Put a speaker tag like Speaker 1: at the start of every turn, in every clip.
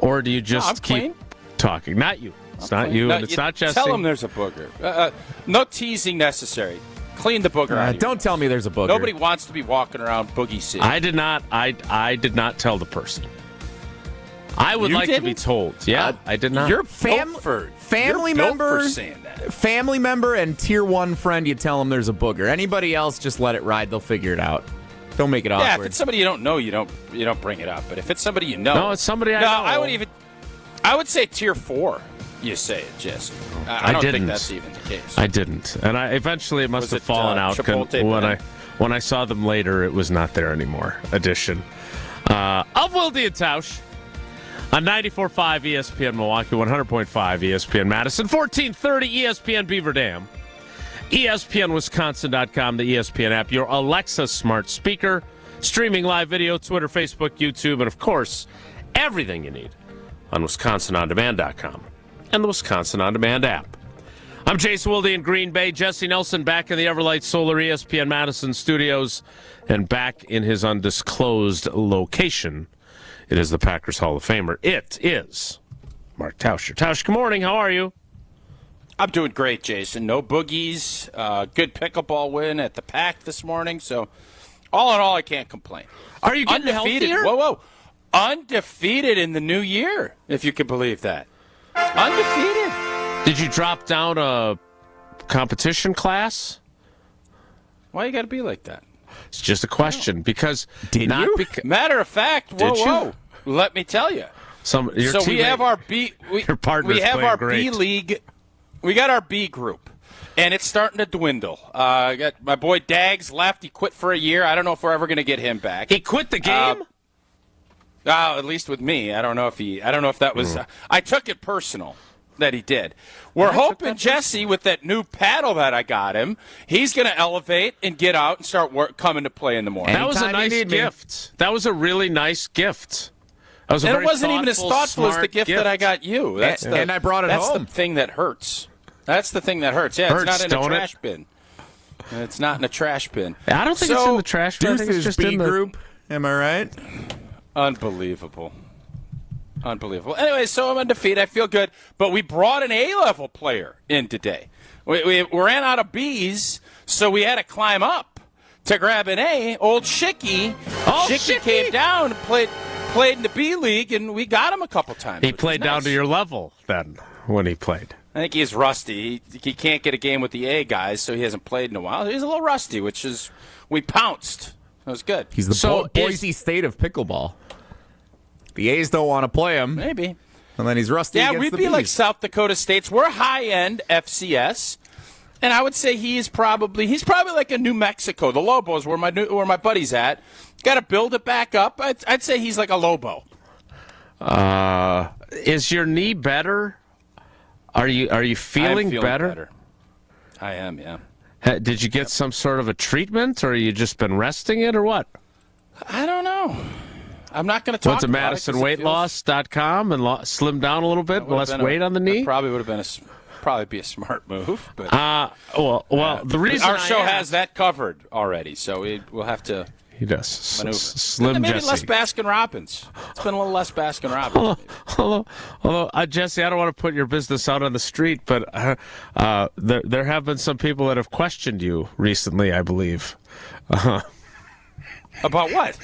Speaker 1: Or do you just keep
Speaker 2: clean.
Speaker 1: talking? Not you. It's not you, and it's not Jesse.
Speaker 2: Tell him there's a booger. No teasing necessary. Clean the booger out.
Speaker 3: Don't tell me there's a booger.
Speaker 2: Nobody wants to be walking around boogie city.
Speaker 1: I did not. I did not tell the person. I would like to be told. Yeah, I did not.
Speaker 2: You're
Speaker 3: family
Speaker 2: built
Speaker 3: member
Speaker 2: for saying that.
Speaker 3: Family member and tier 1 friend, you tell them there's a booger. Anybody else, just let it ride. They'll figure it out. Don't make it awkward.
Speaker 2: Yeah, if it's somebody you don't know, you don't bring it up. But if it's somebody you know,
Speaker 1: no, it's somebody I know.
Speaker 2: I would say tier 4. You say it, Jesse. I don't think that's even the case.
Speaker 1: I didn't, and eventually it must have fallen out when I saw them later. It was not there anymore. Edition of Wilde and Tausch on 94.5 ESPN Milwaukee, 100.5 ESPN Madison, 1430 ESPN Beaver Dam, ESPNWisconsin.com, the ESPN app, your Alexa smart speaker, streaming live video, Twitter, Facebook, YouTube, and of course, everything you need on WisconsinOnDemand.com. and the Wisconsin On Demand app. I'm Jason Wilde in Green Bay. Jesse Nelson back in the Everlight Solar ESPN Madison studios and back in his undisclosed location. It is the Packers Hall of Famer. It is Mark Tauscher. Tausch, good morning. How are you?
Speaker 2: I'm doing great, Jason. No boogies. Good pickleball win at the Pack this morning. So, all in all, I can't complain.
Speaker 1: Are you getting
Speaker 2: undefeated?
Speaker 1: Healthier?
Speaker 2: Whoa. Undefeated in the new year, if you can believe that. Undefeated.
Speaker 1: Did you drop down a competition class?
Speaker 2: Why you got to be like that?
Speaker 1: It's just a question because
Speaker 2: Matter of fact, whoa. Let me tell you. We have our B.
Speaker 1: Your partner's
Speaker 2: we have
Speaker 1: playing
Speaker 2: our
Speaker 1: great.
Speaker 2: B league. We got our B group, and it's starting to dwindle. I got my boy Dags left. He quit for a year. I don't know if we're ever going to get him back.
Speaker 1: He quit the game.
Speaker 2: At least with me. I don't know if that was. I took it personal that he did. We're hoping Jesse, with that new paddle that I got him, he's going to elevate and get out and start coming to play in the morning.
Speaker 1: That was a nice gift. That was a really nice gift.
Speaker 2: And it wasn't even as thoughtful as the gift that I got you.
Speaker 3: And I brought it home.
Speaker 2: That's the thing that hurts. That's the thing that hurts. Yeah, it's not in a trash bin. It's not in a trash bin.
Speaker 1: I don't think it's in the trash bin. I think it's just
Speaker 3: B
Speaker 1: in the
Speaker 3: group. Am I right?
Speaker 2: Unbelievable. Anyway, so I'm undefeated. I feel good. But we brought an A-level player in today. We ran out of B's, so we had to climb up to grab an A. Old Shicky. Shicky came down and played in the B League, and we got him a couple times.
Speaker 1: He played down to your level then when he played.
Speaker 2: I think he's rusty. He can't get a game with the A guys, so he hasn't played in a while. He's a little rusty, which is we pounced. That was good.
Speaker 3: He's the Boise State of pickleball. The A's don't want to play him.
Speaker 2: Maybe.
Speaker 3: And then he's rusty against the
Speaker 2: we'd be
Speaker 3: B's.
Speaker 2: like South Dakota State's. We're high-end FCS, and I would say he's probably like a New Mexico. The Lobos, where my buddy's at. Got to build it back up. I'd say he's like a Lobo.
Speaker 1: Is your knee better? Are you feeling better?
Speaker 2: I am, yeah.
Speaker 1: Did you get some sort of a treatment, or you just been resting it, or what?
Speaker 2: I don't know. I'm not going to talk about it.
Speaker 1: Went to MadisonWeightLoss.com and slim down a little bit, less weight on the knee?
Speaker 2: Probably would have been be a smart move. But
Speaker 1: the reason
Speaker 2: our show has that covered already, so we'll have to.
Speaker 1: He does. Slim
Speaker 2: maybe
Speaker 1: Jesse.
Speaker 2: Less Baskin-Robbins. It's been a little less Baskin-Robbins.
Speaker 1: Although, Jesse, I don't want to put your business out on the street, but there have been some people that have questioned you recently, I believe.
Speaker 2: About what?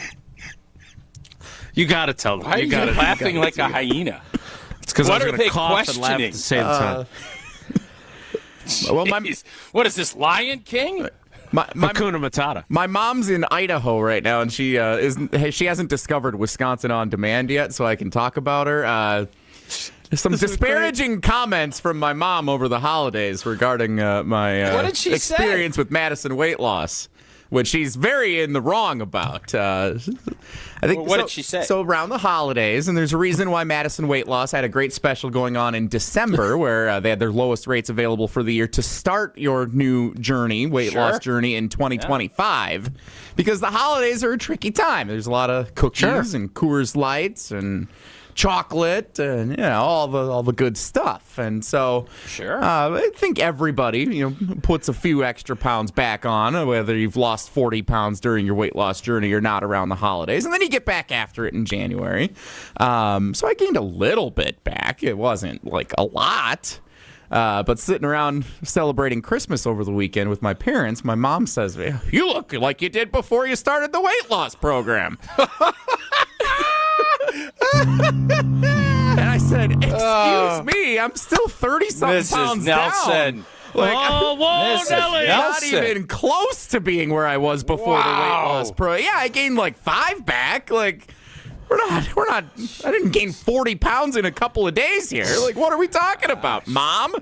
Speaker 1: You got to tell them.
Speaker 2: Why are you laughing like a hyena?
Speaker 1: It's because I was going to cough and laugh at the same time.
Speaker 2: What is this, Lion King?
Speaker 1: Hakuna Matata.
Speaker 3: My mom's in Idaho right now, and she hasn't discovered Wisconsin On Demand yet, so I can talk about her. Some disparaging comments from my mom over the holidays regarding my
Speaker 2: what did she
Speaker 3: experience
Speaker 2: say?
Speaker 3: with Madison weight loss, which she's very in the wrong about. I think.
Speaker 2: What did she say?
Speaker 3: So around the holidays, and there's a reason why Madison Weight Loss had a great special going on in December, where they had their lowest rates available for the year to start your new weight loss journey in 2025, because the holidays are a tricky time. There's a lot of cookies and Coors Lights and chocolate and all the good stuff. And so
Speaker 2: Sure.
Speaker 3: I think everybody puts a few extra pounds back on, whether you've lost 40 pounds during your weight loss journey or not around the holidays, and then you get back after it in January. So I gained a little bit back. It wasn't like a lot. But sitting around celebrating Christmas over the weekend with my parents, my mom says, "You look like you did before you started the weight loss program." And I said, "Excuse me, I'm still 30-something pounds
Speaker 2: Nelson.
Speaker 3: down." Like,
Speaker 1: whoa, Nelly!
Speaker 3: Not even close to being where I was before the weight loss pro. Yeah, I gained like 5 back. Like, we're not. I didn't gain 40 pounds in a couple of days here. Like, what are we talking about, Mom?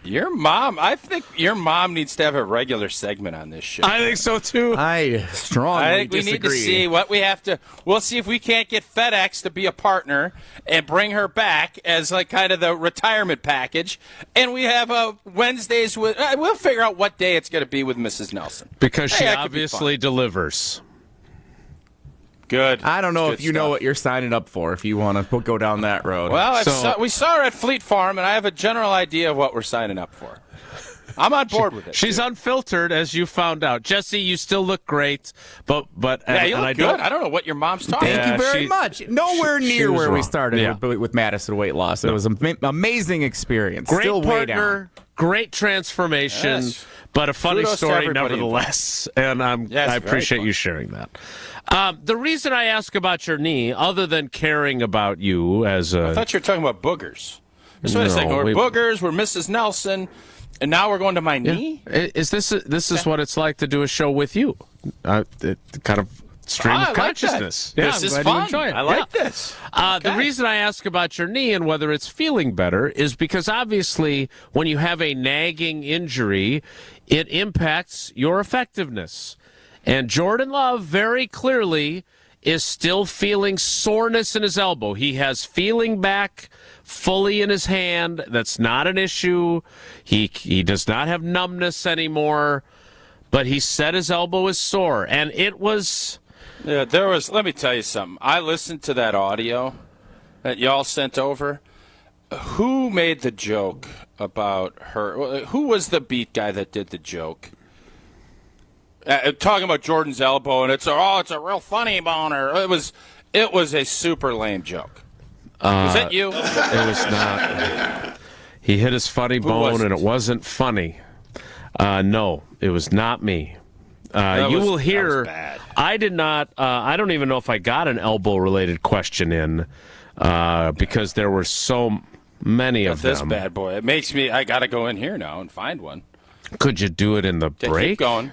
Speaker 2: Your mom, I think your mom needs to have a regular segment on this show.
Speaker 1: I think so too.
Speaker 3: I strongly disagree.
Speaker 2: We need to see what we have to. We'll see if we can't get FedEx to be a partner and bring her back as like kind of the retirement package. And we have Wednesdays with. We'll figure out what day it's going to be with Mrs. Nelson
Speaker 1: because she obviously delivers.
Speaker 2: Good.
Speaker 3: I don't know
Speaker 2: Good
Speaker 3: if you know
Speaker 2: stuff.
Speaker 3: what you're signing up for if you want to go down that road.
Speaker 2: Well, we saw her at Fleet Farm, and I have a general idea of what we're signing up for. I'm on board with it.
Speaker 1: She's unfiltered, as you found out. Jesse, you still look great, but
Speaker 2: yeah, you look good. I don't know what your mom's talking about.
Speaker 3: Thank you very much. Nowhere near where we started with Madison weight loss. It was an amazing experience.
Speaker 1: Great
Speaker 3: Still way
Speaker 1: partner,
Speaker 3: down.
Speaker 1: great transformation, but a funny
Speaker 2: Kudos to
Speaker 1: story
Speaker 2: everybody
Speaker 1: nevertheless. And I appreciate you sharing that. The reason I ask about your knee, other than caring about you as a...
Speaker 2: I thought you were talking about boogers. Just wait a second. We're boogers, we're Mrs. Nelson, and now we're going to my knee?
Speaker 1: Is this what it's like to do a show with you? Kind of stream of consciousness.
Speaker 2: Yeah, this is fun. I like this.
Speaker 1: The reason I ask about your knee and whether it's feeling better is because obviously when you have a nagging injury, it impacts your effectiveness. And Jordan Love very clearly is still feeling soreness in his elbow. He has feeling back fully in his hand. That's not an issue. He does not have numbness anymore, but he said his elbow is sore. And it was...
Speaker 2: Yeah, let me tell you something. I listened to that audio that y'all sent over. Who made the joke about her? Who was the beat guy that did the joke? Talking about Jordan's elbow, and it's a real funny boner. It was a super lame joke. Was that you?
Speaker 1: It was not. He hit his funny bone, and it wasn't funny. No, it was not me. You will hear. I did not. I don't even know if I got an elbow-related question in because there were so many of them.
Speaker 2: This bad boy. It makes me. I got to go in here now and find one.
Speaker 1: Could you do it in the break?
Speaker 2: Keep going.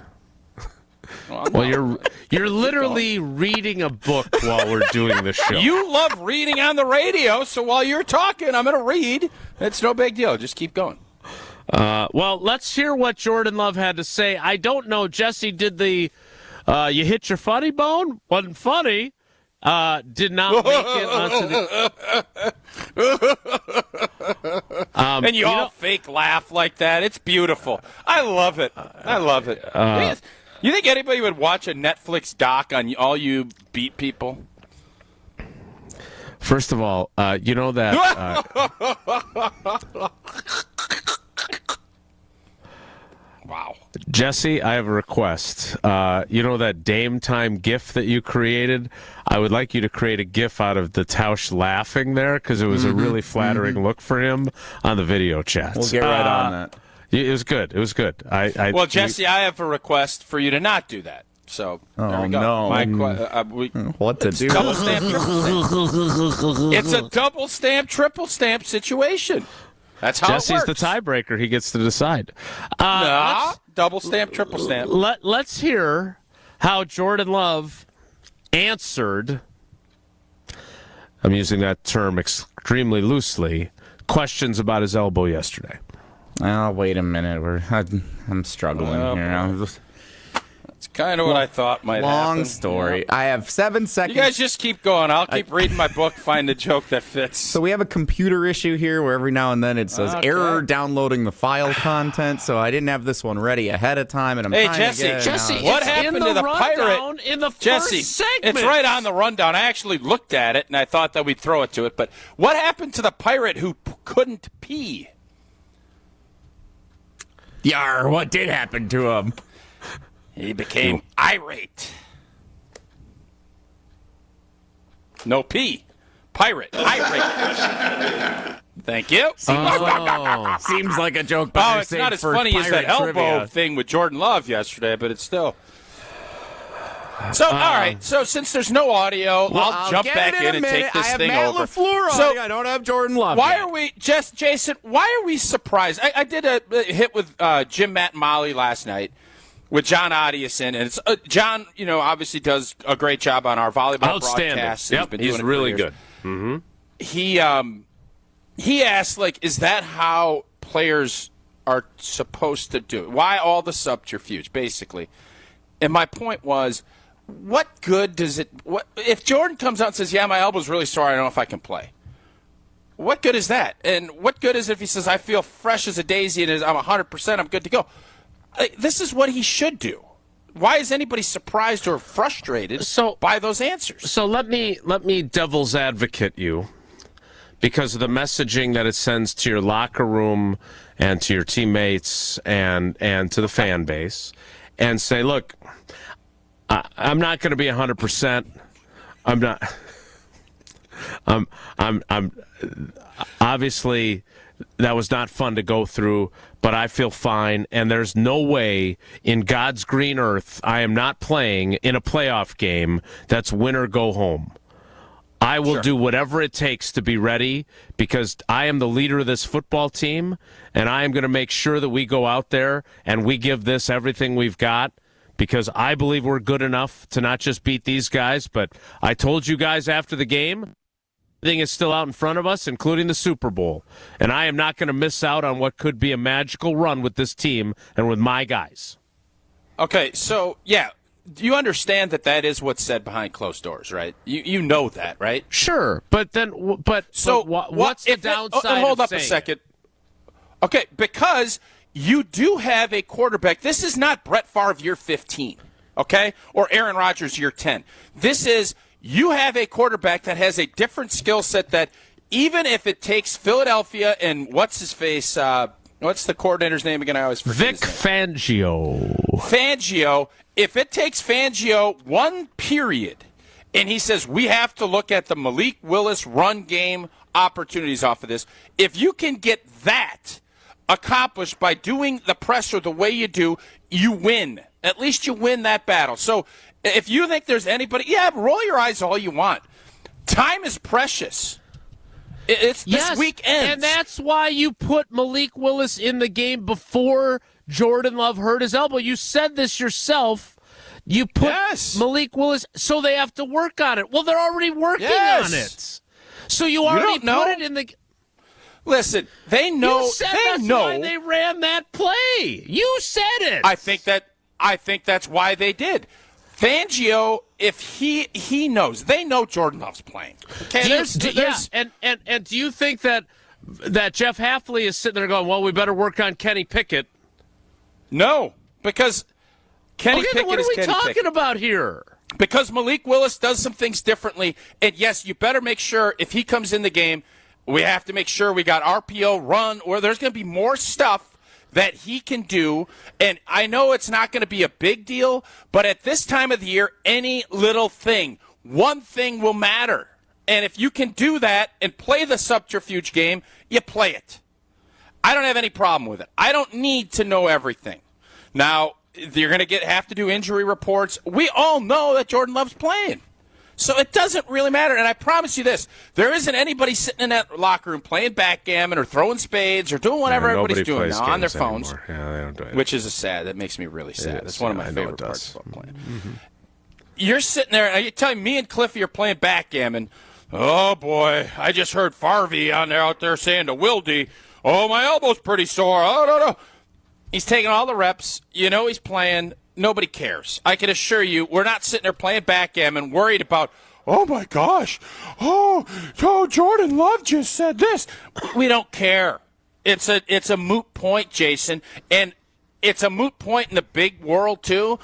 Speaker 1: Well, you're literally reading a book while we're doing the show.
Speaker 2: You love reading on the radio, so while you're talking, I'm going to read. It's no big deal. Just keep going.
Speaker 1: Well, let's hear what Jordan Love had to say. I don't know, Jesse, did the you hit your funny bone? Wasn't funny. Did not make it onto the...
Speaker 2: and you all fake laugh like that. It's beautiful. I love it. I love it. You think anybody would watch a Netflix doc on all you beat people?
Speaker 1: First of all, you know that...
Speaker 2: Wow.
Speaker 1: Jesse, I have a request. You know that Dame Time GIF that you created? I would like you to create a GIF out of the Tausch laughing there because it was a really flattering look for him on the video chats.
Speaker 3: We'll get right on that.
Speaker 1: It was good. It was good.
Speaker 2: Well, Jesse, I have a request for you to not do that. So there we go.
Speaker 3: No. What to do?
Speaker 2: Double stamp, it's a double stamp, triple stamp situation. That's how
Speaker 1: Jesse's
Speaker 2: it works.
Speaker 1: the tiebreaker. He gets to decide.
Speaker 2: Double stamp, triple stamp.
Speaker 1: Let's hear how Jordan Love answered, I'm using that term extremely loosely, questions about his elbow yesterday.
Speaker 3: Oh, wait a minute. I'm struggling here.
Speaker 2: It's kind of what I thought might happen.
Speaker 3: Long story.
Speaker 2: Yeah.
Speaker 3: I have 7 seconds.
Speaker 2: You guys just keep going. I'll keep reading my book, find a joke that fits.
Speaker 3: So we have a computer issue here where every now and then it says error downloading the file content. So I didn't have this one ready ahead of time, and I'm trying
Speaker 2: Jesse,
Speaker 3: to get it
Speaker 1: Jesse,
Speaker 3: out.
Speaker 2: what
Speaker 1: it's
Speaker 2: happened
Speaker 1: in
Speaker 2: to the
Speaker 1: rundown
Speaker 2: pirate?
Speaker 1: in the
Speaker 2: Jesse,
Speaker 1: first segment?
Speaker 2: it's right on the rundown. I actually looked at it, and I thought that we'd throw it to it. But what happened to the pirate who couldn't pee?
Speaker 3: Yar, what did happen to him?
Speaker 2: He became irate. No pee. Pirate. Irate. Thank you.
Speaker 3: Seems like a joke.
Speaker 2: Oh, it's not as funny as that elbow
Speaker 3: trivia
Speaker 2: thing with Jordan Love yesterday, but it's still. So, all right. So, since there's no audio, I'll jump back in and take this thing over.
Speaker 3: I have Matt Lafleur on.
Speaker 2: So,
Speaker 3: I don't have Jordan Love.
Speaker 2: Why
Speaker 3: yet.
Speaker 2: are we, Jason? Why are we surprised? I did a hit with Jim, Matt, and Molly last night with John Audiuson, and it's John. Obviously does a great job on our volleyball broadcasts.
Speaker 1: Yep, he's really good.
Speaker 2: Mm-hmm. He asked, is that how players are supposed to do it? Why all the subterfuge, basically? And my point was, what good does it? What if Jordan comes out and says, "Yeah, my elbow's really sore. I don't know if I can play." What good is that? And what good is it if he says, "I feel fresh as a daisy and I'm 100%. I'm good to go"? This is what he should do. Why is anybody surprised or frustrated by those answers?
Speaker 1: So let me devil's advocate you, because of the messaging that it sends to your locker room and to your teammates and to the fan base, and say, look, I'm not going to be 100%. I'm not. I'm obviously that was not fun to go through, but I feel fine, and there's no way in God's green earth I am not playing in a playoff game that's win or go home. I will do whatever it takes to be ready, because I am the leader of this football team, and I am going to make sure that we go out there and we give this everything we've got, because I believe we're good enough to not just beat these guys, but I told you guys after the game, everything is still out in front of us, including the Super Bowl. And I am not going to miss out on what could be a magical run with this team and with my guys.
Speaker 2: Okay, so, yeah, you understand that is what's said behind closed doors, right? You know that, right?
Speaker 1: Sure, but then, what's the downside
Speaker 2: hold
Speaker 1: of
Speaker 2: up a
Speaker 1: saying
Speaker 2: second. Okay, because you do have a quarterback. This is not Brett Favre year 15, okay? Or Aaron Rodgers year 10. This is, you have a quarterback that has a different skill set that even if it takes Philadelphia and what's the coordinator's name again? I always forget
Speaker 1: Vic
Speaker 2: his name.
Speaker 1: Fangio.
Speaker 2: If it takes Fangio one period and he says we have to look at the Malik Willis run game opportunities off of this, if you can get that accomplished by doing the pressure the way you do, you win. At least you win that battle. So if you think there's anybody, roll your eyes all you want. Time is precious. This week ends.
Speaker 1: And that's why you put Malik Willis in the game before Jordan Love hurt his elbow. You said this yourself. You put Malik Willis, so they have to work on it. Well, they're already working on it. So you already put it in the...
Speaker 2: Listen, they know.
Speaker 1: You said that's why they ran that play. You said it.
Speaker 2: I think that's why they did. Fangio, if he knows, they know Jordan Love's playing. Okay,
Speaker 1: and do you think that Jeff Hafley is sitting there going, well, we better work on Kenny Pickett?
Speaker 2: No, because Kenny Pickett
Speaker 1: what
Speaker 2: is
Speaker 1: are we
Speaker 2: Kenny
Speaker 1: talking
Speaker 2: Pickett.
Speaker 1: About here?
Speaker 2: Because Malik Willis does some things differently, and yes, you better make sure if he comes in the game, we have to make sure we got RPO run, or there's going to be more stuff that he can do. And I know it's not going to be a big deal, but at this time of the year, any little thing, one thing will matter. And if you can do that and play the subterfuge game, you play it. I don't have any problem with it. I don't need to know everything. Now, you're going to have to do injury reports. We all know that Jordan Love's playing. So it doesn't really matter. And I promise you this, there isn't anybody sitting in that locker room playing backgammon or throwing spades or doing whatever everybody's doing now on their phones.
Speaker 1: Yeah, they don't do it.
Speaker 2: Which is that makes me really sad. That's one of my favorite parts about playing.
Speaker 1: Mm-hmm.
Speaker 2: You're sitting there, and you're telling me and Cliffy are playing backgammon. Oh, boy, I just heard Farvey out there saying to Wilde, oh, my elbow's pretty sore. Oh, no. He's taking all the reps. You know he's playing. nobody cares. I can assure you, we're not sitting there playing backgammon worried about, oh, my gosh, oh, Jordan Love just said this. We don't care. It's a moot point, Jason, and it's a moot point in the big world, too.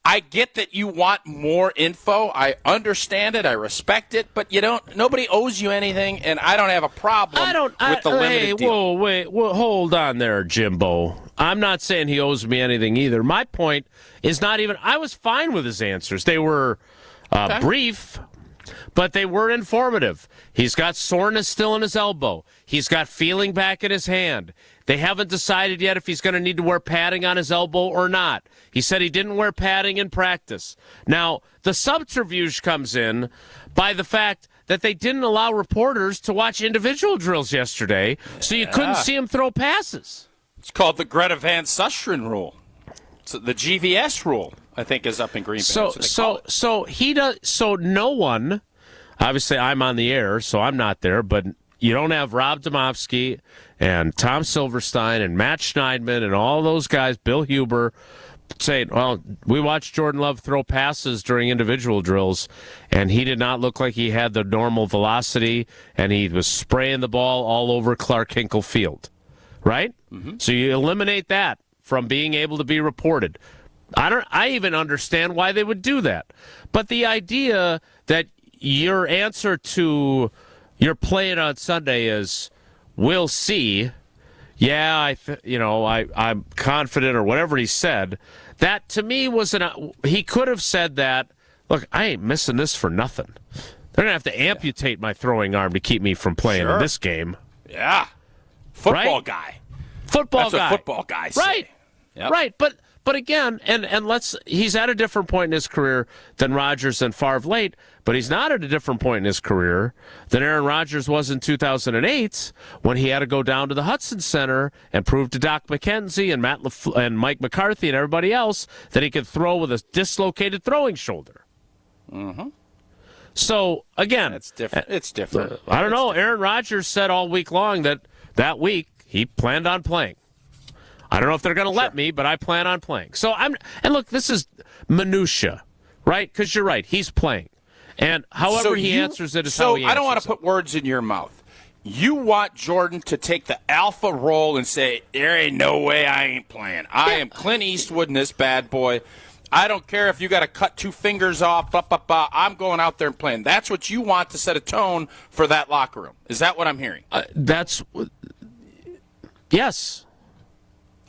Speaker 2: I get that you want more info. I understand it. I respect it. But nobody owes you anything, and I don't have a problem with the limited deal.
Speaker 1: Whoa, hold on there, Jimbo. I'm not saying he owes me anything either. My point is not even – I was fine with his answers. They were brief, but they were informative. He's got soreness still in his elbow. He's got feeling back in his hand. They haven't decided yet if he's going to need to wear padding on his elbow or not. He said he didn't wear padding in practice. Now, the subterfuge comes in by the fact that they didn't allow reporters to watch individual drills yesterday, so you couldn't see him throw passes.
Speaker 2: It's called the Greta Van Susteren rule. So the GVS rule, I think, is up in Green Bay.
Speaker 1: So no one, obviously I'm on the air, so I'm not there, but you don't have Rob Domofsky and Tom Silverstein and Matt Schneidman and all those guys, Bill Huber, saying, well, we watched Jordan Love throw passes during individual drills, and he did not look like he had the normal velocity, and he was spraying the ball all over Clark Hinkle Field, right? Mm-hmm. So you eliminate that from being able to be reported. I even understand why they would do that. But the idea that your answer to your playing on Sunday is, we'll see. Yeah, I'm confident, or whatever he said. That to me was he could have said that. Look, I ain't missing this for nothing. They're gonna have to amputate my throwing arm to keep me from playing in this game.
Speaker 2: Yeah, football guy.
Speaker 1: That's
Speaker 2: what football guys say.
Speaker 1: Right. Yep. Right. But again, and he's at a different point in his career than Rodgers and Favre late, but he's not at a different point in his career than Aaron Rodgers was in 2008 when he had to go down to the Hudson Center and prove to Doc McKenzie and Matt Lafleur and Mike McCarthy and everybody else that he could throw with a dislocated throwing shoulder. Mm-hmm. So, again,
Speaker 2: it's different. It's different.
Speaker 1: I don't know. Aaron Rodgers said all week long that week he planned on playing. I don't know if they're going to let me, but I plan on playing. So and look, this is minutia, right? Because you're right, he's playing, and however he answers it is how he answers it.
Speaker 2: So I don't want to put words in your mouth. You want Jordan to take the alpha role and say, "There ain't no way I ain't playing. I am Clint Eastwood in this bad boy. I don't care if you got to cut 2 fingers off. Blah, blah, blah. I'm going out there and playing." That's what you want to set a tone for that locker room. Is that what I'm hearing?
Speaker 1: Yes.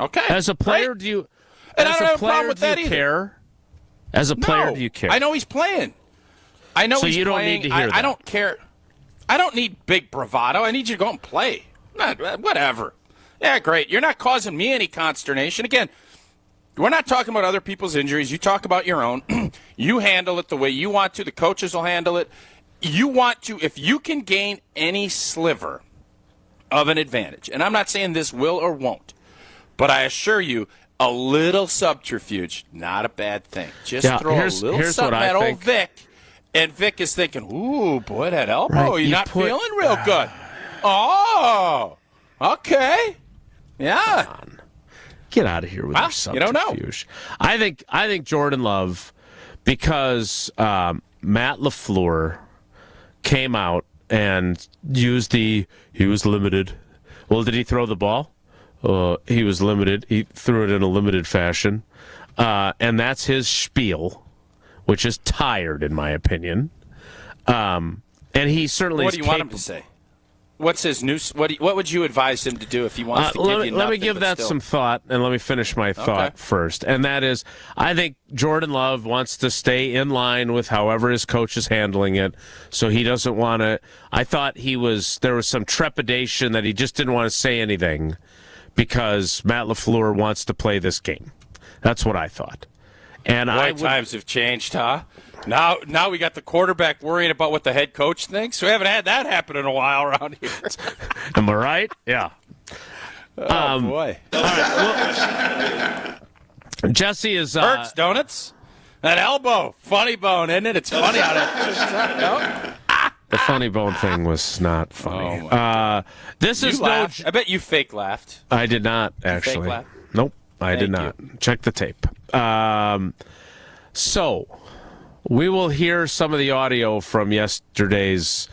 Speaker 2: Okay.
Speaker 1: As a player, do you?
Speaker 2: And I don't have a problem with that either.
Speaker 1: Care? As a player, do you care?
Speaker 2: I know he's playing. I know he's playing.
Speaker 1: So you don't need to hear that.
Speaker 2: I don't care. I don't need big bravado. I need you to go and play. Whatever. Yeah, great. You're not causing me any consternation. Again, we're not talking about other people's injuries. You talk about your own. You handle it the way you want to. The coaches will handle it. You want to, if you can gain any sliver of an advantage, and I'm not saying this will or won't, but I assure you, a little subterfuge, not a bad thing. Just throw a little something at old Vic, and Vic is thinking, ooh, boy, that elbow,
Speaker 1: right,
Speaker 2: you're not feeling real good. Oh, okay. Yeah.
Speaker 1: Get out of here with your subterfuge.
Speaker 2: You don't know.
Speaker 1: I think Jordan Love, because Matt Lafleur came out and used he was limited. Well, did he throw the ball? He was limited. He threw it in a limited fashion. And that's his spiel, which is tired, in my opinion. And he certainly
Speaker 2: What do you want him to say? What's his new? What would you advise him to do if he wants to give you nothing?
Speaker 1: Let me give that some thought, and let me finish my thought first. And that is, I think Jordan Love wants to stay in line with however his coach is handling it, so he doesn't want to. I thought there was some trepidation that he just didn't want to say anything because Matt Lafleur wants to play this game. That's what I thought. And
Speaker 2: times have changed, huh? Now we got the quarterback worrying about what the head coach thinks. We haven't had that happen in a while around here.
Speaker 1: Am I right? Yeah.
Speaker 2: Oh, boy.
Speaker 1: All right, well, Jesse is...
Speaker 2: Hurts, don't it? That elbow. Funny bone, isn't it? It's funny how to...
Speaker 1: The funny bone thing was not funny.
Speaker 2: Oh,
Speaker 1: this is
Speaker 2: laughed. I bet you fake laughed.
Speaker 1: I did not, actually.
Speaker 2: Fake laugh?
Speaker 1: Nope. I did not. Check the tape. So we will hear some of the audio from yesterday's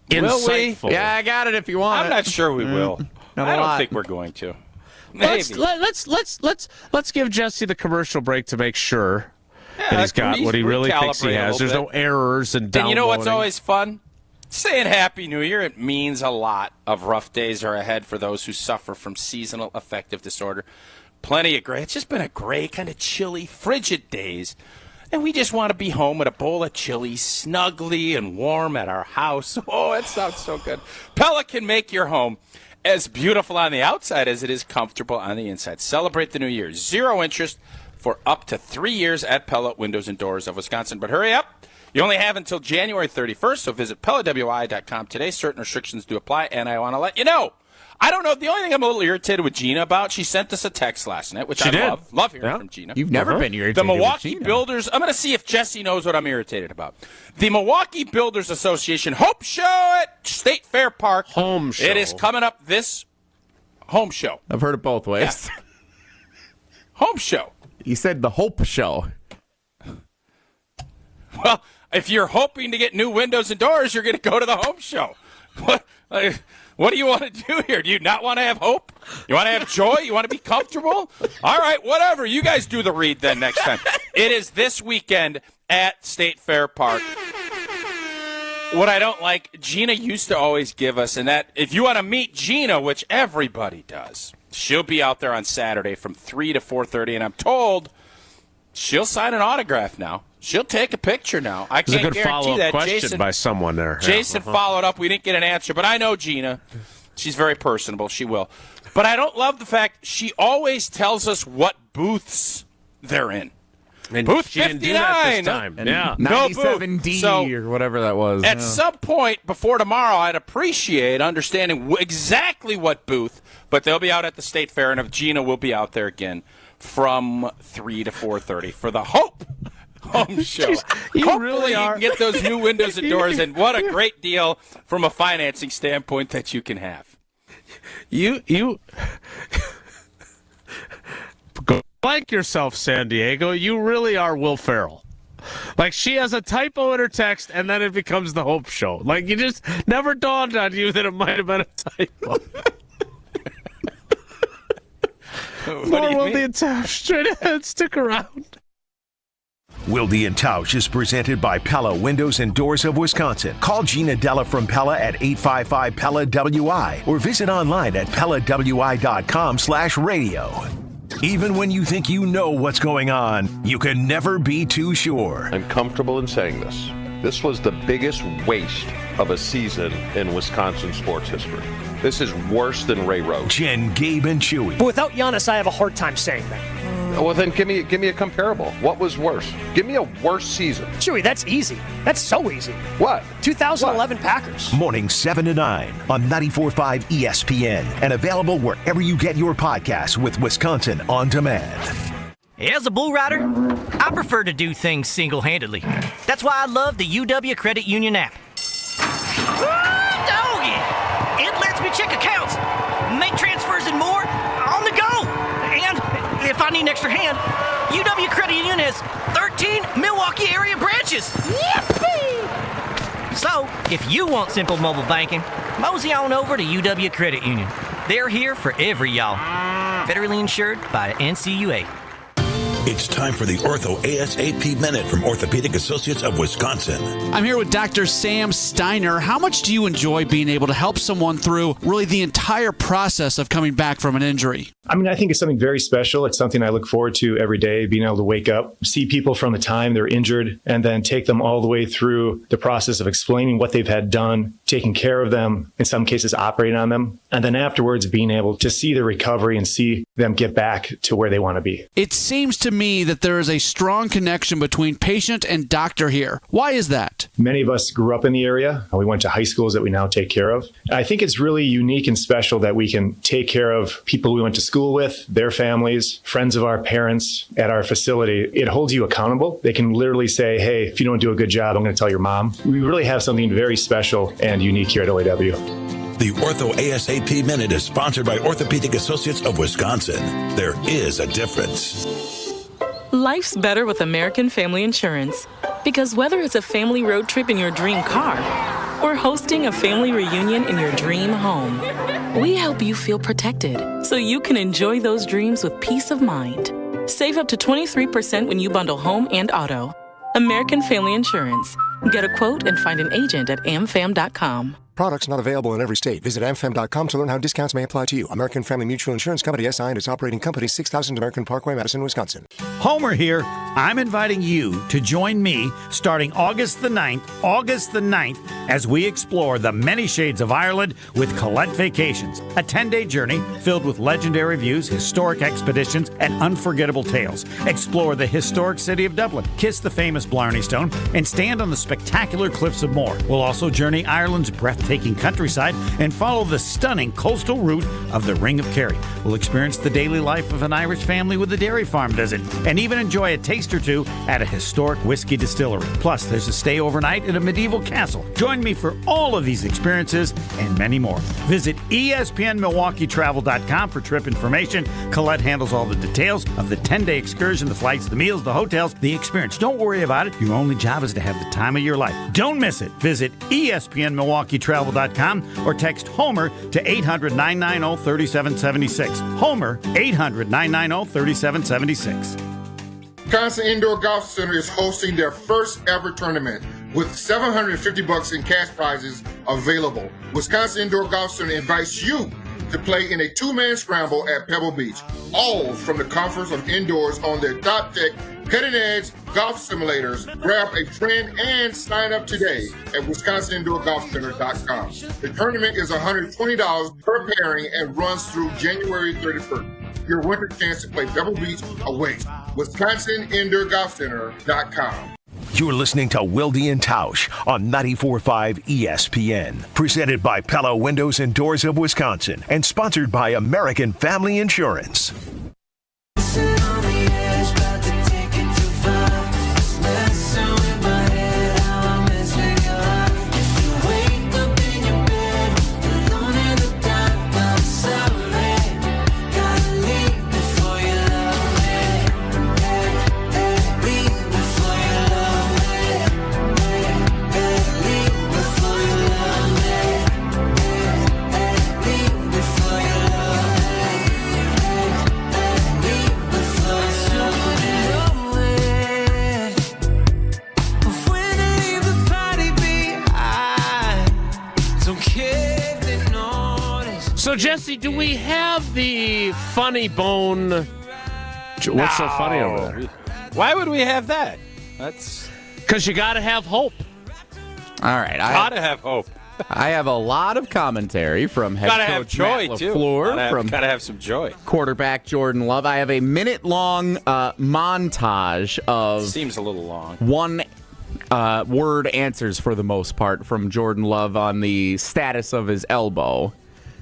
Speaker 1: insightful.
Speaker 2: Will we?
Speaker 3: Yeah, I got it if you want.
Speaker 2: I'm not sure we will.
Speaker 3: Not
Speaker 2: I
Speaker 3: a
Speaker 2: don't
Speaker 3: lot.
Speaker 2: think we're going to. Maybe.
Speaker 1: Let's give Jesse the commercial break to make sure that he's got
Speaker 2: he's
Speaker 1: what he really thinks he
Speaker 2: recalibrate a
Speaker 1: has. There's
Speaker 2: little
Speaker 1: no errors and downloading.
Speaker 2: And you know what's always fun? Saying Happy New Year. It means a lot of rough days are ahead for those who suffer from seasonal affective disorder. Plenty of gray. It's just been a gray, kind of chilly, frigid days. And we just want to be home with a bowl of chili, snugly and warm at our house. Oh, it sounds so good. Pella can make your home as beautiful on the outside as it is comfortable on the inside. Celebrate the new year. 0 interest for up to 3 years at Pella Windows and Doors of Wisconsin. But hurry up. You only have until January 31st, so visit PellaWI.com today. Certain restrictions do apply, and I want to let you know. I don't know. The only thing I'm a little irritated with Gina about, she sent us a text last night, which I love. Love hearing from Gina.
Speaker 3: You've never been irritated
Speaker 2: The Milwaukee
Speaker 3: with Gina.
Speaker 2: Builders, I'm going to see if Jesse knows what I'm irritated about. The Milwaukee Builders Association Hope Show at State Fair Park.
Speaker 1: Home show.
Speaker 2: It is coming up this home show.
Speaker 3: I've heard it both ways.
Speaker 2: Yeah. Home show.
Speaker 3: You said the Hope Show.
Speaker 2: Well, if you're hoping to get new windows and doors, you're going to go to the home show. What do you want to do here? Do you not want to have hope? You want to have joy? You want to be comfortable? All right, whatever. You guys do the read then next time. It is this weekend at State Fair Park. What I don't like, Gina used to always give us, and that if you want to meet Gina, which everybody does, she'll be out there on Saturday from 3 to 4:30, and I'm told she'll sign an autograph now. She'll take a picture now. I
Speaker 1: It's a
Speaker 2: can't
Speaker 1: good
Speaker 2: guarantee
Speaker 1: follow-up
Speaker 2: that.
Speaker 1: question
Speaker 2: Jason,
Speaker 1: by someone there.
Speaker 2: Jason followed up. We didn't get an answer, but I know Gina. She's very personable. She will. But I don't love the fact she always tells us what booths they're in.
Speaker 1: And
Speaker 2: Booth
Speaker 1: she didn't do that
Speaker 2: 59.
Speaker 1: this time.
Speaker 3: And
Speaker 1: Yeah.
Speaker 2: No booth.
Speaker 3: 97D
Speaker 2: So,
Speaker 3: or whatever that was.
Speaker 2: At
Speaker 3: Yeah.
Speaker 2: some point before tomorrow, I'd appreciate understanding exactly what booth, but they'll be out at the State Fair, and if Gina will be out there again from 3 to 4:30 for the Hope Home Show.
Speaker 1: you
Speaker 2: Hopefully
Speaker 1: really
Speaker 2: you
Speaker 1: are.
Speaker 2: can get those new windows and doors, and what a great deal from a financing standpoint that you can have.
Speaker 1: You go blank yourself, San Diego. You really are Will Ferrell. Like, she has a typo in her text, and then it becomes the Hope Show. Like, you just never dawned on you that it might have been a typo. More Wilde and Tausch. Straight ahead. Stick around.
Speaker 4: Wilde and Tausch is presented by Pella Windows and Doors of Wisconsin. Call Gina Della from Pella at 855-PELLA-WI or visit online at PellaWI.com/radio. Even when you think you know what's going on, you can never be too sure.
Speaker 5: I'm comfortable in saying this. This was the biggest waste of a season in Wisconsin sports history. This is worse than Ray Rhodes.
Speaker 4: Jen, Gabe, and Chewy.
Speaker 6: But without Giannis, I have a hard time saying that.
Speaker 5: Well, then give me a comparable. What was worse? Give me a worse season.
Speaker 6: Chewy, that's easy. That's so easy.
Speaker 5: What?
Speaker 6: 2011 Packers.
Speaker 4: Morning 7 to 9 on 94.5 ESPN and available wherever you get your podcasts with Wisconsin On Demand.
Speaker 7: As a bull rider, I prefer to do things single-handedly. That's why I love the UW Credit Union app. Doggy! It lets me check accounts, make transfers and more on the go. And if I need an extra hand, UW Credit Union has 13 Milwaukee area branches. Yippee! So, if you want simple mobile banking, mosey on over to UW Credit Union. They're here for every y'all. Federally insured by NCUA.
Speaker 8: It's time for the Ortho ASAP Minute from Orthopedic Associates of Wisconsin.
Speaker 9: I'm here with Dr. Sam Steiner. How much do you enjoy being able to help someone through really the entire process of coming back from an injury?
Speaker 10: I mean, I think it's something very special. It's something I look forward to every day, being able to wake up, see people from the time they're injured, and then take them all the way through the process of explaining what they've had done, taking care of them, in some cases operating on them, and then afterwards being able to see the recovery and see them get back to where they want to be.
Speaker 9: It seems to me that there is a strong connection between patient and doctor here. Why is that?
Speaker 10: Many of us grew up in the area. We went to high schools that we now take care of. I think it's really unique and special that we can take care of people we went to school with, their families, friends of our parents at our facility. It holds you accountable. They can literally say, hey, if you don't do a good job, I'm going to tell your mom. We really have something very special and unique here at OAW.
Speaker 8: The Ortho ASAP Minute is sponsored by Orthopedic Associates of Wisconsin. There is a difference.
Speaker 11: Life's better with American Family Insurance. Because whether it's a family road trip in your dream car or hosting a family reunion in your dream home, we help you feel protected so you can enjoy those dreams with peace of mind. Save up to 23% when you bundle home and auto. American Family Insurance. Get a quote and find an agent at amfam.com.
Speaker 12: Products not available in every state. Visit amfam.com to learn how discounts may apply to you. American Family Mutual Insurance Company, SI, and its operating company, 6000 American Parkway, Madison, Wisconsin.
Speaker 13: Homer here. I'm inviting you to join me starting August the 9th, as we explore the many shades of Ireland with Colette Vacations, a 10-day journey filled with legendary views, historic expeditions, and unforgettable tales. Explore the historic city of Dublin, kiss the famous Blarney Stone, and stand on the spectacular cliffs of Moher. We'll also journey Ireland's breathtaking countryside and follow the stunning coastal route of the Ring of Kerry. We'll experience the daily life of an Irish family with a dairy farm visit, and even enjoy a taste or two at a historic whiskey distillery. Plus, there's a stay overnight at a medieval castle. Join me for all of these experiences and many more. Visit ESPNMilwaukeeTravel.com for trip information. Colette handles all the details of the 10-day excursion, the flights, the meals, the hotels, the experience. Don't worry about it. Your only job is to have the time of your life. Don't miss it. Visit ESPNMilwaukeeTravel.com or text Homer to 800-990-3776. Homer, 800-990-3776.
Speaker 14: Wisconsin Indoor Golf Center is hosting their first ever tournament with $750 in cash prizes available. Wisconsin Indoor Golf Center invites you to play in a two-man scramble at Pebble Beach, all from the comforts of indoors on their top deck, cutting-edge golf simulators. Grab a friend and sign up today at WisconsinIndoorGolfCenter.com. The tournament is $120 per pairing and runs through January 31st. Your winter chance to play Pebble Beach awaits. WisconsinIndoorGolfCenter.com.
Speaker 4: You're listening to Wilde and Tausch on 94.5 ESPN. Presented by Pella Windows and Doors of Wisconsin and sponsored by American Family Insurance.
Speaker 1: So, Jesse, do we have the funny bone? What's so funny over there?
Speaker 2: Why would we have that? That's
Speaker 1: because you got to have hope.
Speaker 3: All right.
Speaker 2: Gotta have hope.
Speaker 3: I have a lot of commentary from head coach Matt Lafleur,
Speaker 2: gotta have some joy.
Speaker 3: Quarterback Jordan Love. I have a minute-long montage of
Speaker 2: seems a little long.
Speaker 3: One-word answers for the most part from Jordan Love on the status of his elbow.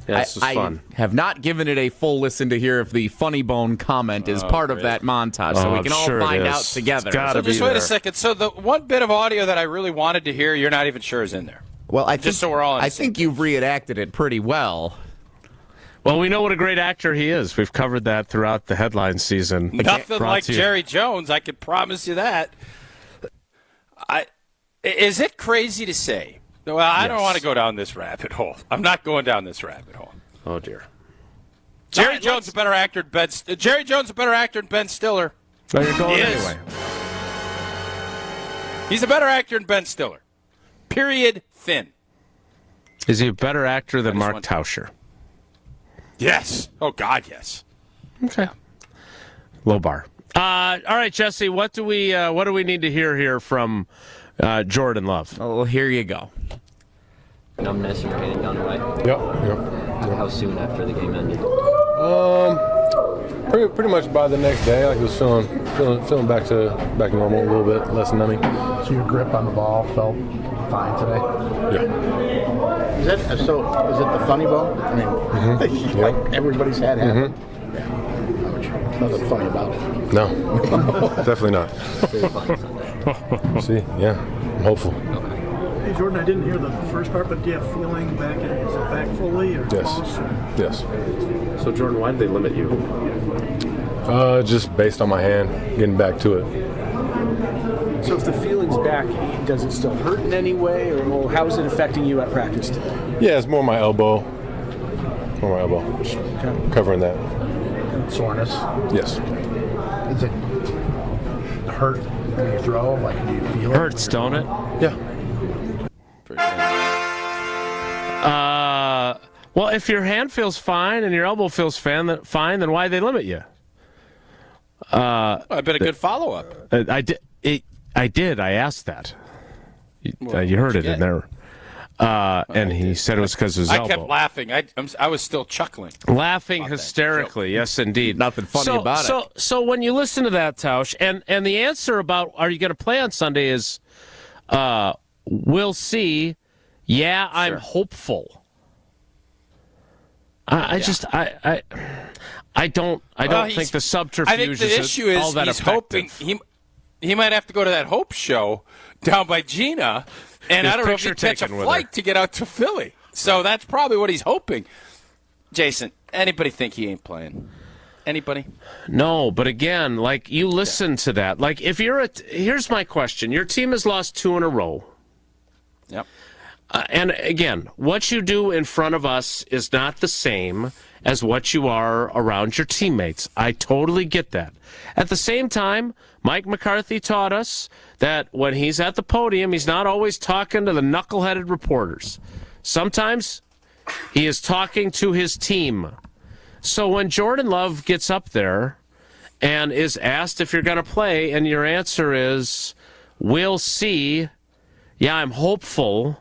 Speaker 1: Yeah, this is fun.
Speaker 3: I have not given it a full listen to hear if the funny bone comment is part of that montage, so we can all find out together.
Speaker 2: So just wait a second. So the one bit of audio that I really wanted to hear, you're not even sure is in there.
Speaker 3: Well,
Speaker 2: so we're all.
Speaker 3: I think you've reenacted it pretty well.
Speaker 1: Well, we know what a great actor he is. We've covered that throughout the headline season.
Speaker 2: Nothing like Jerry Jones, I can promise you that. Is it crazy to say? Well, I don't want to go down this rabbit hole. I'm not going down this rabbit hole.
Speaker 1: Oh dear.
Speaker 2: Jerry Jones a better actor than Ben. Jerry Jones a better actor than Ben Stiller.
Speaker 1: No, you're going anyway.
Speaker 2: He's a better actor than Ben Stiller. Period. Thin.
Speaker 1: Is he a better actor than Mark Tauscher?
Speaker 2: Yes. Oh God, yes.
Speaker 1: Okay. Low bar. All right, Jesse. What do we need to hear here from Jordan Love?
Speaker 3: Oh, well, here you go.
Speaker 15: Numbness and your hand gone away?
Speaker 16: Yep.
Speaker 15: How soon after the game ended?
Speaker 16: Pretty much by the next day, like, I was feeling back normal, a little bit less numbing.
Speaker 17: So your grip on the ball felt fine today?
Speaker 16: Yeah.
Speaker 17: Is it the funny bone? I mean, like everybody's had it. Yeah. Nothing funny about it.
Speaker 16: No, definitely not. See, yeah, I'm hopeful.
Speaker 15: Okay.
Speaker 18: Hey, Jordan, I didn't hear the first part, but do you have feeling back in? Is it back fully or close?
Speaker 16: Yes.
Speaker 1: So, Jordan, why did they limit you?
Speaker 16: Just based on my hand, getting back to it.
Speaker 6: So if the feeling's back, does it still hurt in any way, or how is it affecting you at practice today?
Speaker 16: Yeah, it's more my elbow. Just covering that.
Speaker 17: Soreness?
Speaker 16: Yes.
Speaker 17: Does it hurt when you throw? Like, do you feel it?
Speaker 1: Hurts, don't it?
Speaker 16: Yeah.
Speaker 1: Well, if your hand feels fine and your elbow feels fine, then why they limit you?
Speaker 2: I've been a good follow-up.
Speaker 1: I did. I asked that. You heard it in there. And he said it was because of his elbow.
Speaker 2: I kept laughing. I was still chuckling.
Speaker 1: Laughing hysterically. Yes, indeed.
Speaker 3: Nothing funny about it.
Speaker 1: So when you listen to that, Tausch, and the answer about are you going to play on Sunday is we'll see. Yeah, I'm hopeful. I don't think the subterfuge
Speaker 2: I think the issue is
Speaker 1: all that
Speaker 2: he's
Speaker 1: effective.
Speaker 2: hoping he might have to go to that Hope show down by Gina, and I don't know if he'd catch a flight to get out to Philly. So that's probably what he's hoping. Jason, anybody think he ain't playing? Anybody?
Speaker 1: No, but again, like you listen to that. Like if you're here's my question: your team has lost 2 in a row.
Speaker 2: Yep.
Speaker 1: And again, what you do in front of us is not the same as what you are around your teammates. I totally get that. At the same time, Mike McCarthy taught us that when he's at the podium, he's not always talking to the knuckleheaded reporters. Sometimes he is talking to his team. So when Jordan Love gets up there and is asked if you're going to play, and your answer is, we'll see, yeah, I'm hopeful,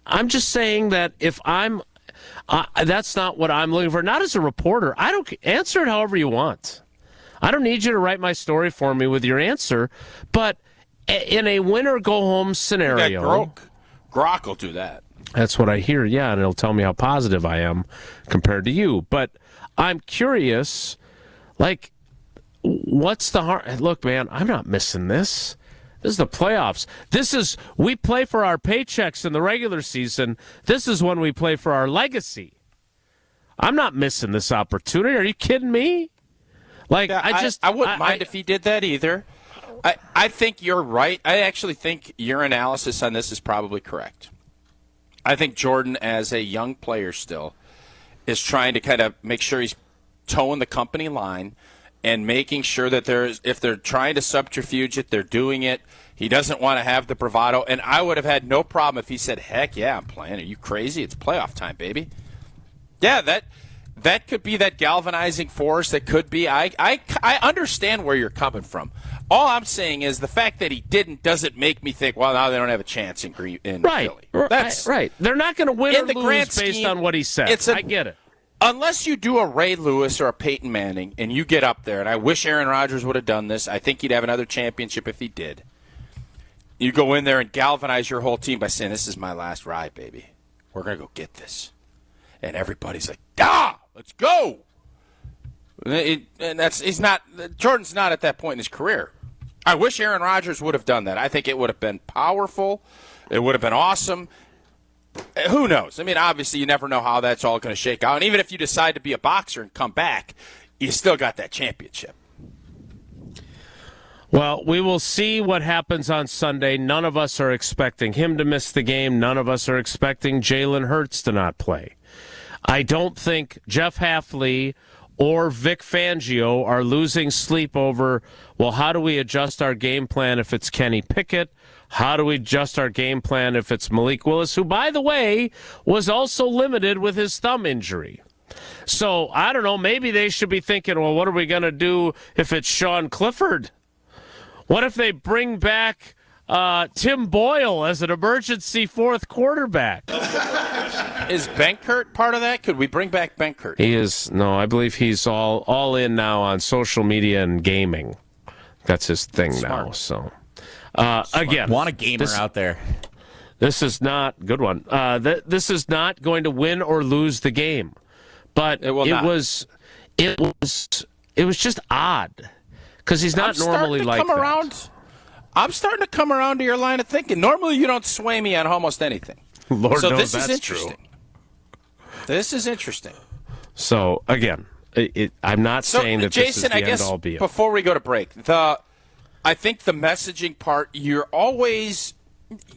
Speaker 1: I'm just saying that if that's not what I'm looking for. Not as a reporter. I don't answer it however you want. I don't need you to write my story for me with your answer. But in a win or go home scenario,
Speaker 2: Grok will do that.
Speaker 1: That's what I hear. Yeah, and it'll tell me how positive I am compared to you. But I'm curious. Like, what's the harm? Look, man, I'm not missing this. This is the playoffs. We play for our paychecks in the regular season. This is when we play for our legacy. I'm not missing this opportunity. Are you kidding me? Like,
Speaker 2: yeah, I wouldn't mind if he did that either. I think you're right. I actually think your analysis on this is probably correct. I think Jordan, as a young player still, is trying to kind of make sure he's towing the company line and making sure that if they're trying to subterfuge it, they're doing it. He doesn't want to have the bravado. And I would have had no problem if he said, heck yeah, I'm playing. Are you crazy? It's playoff time, baby. Yeah, that could be that galvanizing force. That could be. I understand where you're coming from. All I'm saying is the fact that he didn't doesn't make me think, well, now they don't have a chance in Philly. That's
Speaker 1: right. They're not going to win or lose based on what he said. I get it.
Speaker 2: Unless you do a Ray Lewis or a Peyton Manning and you get up there, and I wish Aaron Rodgers would have done this. I think he'd have another championship if he did. You go in there and galvanize your whole team by saying, this is my last ride, baby. We're going to go get this. And everybody's like, let's go. Jordan's not at that point in his career. I wish Aaron Rodgers would have done that. I think it would have been powerful. It would have been awesome. Who knows? I mean, obviously, you never know how that's all going to shake out. And even if you decide to be a boxer and come back, you still got that championship.
Speaker 1: Well, we will see what happens on Sunday. None of us are expecting him to miss the game. None of us are expecting Jalen Hurts to not play. I don't think Jeff Hafley or Vic Fangio are losing sleep over, well, how do we adjust our game plan if it's Kenny Pickett? How do we adjust our game plan if it's Malik Willis, who, by the way, was also limited with his thumb injury? So, I don't know, maybe they should be thinking, well, what are we going to do if it's Sean Clifford? What if they bring back Tim Boyle as an emergency fourth quarterback?
Speaker 2: Is Benkert part of that? Could we bring back Benkert?
Speaker 1: He is. No, I believe he's all in now on social media and gaming. That's his thing now. So, again,
Speaker 3: want a gamer out there.
Speaker 1: This is not good one. This is not going to win or lose the game, but it was just odd because he's not normally like that.
Speaker 2: I'm starting to come around to your line of thinking. Normally, you don't sway me on almost anything.
Speaker 1: Lord
Speaker 2: so
Speaker 1: knows
Speaker 2: this
Speaker 1: that's
Speaker 2: is interesting.
Speaker 1: True.
Speaker 2: This is interesting.
Speaker 1: So, again, I'm not saying that
Speaker 2: Jason,
Speaker 1: this is the end-all be-all.
Speaker 2: Before we go to break, I think the messaging part, you're always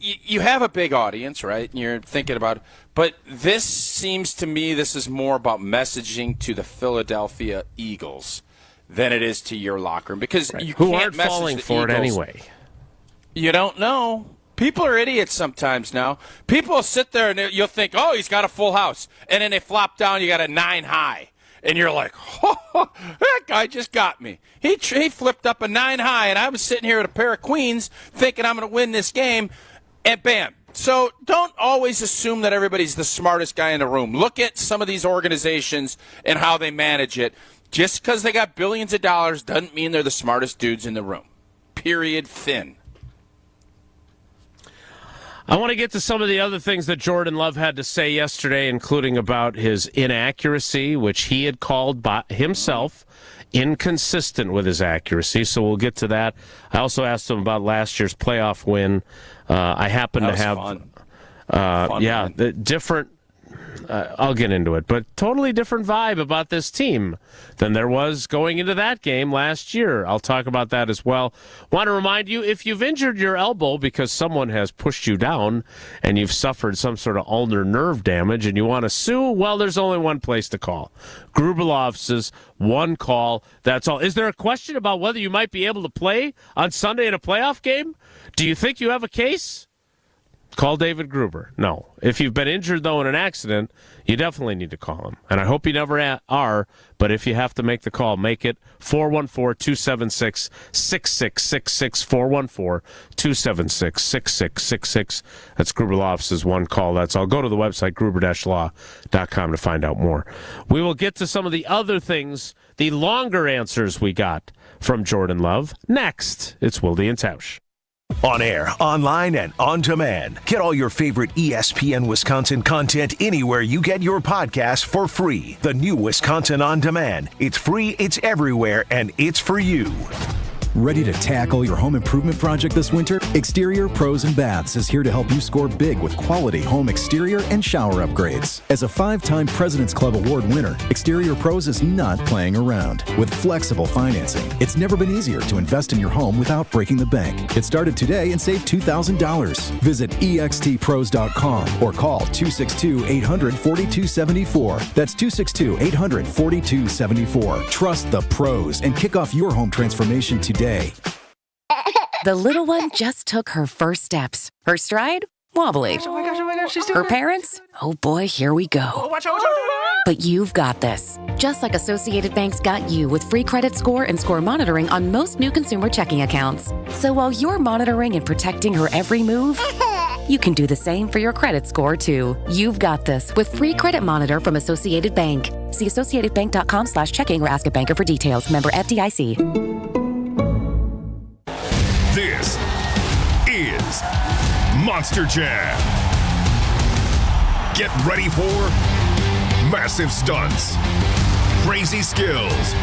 Speaker 2: you have a big audience, right? And you're thinking about it. But this seems to me this is more about messaging to the Philadelphia Eagles than it is to your locker room. Because you
Speaker 1: Who
Speaker 2: can't
Speaker 1: aren't
Speaker 2: message
Speaker 1: falling
Speaker 2: the
Speaker 1: for
Speaker 2: Eagles.
Speaker 1: it anyway.
Speaker 2: You don't know. People are idiots sometimes now. People will sit there and you'll think, oh, he's got a full house. And then they flop down, you got a 9 high. And you're like, oh, that guy just got me. He flipped up a 9 high, and I was sitting here with a pair of queens thinking I'm going to win this game, and bam. So don't always assume that everybody's the smartest guy in the room. Look at some of these organizations and how they manage it. Just because they got billions of dollars doesn't mean they're the smartest dudes in the room. Period. Fin.
Speaker 1: I want to get to some of the other things that Jordan Love had to say yesterday, including about his inaccuracy, which he had called by himself inconsistent with his accuracy. So we'll get to that. I also asked him about last year's playoff win. I happen to have, the different. I'll get into it, but totally different vibe about this team than there was going into that game last year. I'll talk about that as well. Want to remind you, if you've injured your elbow because someone has pushed you down and you've suffered some sort of ulnar nerve damage and you want to sue, well, there's only one place to call. Gruber Law Offices, one call, that's all. Is there a question about whether you might be able to play on Sunday in a playoff game? Do you think you have a case? Call David Gruber. No. If you've been injured, though, in an accident, you definitely need to call him. And I hope you never are, but if you have to make the call, make it 414-276-6666, 414-276-6666. That's Gruber Law Office's one call. That's all. Go to the website, gruber-law.com, to find out more. We will get to some of the other things, the longer answers we got from Jordan Love. Next, it's Wilde and Tausch.
Speaker 4: On air, online, and on demand. Get all your favorite ESPN Wisconsin content anywhere you get your podcast for free. The new Wisconsin On Demand. It's free, it's everywhere, and it's for you.
Speaker 19: Ready to tackle your home improvement project this winter? Exterior Pros and Baths is here to help you score big with quality home exterior and shower upgrades. As a 5-time President's Club Award winner, Exterior Pros is not playing around. With flexible financing, it's never been easier to invest in your home without breaking the bank. Get started today and save $2,000. Visit extpros.com or call 262-800-4274. That's 262-800-4274. Trust the pros and kick off your home transformation today.
Speaker 20: The little one just took her first steps. Her stride? Wobbly.
Speaker 7: Oh my gosh, she's doing
Speaker 20: Her parents? Oh boy, here we go.
Speaker 7: Oh, watch out.
Speaker 20: But you've got this. Just like Associated Bank's got you with free credit score and score monitoring on most new consumer checking accounts. So while you're monitoring and protecting her every move, you can do the same for your credit score, too. You've got this with free credit monitor from Associated Bank. See associatedbank.com/checking or ask a banker for details. Member FDIC.
Speaker 21: This is Monster Jam. Get ready for massive stunts, crazy skills,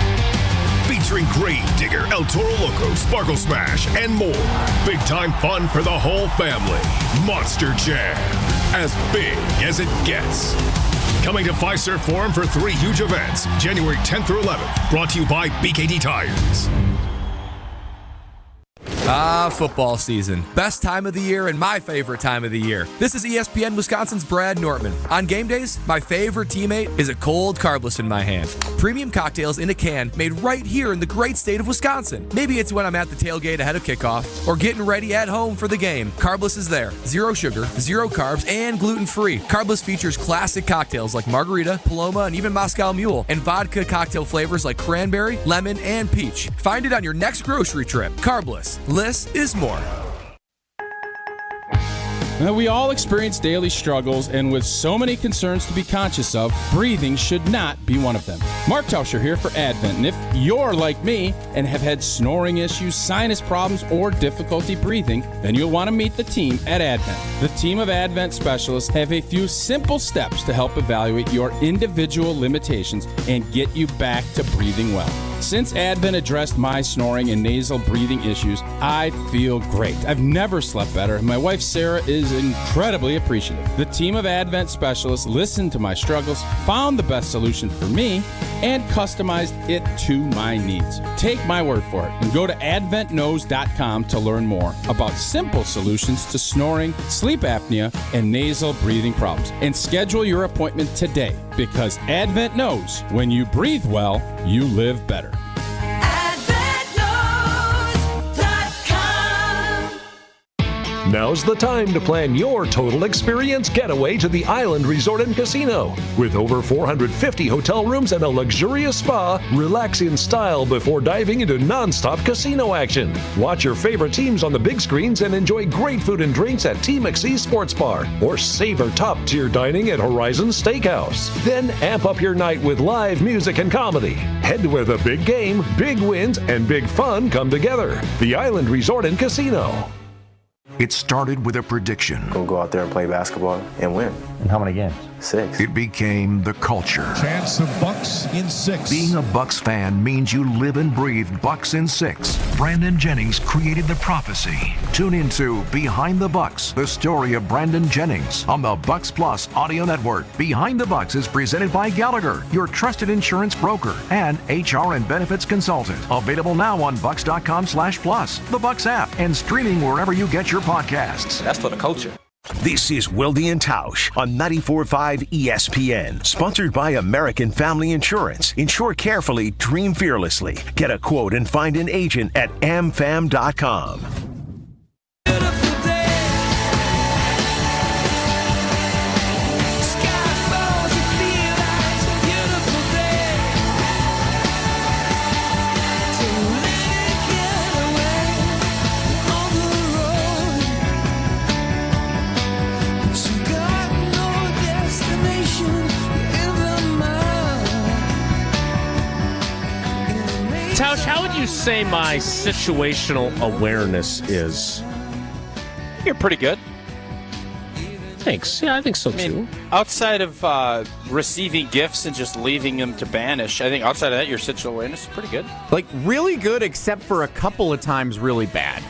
Speaker 21: featuring Gravedigger, El Toro Loco, Sparkle Smash, and more. Big time fun for the whole family. Monster Jam, as big as it gets. Coming to Fiserv Forum for 3 huge events, January 10th through 11th. Brought to you by BKD Tires.
Speaker 22: Football season. Best time of the year and my favorite time of the year. This is ESPN Wisconsin's Brad Nortman. On game days, my favorite teammate is a cold carbless in my hand. Premium cocktails in a can made right here in the great state of Wisconsin. Maybe it's when I'm at the tailgate ahead of kickoff or getting ready at home for the game. Carbless is there. 0 sugar, 0 carbs, and gluten-free. Carbless features classic cocktails like margarita, Paloma, and even Moscow Mule, and vodka cocktail flavors like cranberry, lemon, and peach. Find it on your next grocery trip. Carbless. Less is more.
Speaker 23: We all experience daily struggles, and with so many concerns to be conscious of, breathing should not be one of them. Mark Tauscher here for Advent, and if you're like me and have had snoring issues, sinus problems, or difficulty breathing, then you'll want to meet the team at Advent. The team of Advent specialists have a few simple steps to help evaluate your individual limitations and get you back to breathing well. Since Advent addressed my snoring and nasal breathing issues, I feel great. I've never slept better, and my wife Sarah is incredibly appreciative. The team of Advent specialists listened to my struggles, found the best solution for me, and customized it to my needs. Take my word for it and go to adventknows.com to learn more about simple solutions to snoring, sleep apnea, and nasal breathing problems. And schedule your appointment today, because Advent knows when you breathe well, you live better.
Speaker 5: Now's the time to plan your total experience getaway to the Island Resort and Casino. With over 450 hotel rooms and a luxurious spa, relax in style before diving into non-stop casino action. Watch your favorite teams on the big screens and enjoy great food and drinks at T. McSee's Sports Bar, or savor top-tier dining at Horizon Steakhouse. Then amp up your night with live music and comedy. Head to where the big game, big wins, and big fun come together. The Island Resort and Casino.
Speaker 9: It started with a prediction.
Speaker 10: We'll go out there and play basketball and win.
Speaker 9: And how many games?
Speaker 10: 6.
Speaker 9: It became the culture.
Speaker 24: Chance of Bucks in 6.
Speaker 9: Being a Bucks fan means you live and breathe Bucks in 6. Brandon Jennings created the prophecy. Tune into Behind the Bucks, the story of Brandon Jennings on the Bucks Plus audio network. Behind the Bucks is presented by Gallagher, your trusted insurance broker and HR and benefits consultant. Available now on bucks.com/plus, the Bucks app, and streaming wherever you get your podcasts.
Speaker 10: That's for the culture.
Speaker 4: This is Wilde and Tausch on 94.5 ESPN. Sponsored by American Family Insurance. Insure carefully, dream fearlessly. Get a quote and find an agent at amfam.com.
Speaker 1: Tausch, how would you say my situational awareness is?
Speaker 2: You're pretty good.
Speaker 1: Thanks. Yeah, I think so too.
Speaker 2: Outside of receiving gifts and just leaving them to banish, I think outside of that, your situational awareness is pretty good.
Speaker 3: Like, really good, except for a couple of times really bad.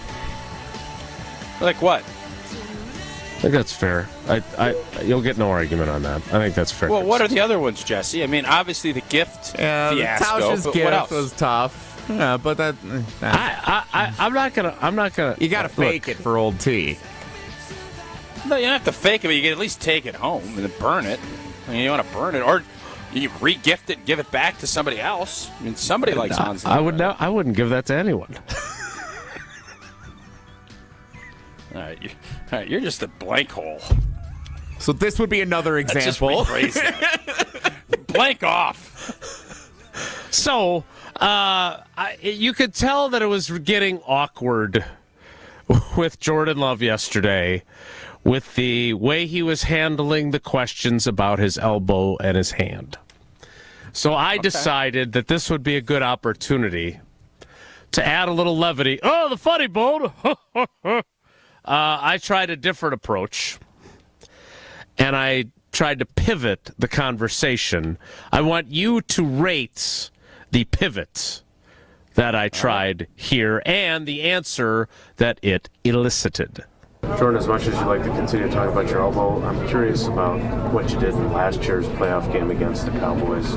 Speaker 2: Like what?
Speaker 1: I think that's fair. You'll get no argument on that. I think that's fair.
Speaker 2: Well, what are the other ones, Jesse? I mean, obviously the gift fiasco.
Speaker 3: Tausch's
Speaker 2: but
Speaker 3: gift
Speaker 2: what else?
Speaker 3: was tough. Yeah, but that.
Speaker 1: I'm not gonna.
Speaker 3: You gotta fake it for old T.
Speaker 2: No, you don't have to fake it, but you can at least take it home and then burn it. I mean, you want to burn it, or you re-gift it and give it back to somebody else. I mean, somebody likes Hans.
Speaker 1: I wouldn't give that to anyone.
Speaker 2: All right, you're just a blank hole.
Speaker 3: So this would be another example.
Speaker 2: Just rephrase it. Blank off.
Speaker 1: So, you could tell that it was getting awkward with Jordan Love yesterday with the way he was handling the questions about his elbow and his hand. So I decided that this would be a good opportunity to add a little levity. Oh, the funny bone! I tried a different approach, and I tried to pivot the conversation. I want you to rate the pivot that I tried here and the answer that it elicited.
Speaker 25: Jordan, as much as you'd like to continue to talk about your elbow, I'm curious about what you did in last year's playoff game against the Cowboys.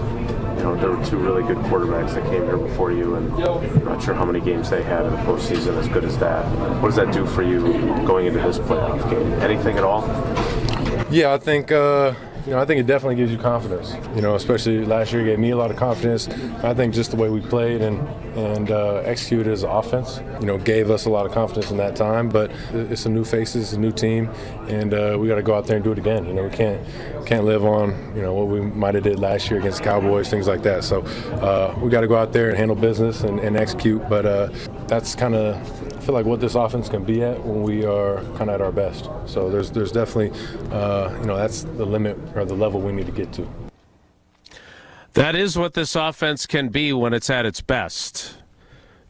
Speaker 25: You know, there were two really good quarterbacks that came here before you, and I'm not sure how many games they had in the postseason as good as that. What does that do for you going into this playoff game? Anything at all?
Speaker 16: Yeah, I think I think it definitely gives you confidence. You know, especially last year, it gave me a lot of confidence. I think just the way we played and executed as an offense, gave us a lot of confidence in that time. But it's some new faces, it's a new team, and we got to go out there and do it again. We can't live on what we might have did last year against the Cowboys, things like that. So we got to go out there and handle business and execute. But that's kind of, I feel like, what this offense can be at when we are kind of at our best. So there's definitely that's the limit or the level we need to get to.
Speaker 1: That is what this offense can be when it's at its best.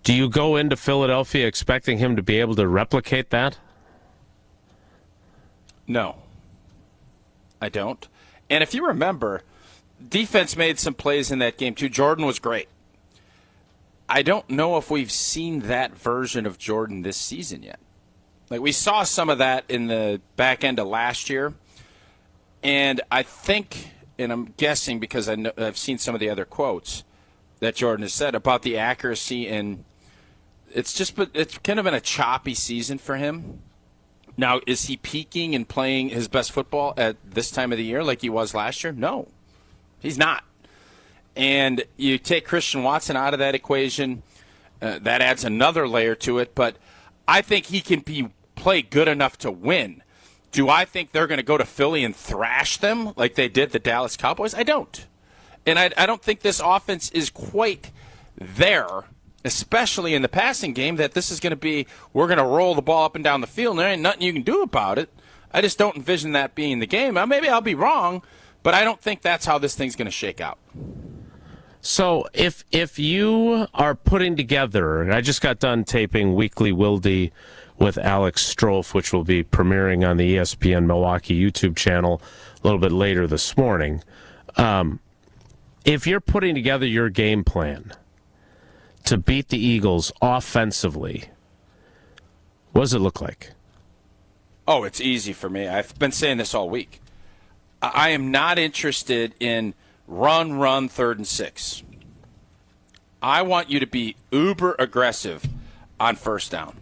Speaker 1: Do you go into Philadelphia expecting him to be able to replicate that?
Speaker 2: No, I don't. And if you remember, defense made some plays in that game too. Jordan was great. I don't know if we've seen that version of Jordan this season yet. Like, we saw some of that in the back end of last year. And I think, and I'm guessing because I've seen some of the other quotes that Jordan has said about the accuracy, and it's kind of been a choppy season for him. Now, is he peaking and playing his best football at this time of the year like he was last year? No, he's not. And you take Christian Watson out of that equation, that adds another layer to it. But I think he can play good enough to win. Do I think they're going to go to Philly and thrash them like they did the Dallas Cowboys? I don't. And I don't think this offense is quite there, especially in the passing game, that this is going to be, we're going to roll the ball up and down the field, and there ain't nothing you can do about it. I just don't envision that being the game. Now, maybe I'll be wrong, but I don't think that's how this thing's going to shake out.
Speaker 1: So if you are putting together, I just got done taping Weekly Wilde with Alex Strofe, which will be premiering on the ESPN Milwaukee YouTube channel a little bit later this morning. If you're putting together your game plan to beat the Eagles offensively, what does it look like?
Speaker 2: Oh, it's easy for me. I've been saying this all week. I am not interested in run, 3rd and 6. I want you to be uber aggressive on first down.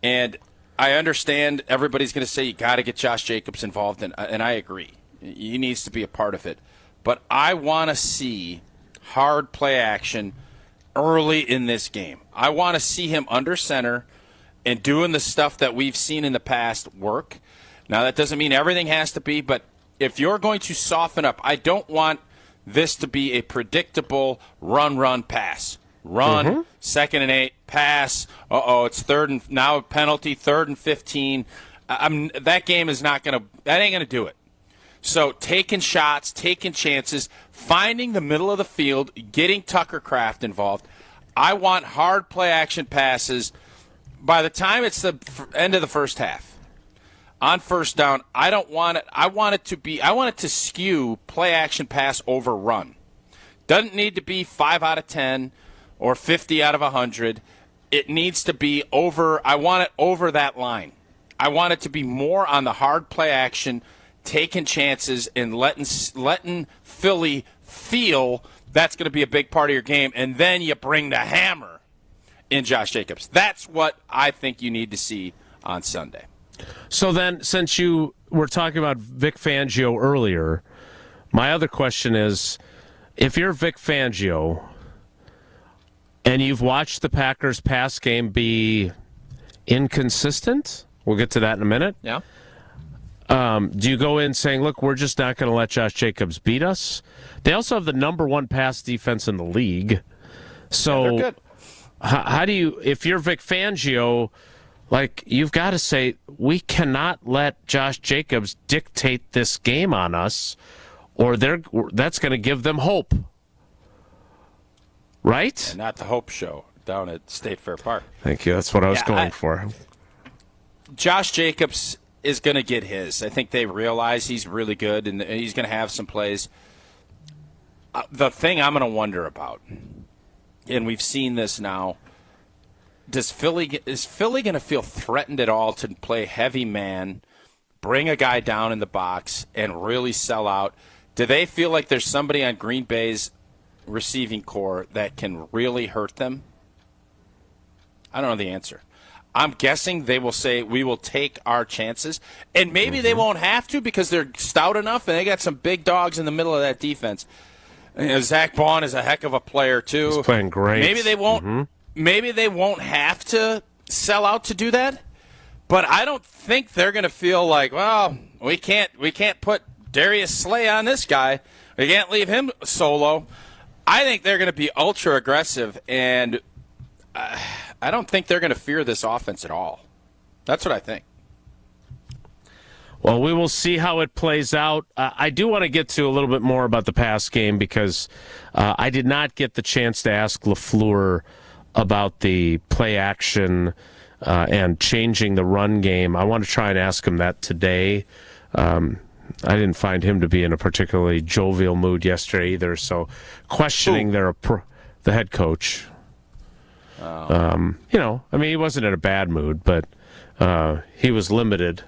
Speaker 2: And I understand everybody's going to say you got to get Josh Jacobs involved, and I agree. He needs to be a part of it. But I want to see hard play action early in this game. I want to see him under center and doing the stuff that we've seen in the past work. Now, that doesn't mean everything has to be, but if you're going to soften up, I don't want this to be a predictable run, pass. Run, 2nd and 8, pass. It's now a penalty, 3rd and 15. That game is not going to – that ain't going to do it. So taking shots, taking chances, finding the middle of the field, getting Tucker Kraft involved. I want hard play action passes by the time it's the end of the first half. On first down, I don't want it. I want it to skew play action pass over run. Doesn't need to be 5 out of 10 or 50 out of 100. It needs to be over. I want it over that line. I want it to be more on the hard play action, taking chances and letting Philly feel that's going to be a big part of your game, and then you bring the hammer in Josh Jacobs. That's what I think you need to see on Sunday.
Speaker 1: So then, since you were talking about Vic Fangio earlier, my other question is, if you're Vic Fangio and you've watched the Packers pass game be inconsistent, we'll get to that in a minute.
Speaker 3: Yeah.
Speaker 1: Do you go in saying, look, we're just not going to let Josh Jacobs beat us? They also have the number 1 pass defense in the league. So
Speaker 2: they're good.
Speaker 1: How do you, if you're Vic Fangio, like, you've got to say, we cannot let Josh Jacobs dictate this game on us, or that's going to give them hope. Right?
Speaker 2: And not the Hope Show down at State Fair Park.
Speaker 1: Thank you. That's what I was going for.
Speaker 2: Josh Jacobs is going to get his. I think they realize he's really good, and he's going to have some plays. The thing I'm going to wonder about, and we've seen this now, is Philly going to feel threatened at all to play heavy man, bring a guy down in the box, and really sell out? Do they feel like there's somebody on Green Bay's receiving core that can really hurt them? I don't know the answer. I'm guessing they will say, we will take our chances. And maybe they won't have to because they're stout enough and they got some big dogs in the middle of that defense. Zach Bond is a heck of a player, too.
Speaker 1: He's playing great.
Speaker 2: Maybe they won't. Maybe they won't have to sell out to do that. But I don't think they're going to feel like, well, we can't put Darius Slay on this guy. We can't leave him solo. I think they're going to be ultra aggressive, and I don't think they're going to fear this offense at all. That's what I think.
Speaker 1: Well, we will see how it plays out. I do want to get to a little bit more about the pass game because I did not get the chance to ask Lafleur about the play action and changing the run game. I want to try and ask him that today. I didn't find him to be in a particularly jovial mood yesterday either, so questioning the head coach. He wasn't in a bad mood, but he was limited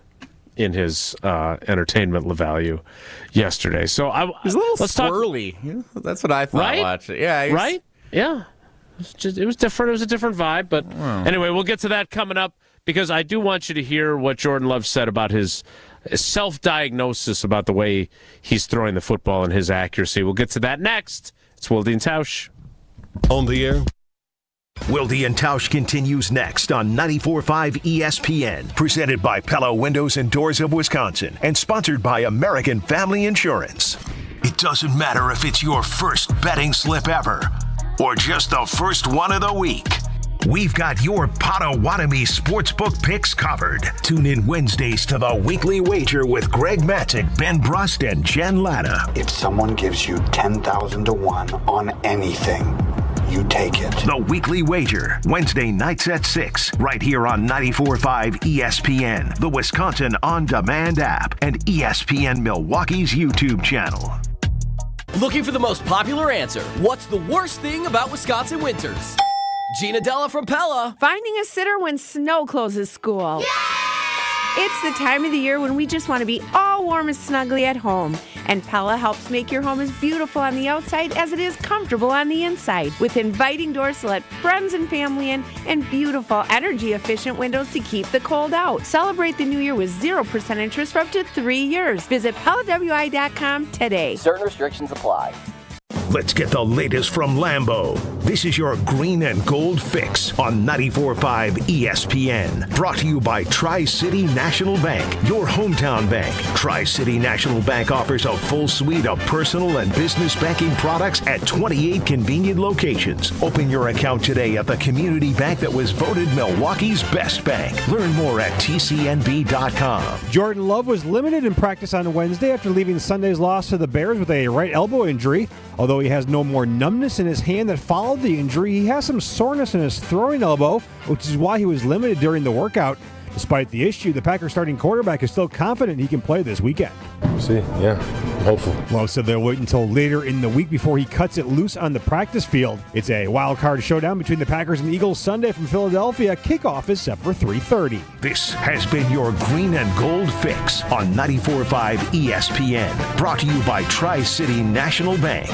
Speaker 1: in his entertainment value yesterday. So
Speaker 3: he's a little swirly. That's what I thought.
Speaker 1: Right?
Speaker 3: Watching. Yeah.
Speaker 1: Right? Yeah. It was different. It was a different vibe. But anyway, we'll get to that coming up because I do want you to hear what Jordan Love said about his self-diagnosis about the way he's throwing the football and his accuracy. We'll get to that next. It's Wilde and Tausch.
Speaker 4: On the air. Wilde and Tausch continues next on 94.5 ESPN, presented by Pella Windows and Doors of Wisconsin, and sponsored by American Family Insurance. It doesn't matter if it's your first betting slip ever or just the first one of the week. We've got your Potawatomi sportsbook picks covered. Tune in Wednesdays to the Weekly Wager with Greg Matzik, Ben Brust, and Jen Latta.
Speaker 8: If someone gives you 10,000 to 1 on anything, you take it.
Speaker 4: The Weekly Wager, Wednesday nights at 6, right here on 94.5 ESPN, the Wisconsin On Demand app, and ESPN Milwaukee's YouTube channel.
Speaker 11: Looking for the most popular answer. What's the worst thing about Wisconsin winters? Gina Della from Pella.
Speaker 12: Finding a sitter when snow closes school. Yay! It's the time of the year when we just want to be all warm and snuggly at home. And Pella helps make your home as beautiful on the outside as it is comfortable on the inside. With inviting doors to let friends and family in and beautiful energy-efficient windows to keep the cold out. Celebrate the new year with 0% interest for up to 3 years. Visit PellaWI.com today.
Speaker 11: Certain restrictions apply.
Speaker 4: Let's get the latest from Lambeau. This is your green and gold fix on 94.5 ESPN. Brought to you by Tri-City National Bank, your hometown bank. Tri-City National Bank offers a full suite of personal and business banking products at 28 convenient locations. Open your account today at the community bank that was voted Milwaukee's best bank. Learn more at tcnb.com.
Speaker 13: Jordan Love was limited in practice on Wednesday after leaving Sunday's loss to the Bears with a right elbow injury. Although he has no more numbness in his hand that followed the injury, he has some soreness in his throwing elbow, which is why he was limited during the workout. Despite the issue, the Packers starting quarterback is still confident he can play this weekend.
Speaker 16: See, yeah, hopeful.
Speaker 13: Love said they'll wait until later in the week before he cuts it loose on the practice field. It's a wild card showdown between the Packers and Eagles Sunday from Philadelphia. Kickoff is set for 3:30.
Speaker 4: This has been your green and gold fix on 94.5 ESPN. Brought to you by Tri-City National Bank.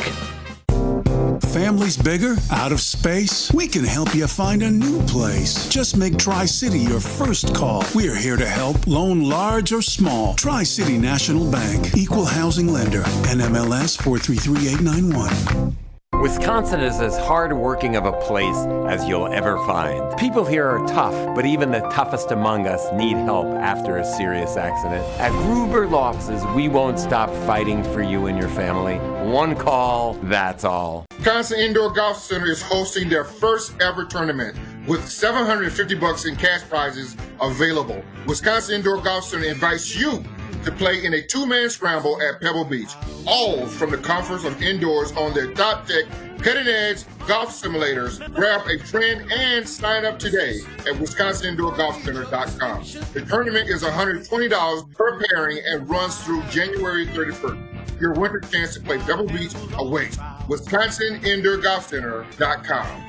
Speaker 14: Family's bigger? Out of space? We can help you find a new place. Just make Tri-City your first call. We're here to help, loan large or small. Tri-City National Bank, equal housing lender, NMLS 433891.
Speaker 26: Wisconsin is as hard-working of a place as you'll ever find. People here are tough, but even the toughest among us need help after a serious accident. At Gruber Law Offices, we won't stop fighting for you and your family. One call, that's all.
Speaker 27: Wisconsin Indoor Golf Center is hosting their first ever tournament with $750 in cash prizes available. Wisconsin Indoor Golf Center invites you to play in a two-man scramble at Pebble Beach, all from the comforts of indoors on their top-tech, cutting-edge golf simulators. Grab a friend and sign up today at WisconsinIndoorGolfCenter.com. The tournament is $120 per pairing and runs through January 31st. Your winter chance to play Pebble Beach awaits. WisconsinIndoorGolfCenter.com.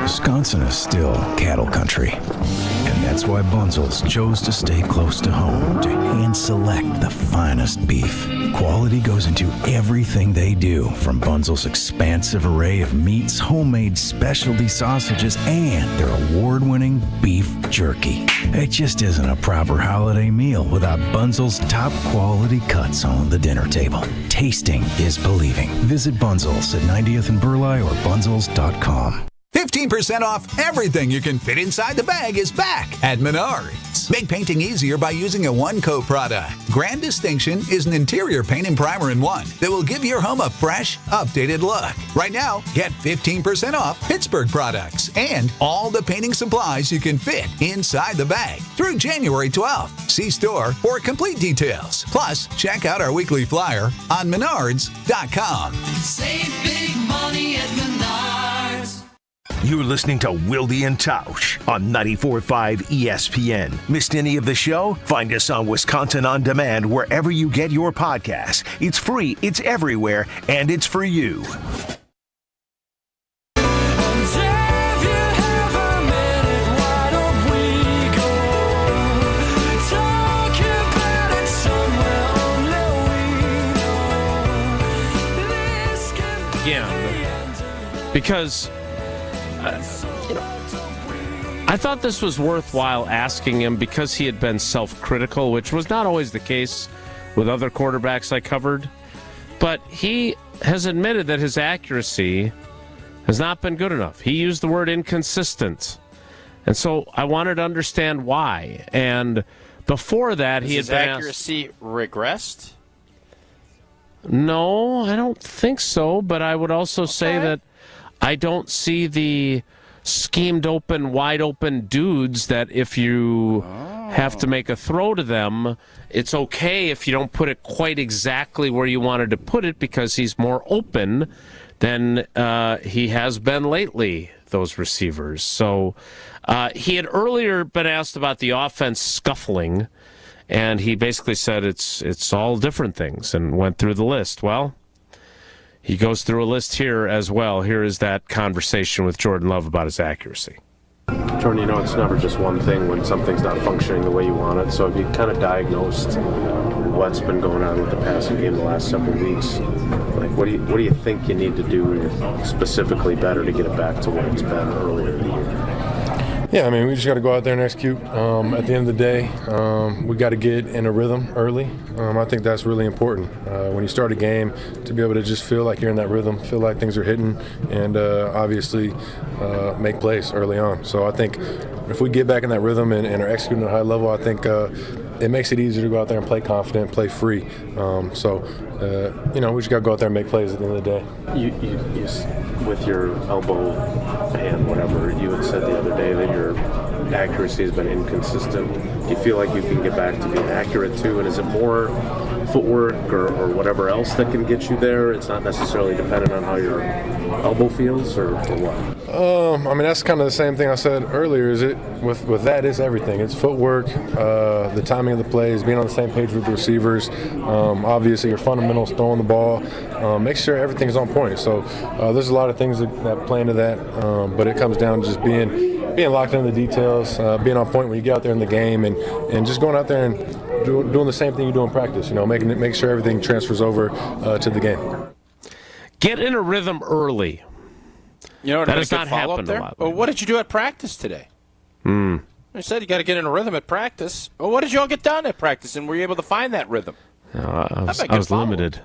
Speaker 19: Wisconsin is still cattle country. And that's why Bunzel's chose to stay close to home to hand select the finest beef. Quality goes into everything they do, from Bunzel's expansive array of meats, homemade specialty sausages, and their award-winning beef jerky. It just isn't a proper holiday meal without Bunzel's top quality cuts on the dinner table. Tasting is believing. Visit Bunzel's at 90th and Burleigh or bunzels.com.
Speaker 28: 15% off everything you can fit inside the bag is back at Menards. Make painting easier by using a one-coat product. Grand Distinction is an interior paint and primer in one that will give your home a fresh, updated look. Right now, get 15% off Pittsburgh products and all the painting supplies you can fit inside the bag through January 12th. See store for complete details. Plus, check out our weekly flyer on Menards.com.
Speaker 29: Save big money at Menards.
Speaker 4: You're listening to Wilde and Tausch on 94.5 ESPN. Missed any of the show? Find us on Wisconsin On Demand wherever you get your podcasts. It's free, it's everywhere, and it's for you.
Speaker 29: Have you heard
Speaker 1: again because, I thought this was worthwhile asking him because he had been self-critical, which was not always the case with other quarterbacks I covered. But he has admitted that his accuracy has not been good enough. He used the word inconsistent. And so I wanted to understand why. And before that, he had been
Speaker 2: accuracy regressed?
Speaker 1: No, I don't think so. But I would also say that I don't see the schemed open, wide open dudes that if you have to make a throw to them, it's okay if you don't put it quite exactly where you wanted to put it because he's more open than he has been lately, those receivers. So he had earlier been asked about the offense scuffling, and he basically said it's all different things and went through the list. Well, he goes through a list here as well. Here is that conversation with Jordan Love about his accuracy.
Speaker 25: Jordan, it's never just one thing when something's not functioning the way you want it. So have you kind of diagnosed what's been going on with the passing game the last several weeks? Like, what do you think you need to do specifically better to get it back to what it's been earlier in the year?
Speaker 16: Yeah, we just got to go out there and execute. At the end of the day, we got to get in a rhythm early. I think that's really important. When you start a game, to be able to just feel like you're in that rhythm, feel like things are hitting, and obviously make plays early on. So I think if we get back in that rhythm and are executing at a high level, I think it makes it easier to go out there and play confident, play free. We just got to go out there and make plays at the end of the day.
Speaker 25: You with your elbow, hand, whatever, you had said the other day that your accuracy has been inconsistent. Do you feel like you can get back to being accurate too? And is it more footwork or whatever else that can get you there? It's not necessarily dependent on how your elbow feels or what?
Speaker 16: That's kind of the same thing I said earlier. Is it with that? It's everything. It's footwork, the timing of the plays, being on the same page with the receivers. Obviously, your fundamentals, throwing the ball, make sure everything's on point. So there's a lot of things that play into that, but it comes down to just being locked into the details, being on point when you get out there in the game, and just going out there and doing the same thing you do in practice. Making sure everything transfers over to the game.
Speaker 1: Get in a rhythm early.
Speaker 2: That
Speaker 1: has not happened
Speaker 2: there?
Speaker 1: a lot.
Speaker 2: Well, what did you do at practice today? You said you got to get in a rhythm at practice. Well, what did you all get done at practice, and were you able to find that rhythm?
Speaker 1: I was limited.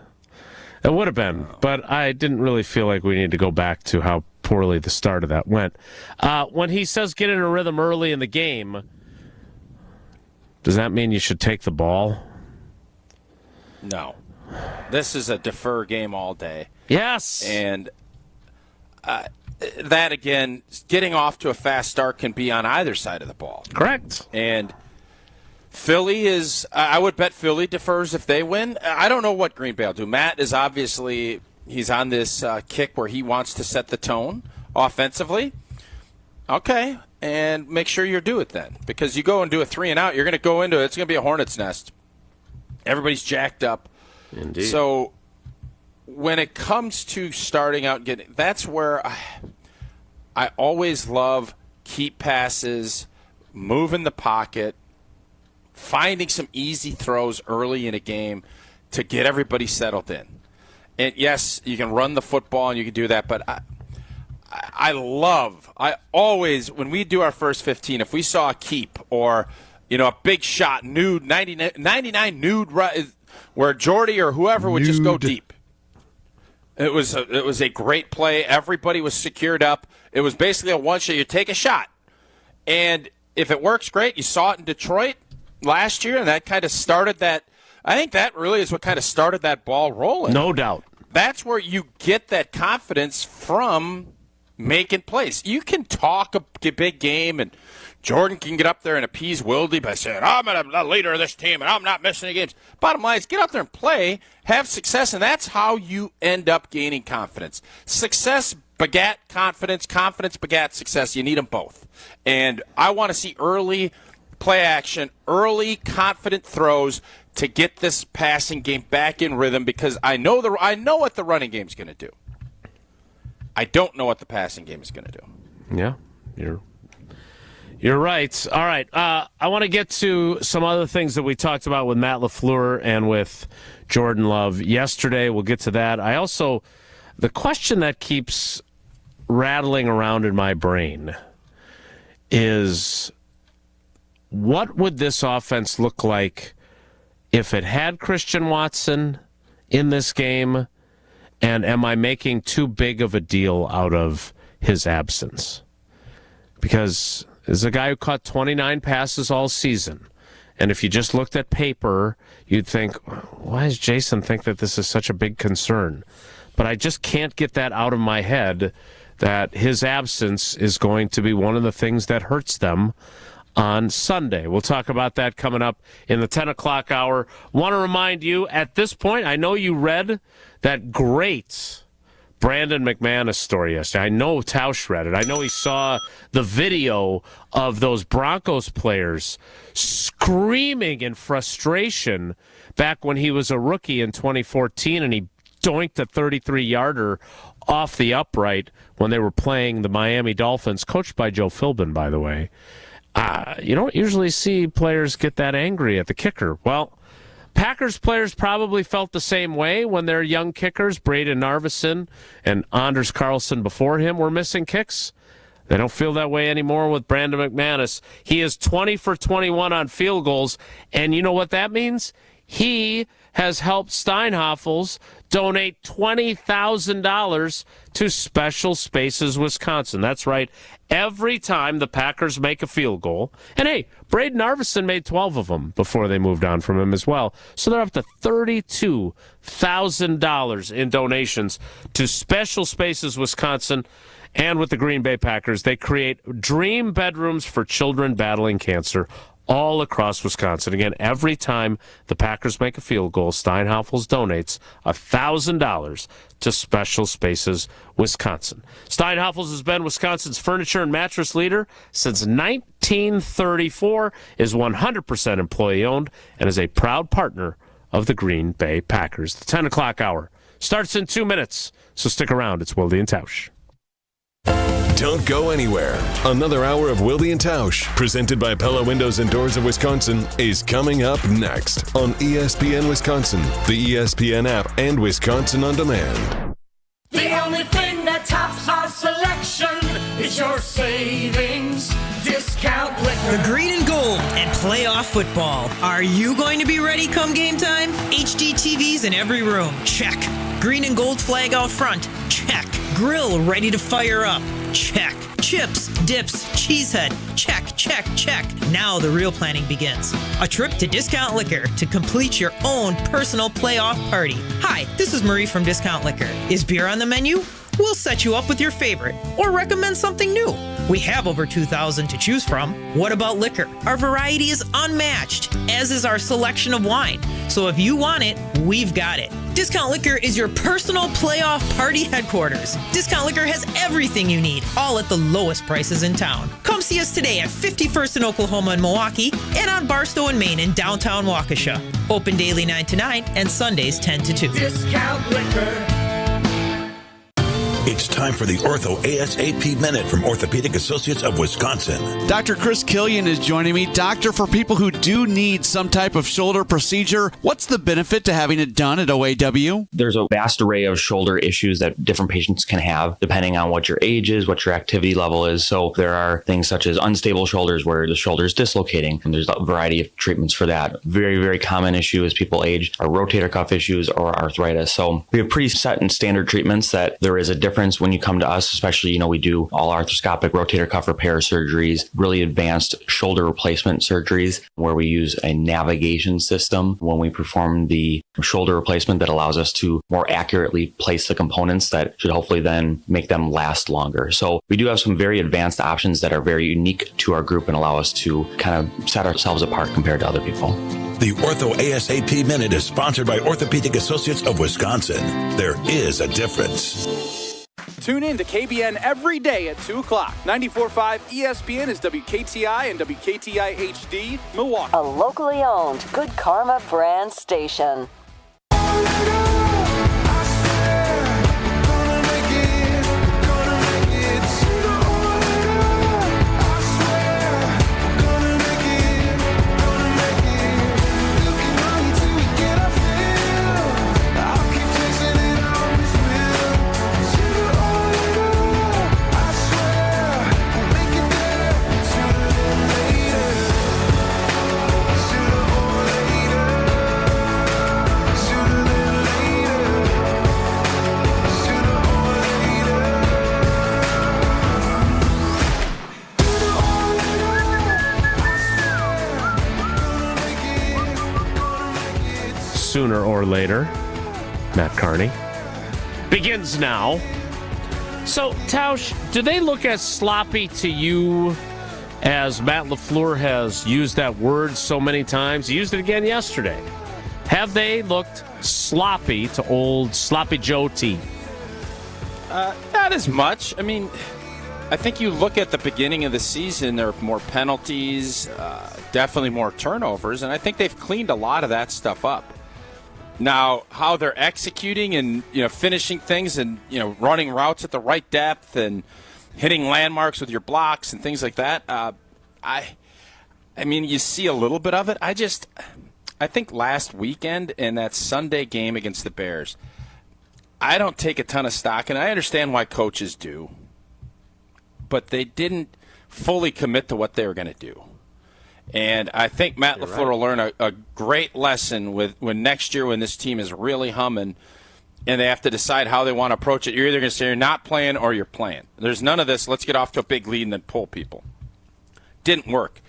Speaker 1: It would have been, but I didn't really feel like we needed to go back to how poorly the start of that went. When he says get in a rhythm early in the game, does that mean you should take the ball?
Speaker 2: No. This is a defer game all day.
Speaker 1: Yes.
Speaker 2: And that, again, getting off to a fast start can be on either side of the ball.
Speaker 1: Correct.
Speaker 2: And Philly is – I would bet Philly defers if they win. I don't know what Green Bay will do. Matt is obviously – he's on this kick where he wants to set the tone offensively. Okay, and make sure you do it then. Because you go and do a 3-and-out, you're going to go into it. It's going to be a hornet's nest. Everybody's jacked up.
Speaker 1: Indeed.
Speaker 2: So when it comes to starting out, that's where I always love keep passes, move in the pocket, finding some easy throws early in a game to get everybody settled in. And yes, you can run the football and you can do that, but I always, when we do our first 15, if we saw a keep or, a big shot, nude, 99 nude, where Jordy or whoever would just go deep. It was a great play. Everybody was secured up. It was basically a one-shot. You take a shot. And if it works, great. You saw it in Detroit last year, and that kind of started that. I think that really is what kind of started that ball rolling.
Speaker 1: No doubt.
Speaker 2: That's where you get that confidence from making plays. You can talk a big game, and Jordan can get up there and appease Wilde by saying, I'm the leader of this team, and I'm not missing any games. Bottom line is get out there and play, have success, and that's how you end up gaining confidence. Success begat confidence. Confidence begat success. You need them both. And I want to see early play action, early confident throws to get this passing game back in rhythm because I know what the running game is going to do. I don't know what the passing game is going to do.
Speaker 1: Yeah, you're right. All right, I want to get to some other things that we talked about with Matt Lafleur and with Jordan Love yesterday. We'll get to that. I also the question that keeps rattling around in my brain is, what would this offense look like if it had Christian Watson in this game, and am I making too big of a deal out of his absence? Because there's a guy who caught 29 passes all season, and if you just looked at paper, you'd think, why does Jason think that this is such a big concern? But I just can't get that out of my head, that his absence is going to be one of the things that hurts them on Sunday. We'll talk about that coming up in the 10 o'clock hour. Want to remind you, at this point, I know you read that great Brandon McManus story yesterday. I know Tausch read it. I know he saw the video of those Broncos players screaming in frustration back when he was a rookie in 2014, and he doinked a 33-yarder off the upright when they were playing the Miami Dolphins, coached by Joe Philbin, by the way. You don't usually see players get that angry at the kicker. Well, Packers players probably felt the same way when their young kickers, Braden Narveson and Anders Carlson before him, were missing kicks. They don't feel that way anymore with Brandon McManus. He is 20 for 21 on field goals, and you know what that means? He has helped Steinhoffels donate $20,000 to Special Spaces Wisconsin. That's right. Every time the Packers make a field goal, and hey, Braden Narveson made 12 of them before they moved on from him as well. So they're up to $32,000 in donations to Special Spaces Wisconsin. And with the Green Bay Packers, they create dream bedrooms for children battling cancer all across Wisconsin. Again, every time the Packers make a field goal, Steinhoffels donates $1,000 to Special Spaces Wisconsin. Steinhoffels has been Wisconsin's furniture and mattress leader since 1934, is 100% employee-owned, and is a proud partner of the Green Bay Packers. The 10 o'clock hour starts in 2 minutes, so stick around. It's Wilde and Tausch.
Speaker 6: Don't go anywhere. Another hour of Wilde and Tausch, presented by Pella Windows and Doors of Wisconsin, is coming up next on ESPN Wisconsin, the ESPN app, and Wisconsin On Demand.
Speaker 29: The only thing that tops our selection is your savings discount liquor.
Speaker 7: The green and gold and playoff football. Are you going to be ready come game time? HD TVs in every room. Check. Green and gold flag out front. Check. Grill ready to fire up. Check. Chips, dips, cheesehead. Check, check, check. Now the real planning begins. A trip to Discount Liquor to complete your own personal playoff party. Hi, this is Marie from Discount Liquor. Is beer on the menu? We'll set you up with your favorite or recommend something new. We have over 2,000 to choose from. What about liquor? Our variety is unmatched, as is our selection of wine. So if you want it, we've got it. Discount Liquor is your personal playoff party headquarters. Discount Liquor has everything you need, all at the lowest prices in town. Come see us today at 51st in Oklahoma and Milwaukee, and on Barstow and Main in downtown Waukesha. Open daily 9 to 9 and Sundays 10 to 2.
Speaker 29: Discount Liquor.
Speaker 15: It's time for the Ortho ASAP Minute from Orthopedic Associates of Wisconsin.
Speaker 17: Dr. Chris Killian is joining me. Doctor, for people who do need some type of shoulder procedure, what's the benefit to having it done at OAW?
Speaker 18: There's a vast array of shoulder issues that different patients can have, depending on what your age is, what your activity level is. So there are things such as unstable shoulders where the shoulder is dislocating, and there's a variety of treatments for that. Very, very common issue as people age are rotator cuff issues or arthritis. So we have pretty set and standard treatments that there is a difference when you come to us, especially, we do all arthroscopic rotator cuff repair surgeries, really advanced shoulder replacement surgeries where we use a navigation system when we perform the shoulder replacement that allows us to more accurately place the components that should hopefully then make them last longer. So we do have some very advanced options that are very unique to our group and allow us to kind of set ourselves apart compared to other people.
Speaker 15: The Ortho ASAP Minute is sponsored by Orthopedic Associates of Wisconsin. There is a difference.
Speaker 20: Tune in to KBN every day at 2 o'clock. 94.5 ESPN is WKTI and WKTI HD, Milwaukee.
Speaker 21: A locally owned Good Karma brand station.
Speaker 1: sooner or later. Matt Carney begins now. So, Tausch, do they look as sloppy to you as Matt Lafleur has used that word so many times? He used it again yesterday. Have they looked sloppy to old Sloppy Joe T?
Speaker 2: Not as much. I mean, I think you look at the beginning of the season, there are more penalties, definitely more turnovers, and I think they've cleaned a lot of that stuff up. Now, how they're executing and finishing things and running routes at the right depth and hitting landmarks with your blocks and things like that, I mean, you see a little bit of it. I think last weekend in that Sunday game against the Bears, I don't take a ton of stock, and I understand why coaches do, but they didn't fully commit to what they were going to do. And I think Matt LaFleur will learn a great lesson when next year when this team is really humming and they have to decide how they want to approach it. You're either going to say you're not playing or you're playing. There's none of this, let's get off to a big lead and then pull people. Didn't work.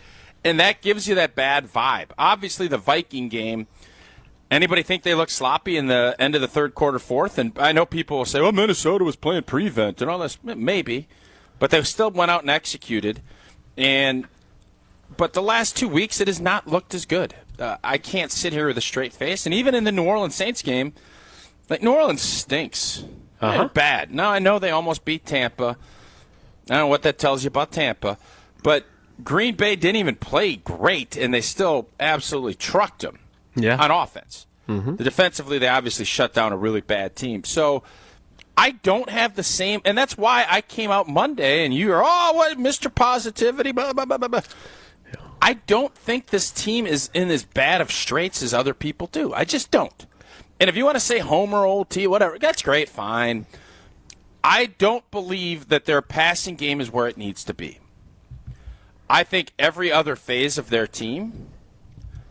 Speaker 2: And that gives you that bad vibe. Obviously, the Viking game, anybody think they look sloppy in the end of the third quarter, fourth? And I know people will say, well, Minnesota was playing prevent and all this. Maybe. But they still went out and executed. But the last 2 weeks, it has not looked as good. I can't sit here with a straight face. And even in the New Orleans Saints game, New Orleans stinks. They're bad. Now, I know they almost beat Tampa. I don't know what that tells you about Tampa. But Green Bay didn't even play great, and they still absolutely trucked them on offense. Mm-hmm. Defensively, they obviously shut down a really bad team. So I don't have the same, and that's why I came out Monday, and you were, what, Mr. Positivity, blah, blah, blah, blah, blah. I don't think this team is in as bad of straits as other people do. I just don't. And if you want to say Homer, OT, whatever, that's great, fine. I don't believe that their passing game is where it needs to be. I think every other phase of their team,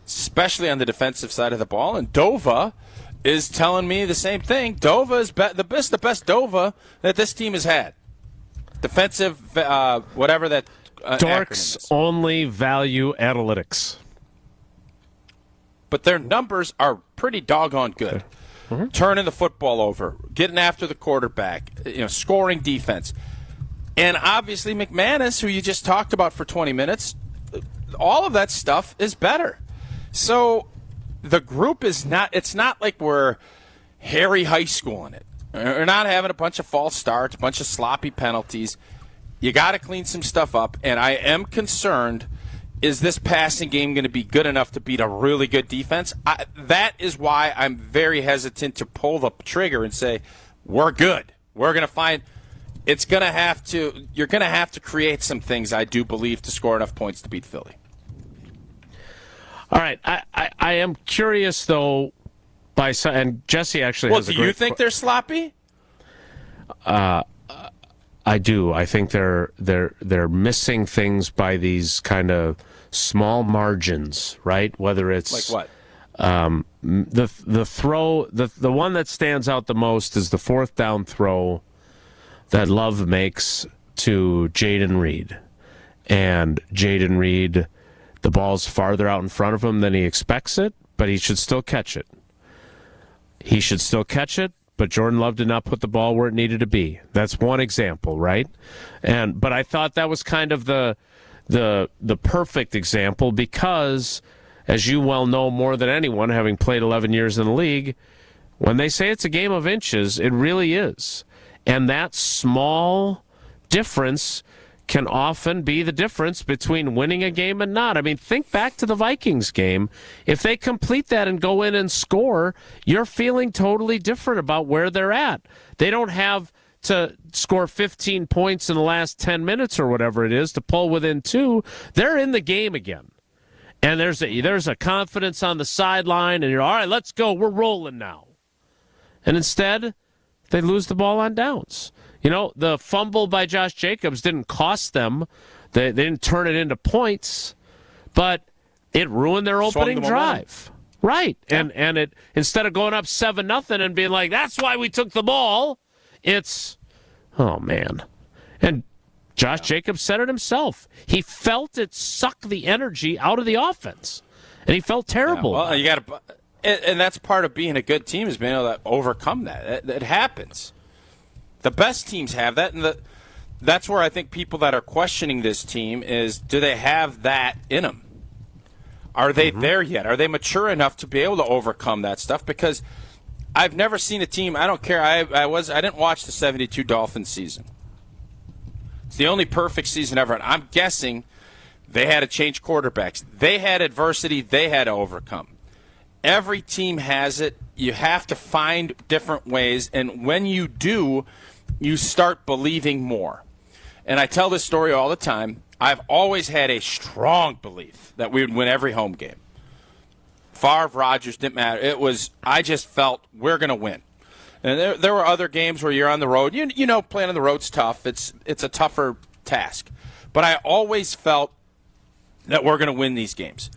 Speaker 2: especially on the defensive side of the ball, and Dova is telling me the same thing. Dova is the best Dova that this team has had. Defensive, whatever that
Speaker 1: Dorks only value analytics.
Speaker 2: But their numbers are pretty doggone good. Mm-hmm. Turning the football over, getting after the quarterback, scoring defense. And obviously McManus, who you just talked about for 20 minutes, all of that stuff is better. So the group is not, it's not like we're Harry High School in it. We're not having a bunch of false starts, a bunch of sloppy penalties. You got to clean some stuff up, and I am concerned, is this passing game going to be good enough to beat a really good defense? That is why I'm very hesitant to pull the trigger and say, we're good. We're going to find – you're going to have to create some things, I do believe, to score enough points to beat Philly.
Speaker 1: All right. I am curious, though, and Jesse actually has a great –
Speaker 2: Well, do you think they're sloppy?
Speaker 1: I do. I think they're missing things by these kind of small margins, right? Whether it's
Speaker 2: like what?
Speaker 1: The throw, the one that stands out the most is the fourth down throw that Love makes to Jaden Reed, and Jaden Reed, the ball's farther out in front of him than he expects it, but he should still catch it. But Jordan Love did not put the ball where it needed to be. That's one example, right? But I thought that was kind of the perfect example because, as you well know more than anyone, having played 11 years in the league, when they say it's a game of inches, it really is. And that small difference can often be the difference between winning a game and not. I mean, think back to the Vikings game. If they complete that and go in and score, you're feeling totally different about where they're at. They don't have to score 15 points in the last 10 minutes or whatever it is to pull within 2. They're in the game again. And there's a confidence on the sideline, and you're, all right, let's go. We're rolling now. And instead, they lose the ball on downs. The fumble by Josh Jacobs didn't cost them. They didn't turn it into points, but it ruined their opening drive. Right. Yeah. And it, instead of going up 7-0 and being like, that's why we took the ball, it's, oh, man. And Josh Jacobs said it himself. He felt it suck the energy out of the offense, and he felt terrible.
Speaker 2: Yeah, well, And that's part of being a good team is being able to overcome that. It happens. The best teams have that, and that's where I think people that are questioning this team is, do they have that in them? Are they there yet? Are they mature enough to be able to overcome that stuff? Because I've never seen a team. I don't care. I didn't watch the 72 Dolphins season. It's the only perfect season ever. And I'm guessing they had to change quarterbacks. They had adversity they had to overcome. Every team has it. You have to find different ways, and when you do, you start believing more. And I tell this story all the time. I've always had a strong belief that we would win every home game. Favre, Rodgers, didn't matter. I just felt we're going to win. And there were other games where you're on the road. You know, playing on the road's tough. It's a tougher task. But I always felt that we're going to win these games.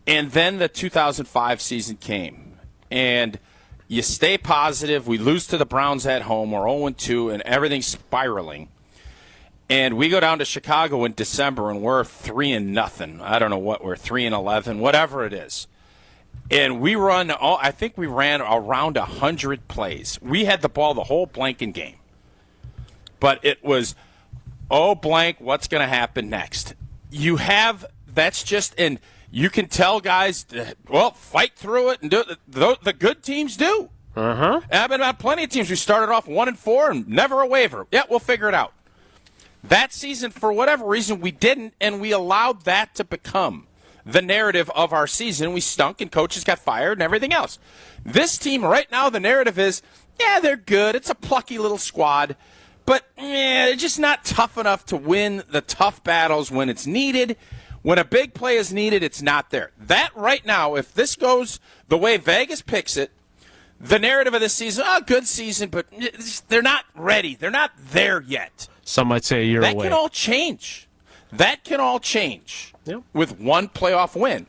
Speaker 2: And then the 2005 season came, and you stay positive. We lose to the Browns at home. We're 0-2, and everything's spiraling. And we go down to Chicago in December, and we're 3-0. I don't know what we're 3-11, whatever it is. And we run. I think we ran around 100 plays. We had the ball the whole blanking game, but it was, blank. What's going to happen next? That's just in. You can tell guys, fight through it and do it. The good teams do. And I've been on plenty of teams who started off 1-4 and never a waiver. Yeah, we'll figure it out. That season, for whatever reason, we didn't, and we allowed that to become the narrative of our season. We stunk, and coaches got fired and everything else. This team right now, the narrative is, they're good. It's a plucky little squad, but they're just not tough enough to win the tough battles when it's needed. When a big play is needed, it's not there. That right now, if this goes the way Vegas picks it, the narrative of this season, good season, but they're not ready. They're not there yet.
Speaker 1: Some might say a year away.
Speaker 2: That can all change. With one playoff win.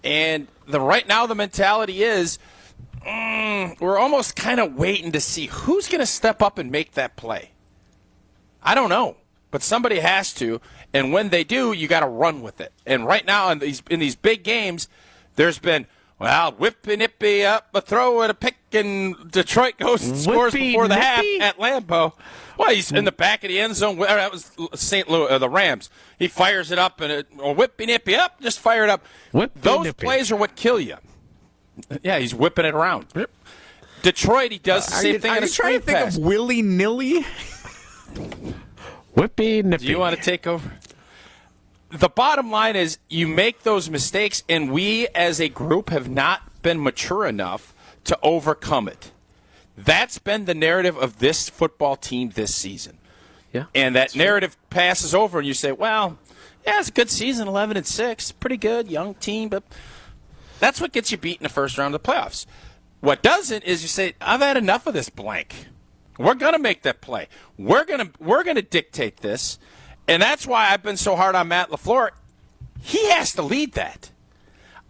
Speaker 2: And right now the mentality is we're almost kind of waiting to see who's going to step up and make that play. I don't know, but somebody has to. And when they do, you got to run with it. And right now in these big games, there's been, whippy-nippy up, a throw and a pick, and Detroit goes and scores before the half at Lambeau. Well, he's in the back of the end zone. That was St. Louis, the Rams. He fires it up, and whippy-nippy up, just fire it up. Those plays are what kill you. Yeah, he's whipping it around. Detroit, he does the same thing on a screen pass.
Speaker 3: Are you trying to think of willy-nilly?
Speaker 1: Whippy-nippy.
Speaker 2: Do you want to take over? The bottom line is you make those mistakes, and we as a group have not been mature enough to overcome it. That's been the narrative of this football team this season.
Speaker 1: Yeah,
Speaker 2: and that narrative passes over, and you say, it's a good season, 11-6, pretty good, young team, but that's what gets you beat in the first round of the playoffs. What doesn't is you say, I've had enough of this blank. We're going to make that play. We're going to dictate this. And that's why I've been so hard on Matt Lafleur. He has to lead that.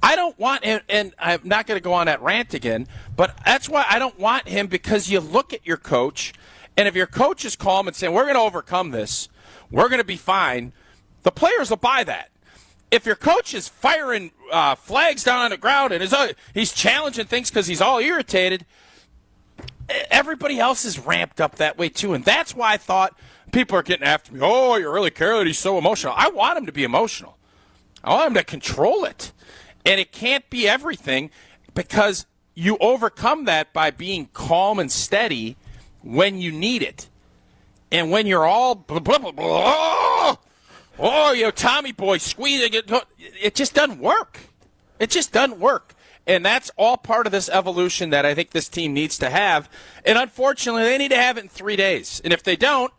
Speaker 2: I don't want him, and I'm not going to go on that rant again, but that's why I don't want him, because you look at your coach, and if your coach is calm and saying, we're going to overcome this, we're going to be fine, the players will buy that. If your coach is firing flags down on the ground and he's challenging things because he's all irritated, everybody else is ramped up that way too. And that's why I thought people are getting after me. Oh, you really care that he's so emotional. I want him to be emotional. I want him to control it. And it can't be everything, because you overcome that by being calm and steady when you need it. And when you're all blah, blah, blah, blah, Tommy boy squeezing it just doesn't work. It just doesn't work. And that's all part of this evolution that I think this team needs to have. And unfortunately, they need to have it in 3 days. And if they don't,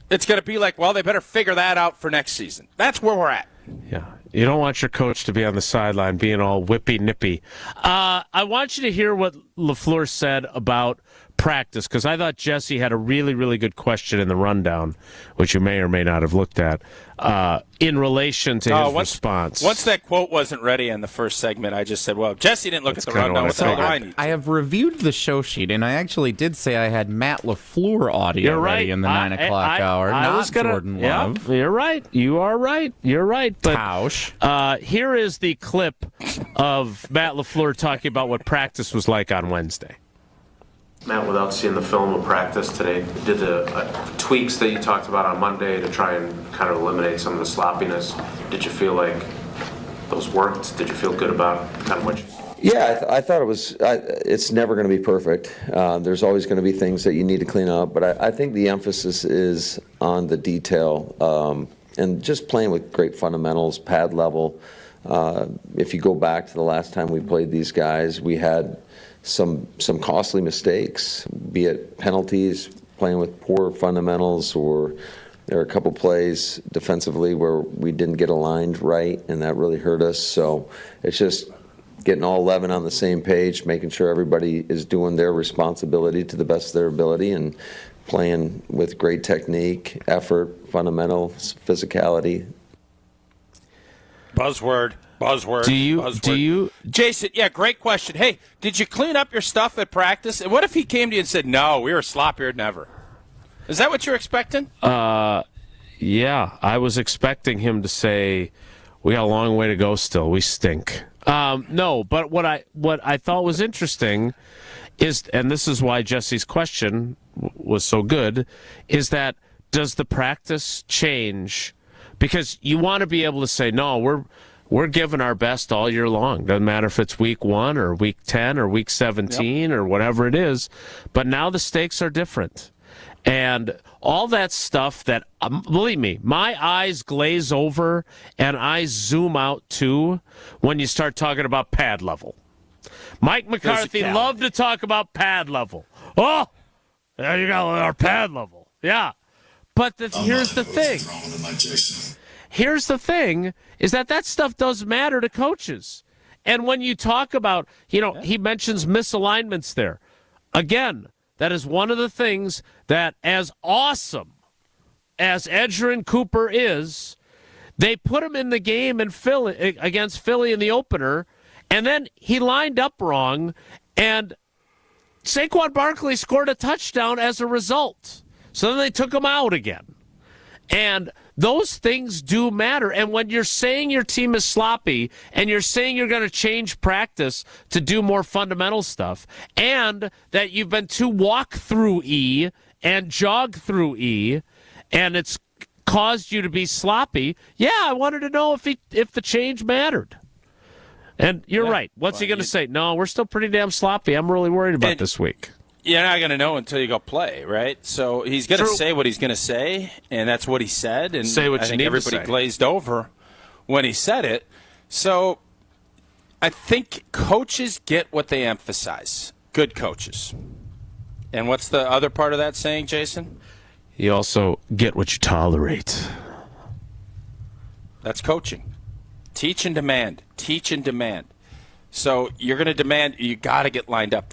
Speaker 2: it's going to be like, they better figure that out for next season. That's where we're at.
Speaker 1: Yeah. You don't want your coach to be on the sideline being all whippy-nippy. I want you to hear what Lafleur said about practice, because I thought Jesse had a really, really good question in the rundown, which you may or may not have looked at, in relation to his response.
Speaker 2: Once that quote wasn't ready in the first segment, I just said, well, if Jesse didn't look at the rundown, what the hell do I need?
Speaker 3: I have reviewed the show sheet, and I actually did say I had Matt Lafleur audio ready in the 9 o'clock hour, not Jordan Love.
Speaker 1: You're right. You are right. You're right. But,
Speaker 3: Tausch.
Speaker 1: Here is the clip of Matt Lafleur talking about what practice was like on Wednesday.
Speaker 25: Matt, without seeing the film of practice today, did the tweaks that you talked about on Monday to try and kind of eliminate some of the sloppiness, did you feel like those worked? Did you feel good about kind of what you...
Speaker 5: Yeah, I thought it was. It's never going to be perfect. There's always going to be things that you need to clean up, but I think the emphasis is on the detail and just playing with great fundamentals, pad level. If you go back to the last time we played these guys, we had some costly mistakes, be it penalties, playing with poor fundamentals, or there are a couple plays defensively where we didn't get aligned right, and that really hurt us. So it's just getting all 11 on the same page, making sure everybody is doing their responsibility to the best of their ability, and playing with great technique, effort, fundamentals, physicality.
Speaker 2: Buzzword.
Speaker 1: Do you,
Speaker 2: Jason? Yeah, great question. Hey, did you clean up your stuff at practice? And what if he came to you and said, "No, we were sloppier than ever"? Is that what you're expecting?
Speaker 1: Yeah, I was expecting him to say, "We got a long way to go still. We stink." No, but what I thought was interesting is, and this is why Jesse's question was so good, is that does the practice change? Because you want to be able to say, "No, we're giving our best all year long. Doesn't matter if it's week 1 or week 10 or week 17 or whatever it is. But now the stakes are different." And all that stuff that, believe me, my eyes glaze over and I zoom out too when you start talking about pad level. Mike McCarthy loved to talk about pad level. Oh, there you go, our pad level. Yeah. But here's the thing. Here's the thing, is that stuff does matter to coaches. And when you talk about, he mentions misalignments there. Again, that is one of the things that, as awesome as Edgerrin Cooper is, they put him in the game against Philly in the opener, and then he lined up wrong, and Saquon Barkley scored a touchdown as a result. So then they took him out again. And those things do matter. And when you're saying your team is sloppy and you're saying you're going to change practice to do more fundamental stuff, and that you've been too walk through E and jog through E, and it's caused you to be sloppy, I wanted to know if the change mattered. And you're right. What's he going to say? No, we're still pretty damn sloppy. I'm really worried about this week.
Speaker 2: You're not going to know until you go play, right? So he's going to say what he's going to say, and that's what he said. And
Speaker 1: say what
Speaker 2: I think everybody glazed over when he said it. So I think coaches get what they emphasize. Good coaches. And what's the other part of that saying, Jason?
Speaker 1: You also get what you tolerate.
Speaker 2: That's coaching. Teach and demand. Teach and demand. So you're going to demand, you got to get lined up.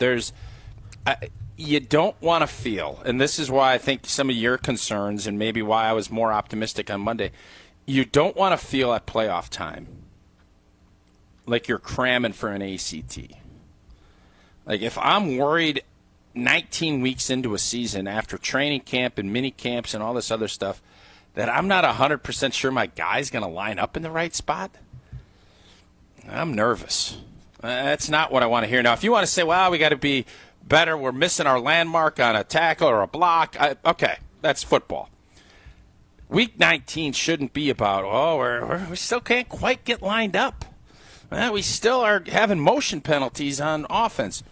Speaker 2: You don't want to feel, and this is why I think some of your concerns and maybe why I was more optimistic on Monday, you don't want to feel at playoff time like you're cramming for an ACT. Like if I'm worried 19 weeks into a season after training camp and mini camps and all this other stuff that I'm not 100% sure my guy's going to line up in the right spot, I'm nervous. That's not what I want to hear. Now, if you want to say, well, we got to be better, we're missing our landmark on a tackle or a block, okay, that's football. Week 19 shouldn't be about, we still can't quite get lined up. We still are having motion penalties on offense.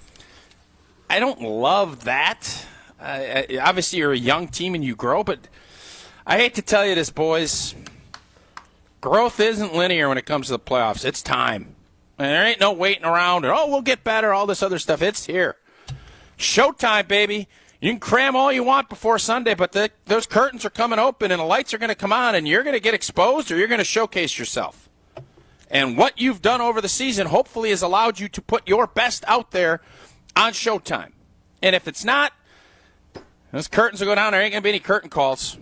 Speaker 2: I don't love that. Obviously, you're a young team and you grow, but I hate to tell you this, boys. Growth isn't linear when it comes to the playoffs. It's time. And there ain't no waiting around and, we'll get better, all this other stuff. It's here. Showtime, baby. You can cram all you want before Sunday, but those curtains are coming open and the lights are going to come on and you're going to get exposed or you're going to showcase yourself. And what you've done over the season hopefully has allowed you to put your best out there on Showtime. And if it's not, Those curtains will go down. There ain't going to be any curtain calls.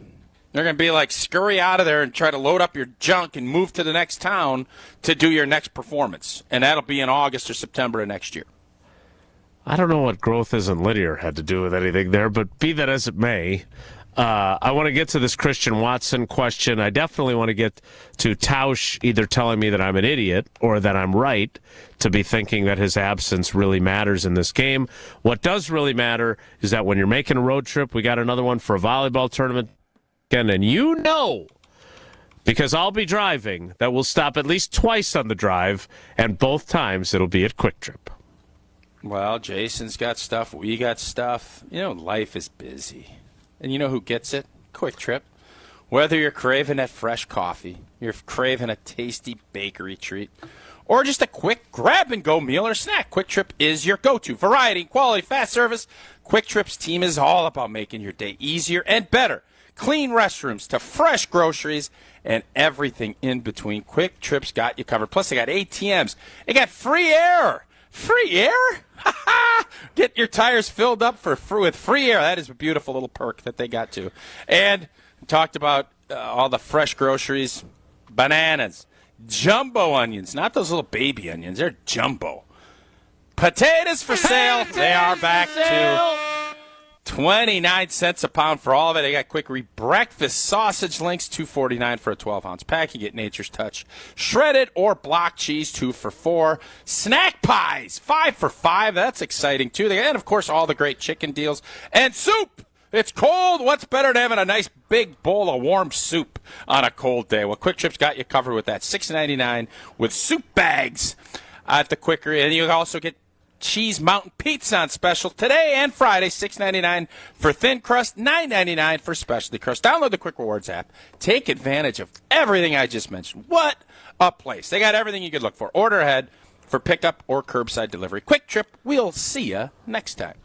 Speaker 2: They're going to be like, scurry out of there and try to load up your junk and move to the next town to do your next performance. And that'll be in August or September of next year.
Speaker 1: I don't know what growth isn't linear had to do with anything there, but be that as it may, I want to get to this Christian Watson question. I definitely want to get to Tausch either telling me that I'm an idiot or that I'm right to be thinking that his absence really matters in this game. What does really matter is that when you're making a road trip, we got another one for a volleyball tournament, and you know, because I'll be driving, that we'll stop at least twice on the drive, and both times it'll be at Quick Trip.
Speaker 2: Well, Jason's got stuff. We got stuff. You know, life is busy. And you know who gets it? Quick Trip. Whether you're craving that fresh coffee, you're craving a tasty bakery treat, or just a quick grab-and-go meal or snack, Quick Trip is your go-to. Variety, quality, fast service. Quick Trip's team is all about making your day easier and better. Clean restrooms to fresh groceries and everything in between. Quick Trip's got you covered. Plus, they got ATMs. They got free air. Free air? Get your tires filled up with free air. That is a beautiful little perk that they got too. And talked about all the fresh groceries, bananas, jumbo onions, not those little baby onions. They're jumbo. Potatoes for sale. They are back to 29 cents a pound for all of it. They got quick breakfast sausage links, $2.49 for a 12-ounce pack. You get Nature's Touch shredded or block cheese, 2 for $4. Snack pies, 5 for $5. That's exciting too. And of course, all the great chicken deals and soup. It's cold. What's better than having a nice big bowl of warm soup on a cold day? Well, Quick Trip's got you covered with that. $6.99 with soup bags at the Quicker. And you also get Cheese Mountain Pizza on special today and Friday, $6.99 for thin crust, $9.99 for specialty crust. Download the Quick Rewards app. Take advantage of everything I just mentioned. What a place. They got everything you could look for. Order ahead for pickup or curbside delivery. Quick Trip. We'll see you next time.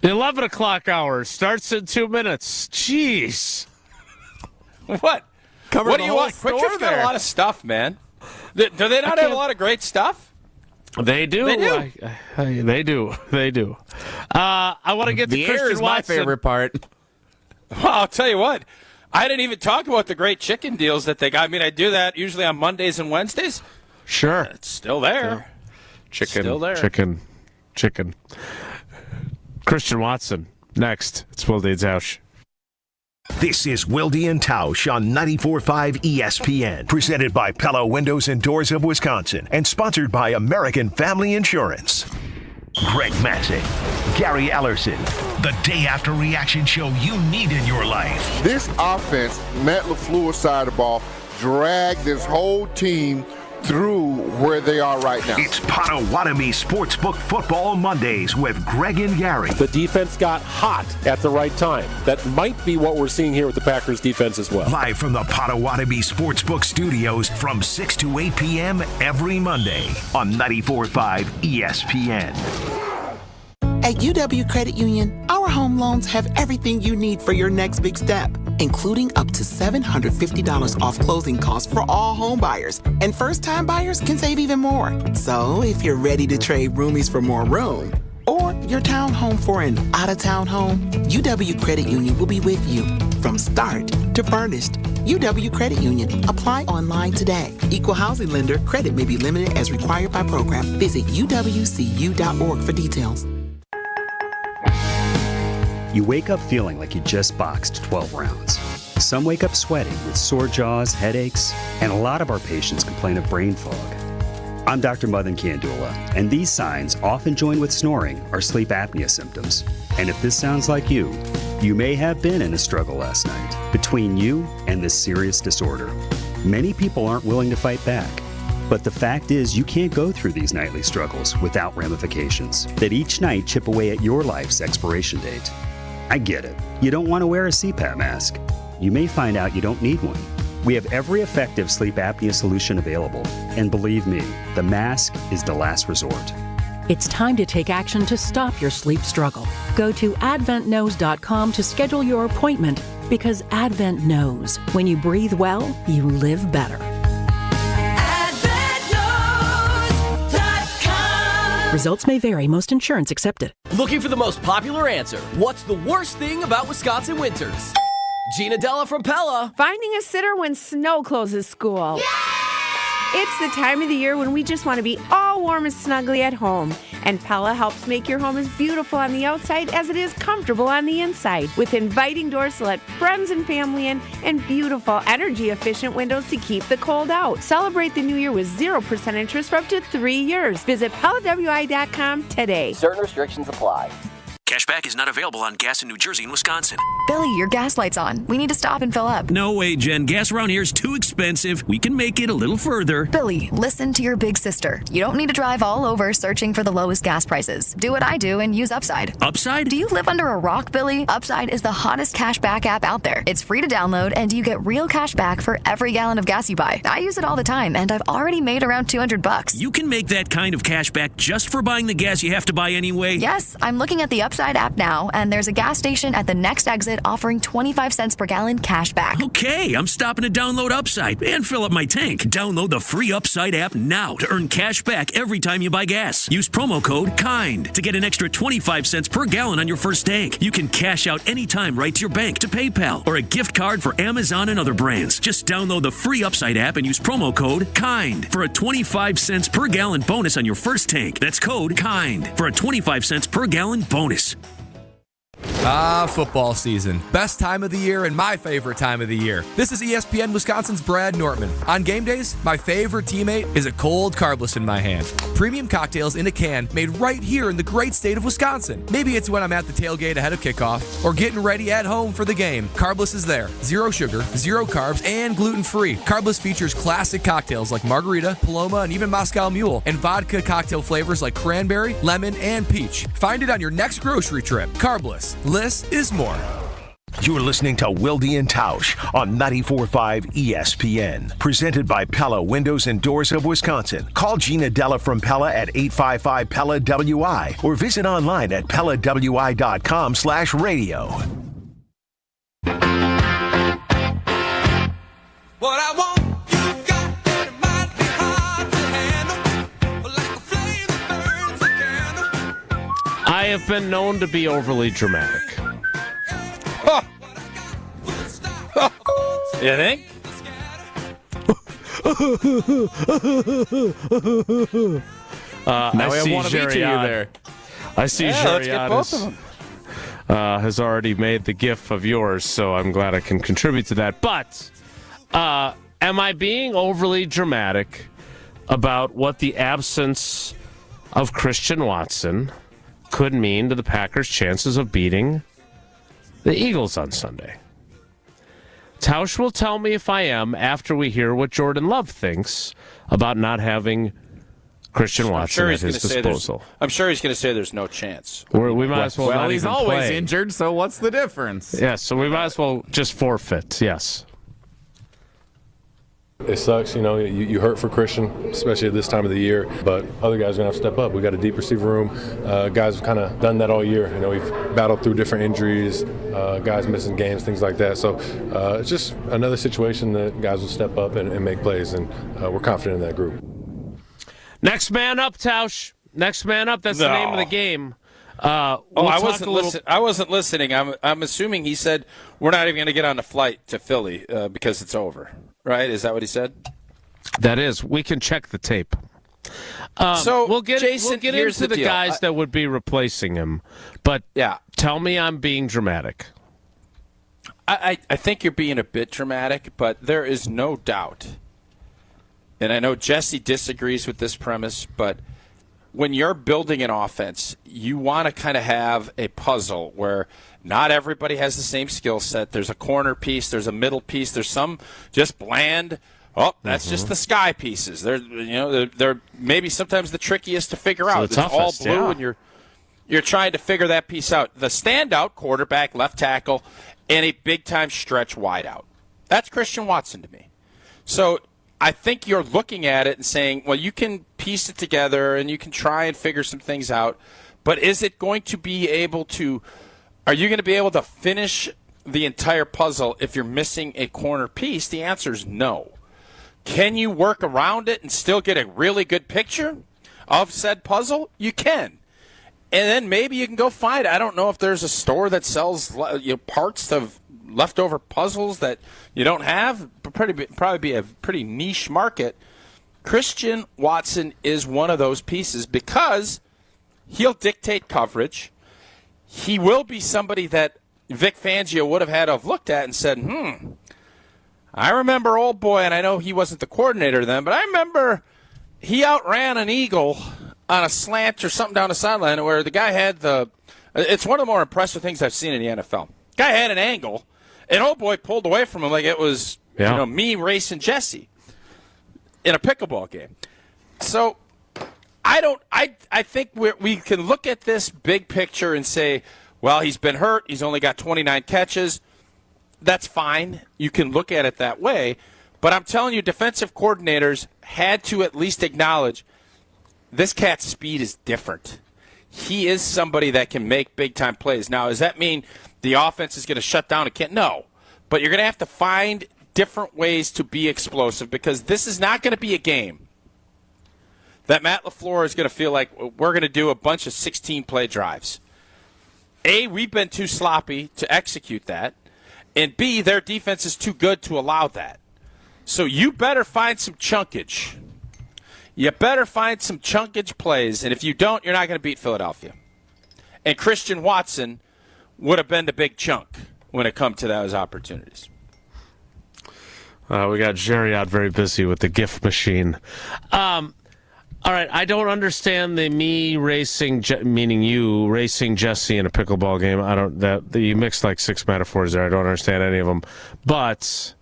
Speaker 1: The 11 o'clock hour starts in 2 minutes. Jeez.
Speaker 2: What? What do you want? Quick Trip's got a lot of stuff, man. Do they not have a lot of great stuff?
Speaker 1: They do. They do. They do. I want to get to Christian
Speaker 3: air is my
Speaker 1: Watson.
Speaker 3: favorite part.
Speaker 2: Well, I'll tell you what. I didn't even talk about the great chicken deals that they got. I mean, I do that usually on Mondays and Wednesdays.
Speaker 1: Sure.
Speaker 2: It's still there.
Speaker 1: Chicken.
Speaker 2: Still there.
Speaker 1: Chicken. Christian Watson. Next. It's Wilde and Tausch.
Speaker 4: This is Wilde and Tausch on 94.5 ESPN, presented by Pella Windows and Doors of Wisconsin, and sponsored by American Family Insurance. Greg Matzek, Gary Ellerson, the day after reaction show you need in your life.
Speaker 27: This offense, Matt Lafleur's side of the ball, dragged this whole team through where they are right now.
Speaker 4: It's Potawatomi Sportsbook Football Mondays with Greg and Gary.
Speaker 8: The defense got hot at the right time. That might be what we're seeing here with the Packers defense as well.
Speaker 4: Live from the Potawatomi Sportsbook Studios from 6 to 8 p.m. every Monday on 94.5 ESPN.
Speaker 9: At UW Credit Union, our home loans have everything you need for your next big step, including up to $750 off closing costs for all home buyers. And first-time buyers can save even more. So if you're ready to trade roomies for more room, or your townhome for an out-of-town home, UW Credit Union will be with you from start to furnished. UW Credit Union. Apply online today. Equal housing lender. Credit may be limited as required by program. Visit uwcu.org for details.
Speaker 10: You wake up feeling like you just boxed 12 rounds. Some wake up sweating with sore jaws, headaches, and a lot of our patients complain of brain fog. I'm Dr. Madan Kandula, and these signs, often joined with snoring, are sleep apnea symptoms. And if this sounds like you may have been in a struggle last night between you and this serious disorder. Many people aren't willing to fight back. But the fact is, you can't go through these nightly struggles without ramifications that each night chip away at your life's expiration date. I get it. You don't want to wear a CPAP mask. You may find out you don't need one. We have every effective sleep apnea solution available. And believe me, the mask is the last resort.
Speaker 11: It's time to take action to stop your sleep struggle. Go to adventknows.com to schedule your appointment, because Advent knows when you breathe well, you live better.
Speaker 29: AdventKnows.com.
Speaker 11: Results may vary. Most insurance accepted.
Speaker 12: Looking for the most popular answer. What's the worst thing about Wisconsin winters? Gina Della from Pella.
Speaker 13: Finding a sitter when snow closes school. Yay! It's the time of the year when we just want to be all warm and snuggly at home. And Pella helps make your home as beautiful on the outside as it is comfortable on the inside. With inviting doors to let friends and family in and beautiful energy-efficient windows to keep the cold out. Celebrate the new year with 0% interest for up to 3 years. Visit PellaWI.com today.
Speaker 12: Certain restrictions apply.
Speaker 14: Cashback is not available on gas in New Jersey and Wisconsin.
Speaker 19: Billy, your gas light's on. We need to stop and fill up.
Speaker 22: No way, Jen. Gas around here is too expensive. We can make it a little further.
Speaker 19: Billy, listen to your big sister. You don't need to drive all over searching for the lowest gas prices. Do what I do and use Upside.
Speaker 22: Upside?
Speaker 19: Do you live under a rock, Billy? Upside is the hottest cashback app out there. It's free to download, and you get real cash back for every gallon of gas you buy. I use it all the time, and I've already made around $200.
Speaker 22: You can make that kind of cash back just for buying the gas you have to buy anyway?
Speaker 19: Yes, I'm looking at the Upside app now, and there's a gas station at the next exit offering 25 cents per gallon cash back.
Speaker 22: Okay, I'm stopping to download Upside and fill up my tank. Download the free Upside app now to earn cash back every time you buy gas. Use promo code KIND to get an extra 25 cents per gallon on your first tank. You can cash out anytime right to your bank, to PayPal, or a gift card for Amazon and other brands. Just download the free Upside app and use promo code KIND for a 25 cents per gallon bonus on your first tank. That's code KIND for a 25 cents per gallon bonus.
Speaker 23: Football season. Best time of the year and my favorite time of the year. This is ESPN Wisconsin's Brad Nortman. On game days, my favorite teammate is a cold carbless in my hand. Premium cocktails in a can made right here in the great state of Wisconsin. Maybe it's when I'm at the tailgate ahead of kickoff or getting ready at home for the game. Carbless is there. 0 sugar, 0 carbs, and gluten-free. Carbless features classic cocktails like margarita, Paloma, and even Moscow Mule, and vodka cocktail flavors like cranberry, lemon, and peach. Find it on your next grocery trip. Carbless. Less is more.
Speaker 4: You're listening to Wilde and Tausch on 94.5 ESPN. Presented by Pella Windows and Doors of Wisconsin. Call Gina Della from Pella at 855-PELLA-WI or visit online at PellaWI.com/radio.
Speaker 29: What I want.
Speaker 1: I have been known to be overly dramatic.
Speaker 2: You think?
Speaker 3: Now I have one of each of you there.
Speaker 1: I see Jariad has already made the gif of yours, so I'm glad I can contribute to that. But am I being overly dramatic about what the absence of Christian Watson could mean to the Packers' chances of beating the Eagles on Sunday? Tausch will tell me if I am after we hear what Jordan Love thinks about not having Christian Watson at his disposal.
Speaker 2: I'm sure he's going to say there's no chance.
Speaker 1: We might as well not
Speaker 3: he's
Speaker 1: even
Speaker 3: always
Speaker 1: play.
Speaker 3: Injured, so what's the difference?
Speaker 1: Yes, so we might as well just forfeit, yes.
Speaker 16: It sucks, you hurt for Christian, especially at this time of the year, but other guys are going to have to step up. We got a deep receiver room. Guys have kind of done that all year. We've battled through different injuries, guys missing games, things like that. So it's just another situation that guys will step up and make plays, and we're confident in that group.
Speaker 1: Next man up, Tausch. Next man up. That's the name of the game.
Speaker 2: I wasn't listening. I'm assuming he said we're not even going to get on the flight to Philly because it's over. Right? Is that what he said?
Speaker 1: That is. We can check the tape.
Speaker 2: So
Speaker 1: we'll get
Speaker 2: Jason, here's
Speaker 1: into the
Speaker 2: deal.
Speaker 1: guys that would be replacing him. But tell me I'm being dramatic.
Speaker 2: I think you're being a bit dramatic, but there is no doubt. And I know Jesse disagrees with this premise, but when you're building an offense, you want to kind of have a puzzle where not everybody has the same skill set. There's a corner piece, there's a middle piece, there's some just bland. Oh, that's just the sky pieces. They're maybe sometimes the trickiest to figure out. It's all blue, and you're trying to figure that piece out. The standout quarterback, left tackle, and a big time stretch wide out. That's Christian Watson to me. So I think you're looking at it and saying, well, you can piece it together and you can try and figure some things out, but is it going to be able to – are you going to be able to finish the entire puzzle if you're missing a corner piece? The answer is no. Can you work around it and still get a really good picture? of said puzzle, you can. And then maybe you can go find, I don't know if there's a store that sells parts of leftover puzzles that you don't have. Probably be a pretty niche market. Christian Watson is one of those pieces because he'll dictate coverage. He will be somebody that Vic Fangio would have had to have looked at and said, I remember old boy, and I know he wasn't the coordinator then, but I remember he outran an Eagle on a slant or something down the sideline where the guy had it's one of the more impressive things I've seen in the NFL. Guy had an angle, and old boy pulled away from him like it was me racing Jesse in a pickleball game. So I think we can look at this big picture and say, well, he's been hurt. He's only got 29 catches. That's fine. You can look at it that way. But I'm telling you, defensive coordinators had to at least acknowledge this cat's speed is different. He is somebody that can make big-time plays. Now, does that mean the offense is going to shut down a kid? No. But you're going to have to find different ways to be explosive because this is not going to be a game that Matt Lafleur is going to feel like we're going to do a bunch of 16-play drives. A, we've been too sloppy to execute that. And B, their defense is too good to allow that. So you better find some chunkage. You better find some chunkage plays. And if you don't, you're not going to beat Philadelphia. And Christian Watson would have been the big chunk when it comes to those opportunities.
Speaker 1: We got Jerry out very busy with the gift machine. All right, I don't understand the meaning you racing Jesse in a pickleball game. You mixed like 6 metaphors there. I don't understand any of them. But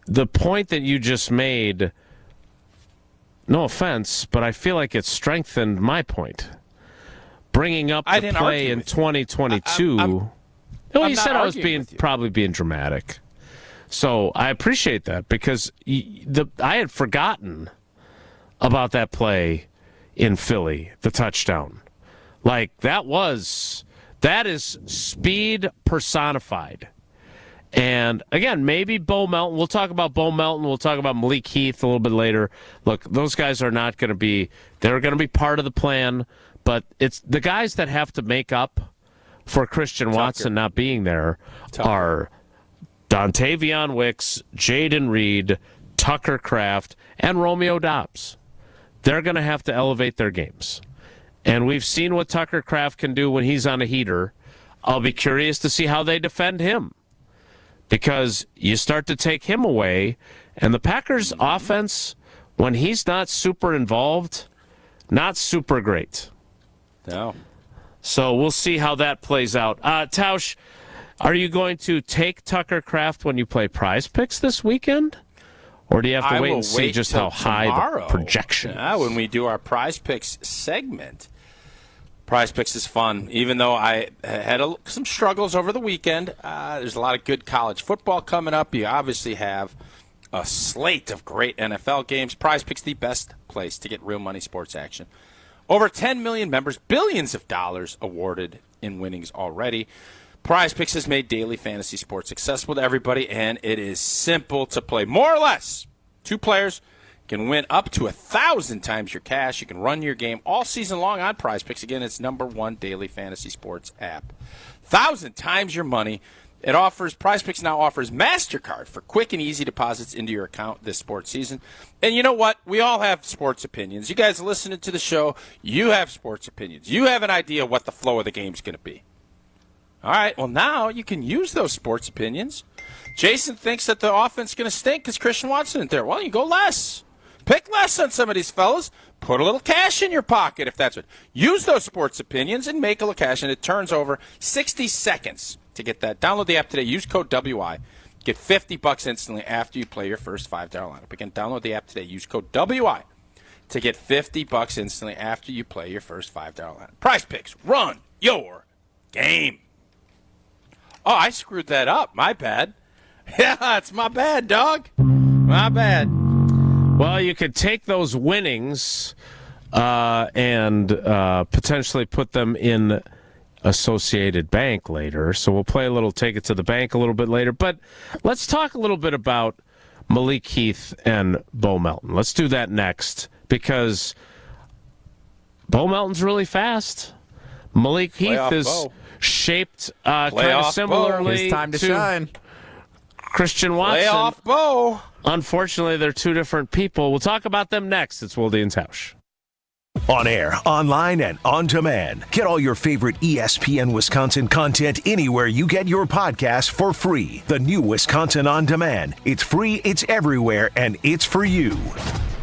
Speaker 1: the point that you just made, no offense, but I feel like it strengthened my point. Bringing up the play in 2022. You said I was probably being dramatic. So I appreciate that because I had forgotten about that play in Philly, the touchdown. Like, that is speed personified. And, again, maybe Bo Melton. We'll talk about Bo Melton. We'll talk about Malik Heath a little bit later. Look, those guys are not going to be – they're going to be part of the plan. But it's the guys that have to make up for Christian Watson not being there are Dontavion Wicks, Jaden Reed, Tucker Kraft, and Romeo Doubs. They're going to have to elevate their games. And we've seen what Tucker Kraft can do when he's on a heater. I'll be curious to see how they defend him. Because you start to take him away, and the Packers' offense, when he's not super involved, not super great.
Speaker 2: No.
Speaker 1: So we'll see how that plays out. Tausch, are you going to take Tucker Kraft when you play Prize Picks this weekend? Or do you have to wait and see just how high the projection is?
Speaker 2: When we do our Prize Picks segment. Prize Picks is fun. Even though I had some struggles over the weekend, there's a lot of good college football coming up. You obviously have a slate of great NFL games. Prize Picks, the best place to get real money sports action. Over 10 million members, billions of dollars awarded in winnings already. Prize Picks has made daily fantasy sports accessible to everybody, and it is simple to play. More or less, 2 players can win up to 1,000 times your cash. You can run your game all season long on Prize Picks. Again, it's #1 daily fantasy sports app. 1,000 times your money. Prize Picks now offers MasterCard for quick and easy deposits into your account this sports season. And you know what? We all have sports opinions. You guys listening to the show, you have sports opinions. You have an idea what the flow of the game's going to be. All right, well, now you can use those sports opinions. Jason thinks that the offense is going to stink because Christian Watson isn't there. Well, you go less. Pick less on some of these fellas. Put a little cash in your pocket if that's what. Use those sports opinions and make a little cash, and it turns over 60 seconds to get that. Download the app today. Use code WI. Get $50 instantly after you play your first $5 lineup. Again, download the app today. Use code WI to get $50 instantly after you play your first $5 lineup. Prize Picks. Run your game. Oh, I screwed that up. My bad. Yeah, it's my bad, dog. My bad.
Speaker 1: Well, you could take those winnings and potentially put them in Associated Bank later. So we'll play a little Take It to the Bank a little bit later. But let's talk a little bit about Malik Heath and Bo Melton. Let's do that next because Bo Melton's really fast. Malik Heath
Speaker 2: Playoff
Speaker 1: is
Speaker 2: Bo.
Speaker 1: shaped kind of similarly
Speaker 3: His time to
Speaker 1: to
Speaker 3: shine.
Speaker 1: Christian Watson.
Speaker 2: Playoff Bo.
Speaker 1: Unfortunately, they're two different people. We'll talk about them next. It's Wilde and Tausch.
Speaker 4: On air, online, and on demand. Get all your favorite ESPN Wisconsin content anywhere you get your podcasts for free. The new Wisconsin On Demand. It's free, it's everywhere, and it's for you.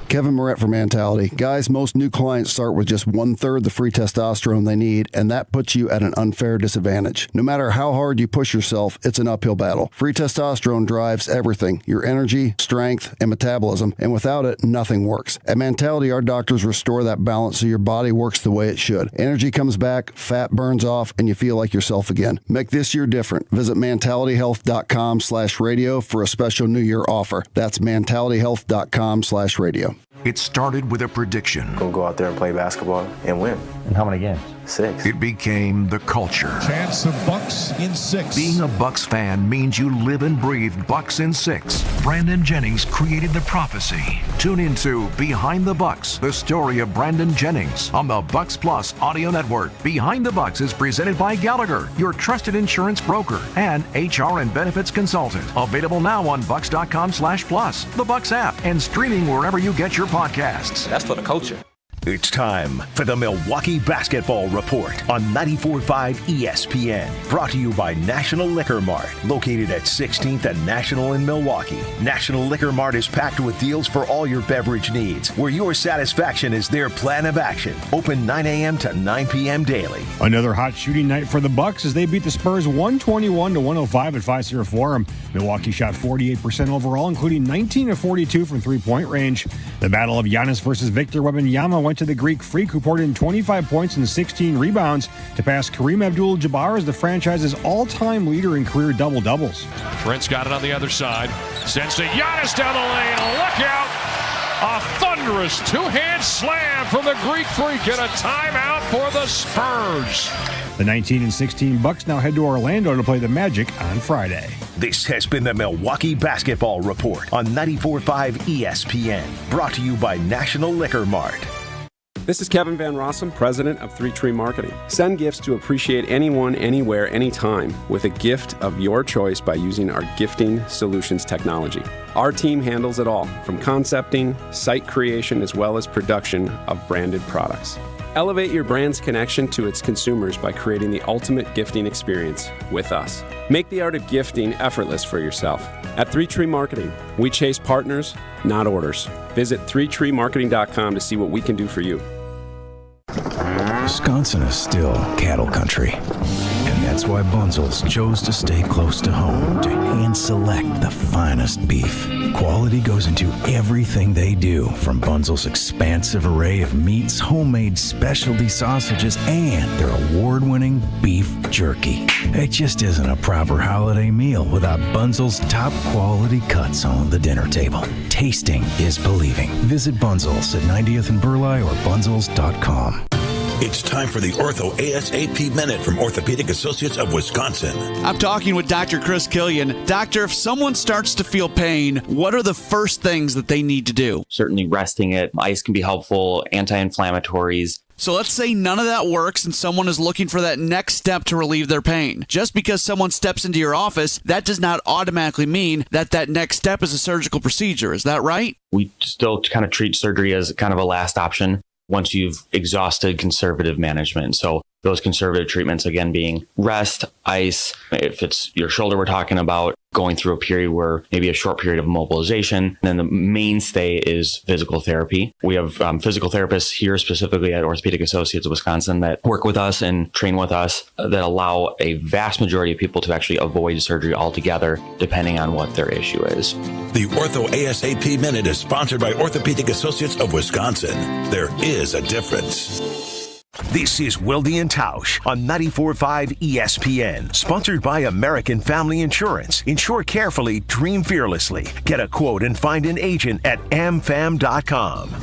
Speaker 6: Kevin Moret for Mentality. Guys, most new clients start with just 1/3 the free testosterone they need, and that puts you at an unfair disadvantage. No matter how hard you push yourself, it's an uphill battle. Free testosterone drives everything, your energy, strength, and metabolism, and without it, nothing works. At Mentality, our doctors restore that balance so your body works the way it should. Energy comes back, fat burns off, and you feel like yourself again. Make this year different. Visit mentalityhealth.com/radio for a special New Year offer. That's mentalityhealth.com/radio.
Speaker 4: It started with a prediction.
Speaker 7: Gonna go out there and play basketball and win. And how many games? 6.
Speaker 4: It became the culture.
Speaker 15: Chance of Bucks in 6.
Speaker 4: Being a Bucks fan means you live and breathe Bucks in 6. Brandon Jennings created the prophecy. Tune into Behind the Bucks, the story of Brandon Jennings on the Bucks Plus audio network. Behind the Bucks is presented by Gallagher, your trusted insurance broker and HR and benefits consultant. Available now on bucks.com/plus, the Bucks app, and streaming wherever you get your podcasts.
Speaker 7: That's for the culture.
Speaker 4: It's time for the Milwaukee Basketball Report on 94.5 ESPN. Brought to you by National Liquor Mart, located at 16th and National in Milwaukee. National Liquor Mart is packed with deals for all your beverage needs, where your satisfaction is their plan of action. Open 9 a.m. to 9 p.m. daily.
Speaker 15: Another hot shooting night for the Bucks as they beat the Spurs 121-105 at Fiserv Forum. Milwaukee shot 48% overall, including 19 of 42 from three-point range. The battle of Giannis versus Victor Wembanyama went to the Greek Freak, who poured in 25 points and 16 rebounds to pass Kareem Abdul-Jabbar as the franchise's all-time leader in career double-doubles.
Speaker 17: Trent's got it on the other side. Sends to Giannis down the lane. Look out! A thunderous two-hand slam from the Greek Freak and a timeout for the Spurs.
Speaker 15: The 19 and 16 Bucks now head to Orlando to play the Magic on Friday.
Speaker 4: This has been the Milwaukee Basketball Report on 94.5 ESPN. Brought to you by National Liquor Mart.
Speaker 18: This is Kevin Van Rossum, president of Three Tree Marketing. Send gifts to appreciate anyone, anywhere, anytime with a gift of your choice by using our gifting solutions technology. Our team handles it all, from concepting, site creation, as well as production of branded products. Elevate your brand's connection to its consumers by creating the ultimate gifting experience with us. Make the art of gifting effortless for yourself. At Three Tree Marketing, we chase partners, not orders. Visit threetreemarketing.com to see what we can do for you.
Speaker 20: Wisconsin is still cattle country, and that's why Bunzel's chose to stay close to home to hand select the finest beef. Quality goes into everything they do, from Bunzel's expansive array of meats, homemade specialty sausages, and their award-winning beef jerky. It just isn't a proper holiday meal without Bunzel's top quality cuts on the dinner table. Tasting is believing. Visit Bunzel's at 90th and Burleigh or bunzels.com.
Speaker 24: It's time for the Ortho ASAP Minute from Orthopedic Associates of Wisconsin.
Speaker 26: I'm talking with Dr. Chris Killian. Doctor, if someone starts to feel pain, what are the first things that they need to do?
Speaker 28: Certainly resting it. Ice can be helpful, anti-inflammatories.
Speaker 26: So let's say none of that works and someone is looking for that next step to relieve their pain. Just because someone steps into your office, that does not automatically mean that that next step is a surgical procedure. Is that right?
Speaker 28: We still kind of treat surgery as kind of a last option once you've exhausted conservative management. So those conservative treatments, again, being rest, ice. If it's your shoulder we're talking about, going through a period where maybe a short period of mobilization. And then the mainstay is physical therapy. We have physical therapists here specifically at Orthopedic Associates of Wisconsin that work with us and train with us that allow a vast majority of people to actually avoid surgery altogether, depending on what their issue is.
Speaker 24: The Ortho ASAP Minute is sponsored by Orthopedic Associates of Wisconsin. There is a difference.
Speaker 4: This is Wilde and Tausch on 94.5 ESPN, sponsored by American Family Insurance. Insure carefully, dream fearlessly. Get a quote and find an agent at amfam.com.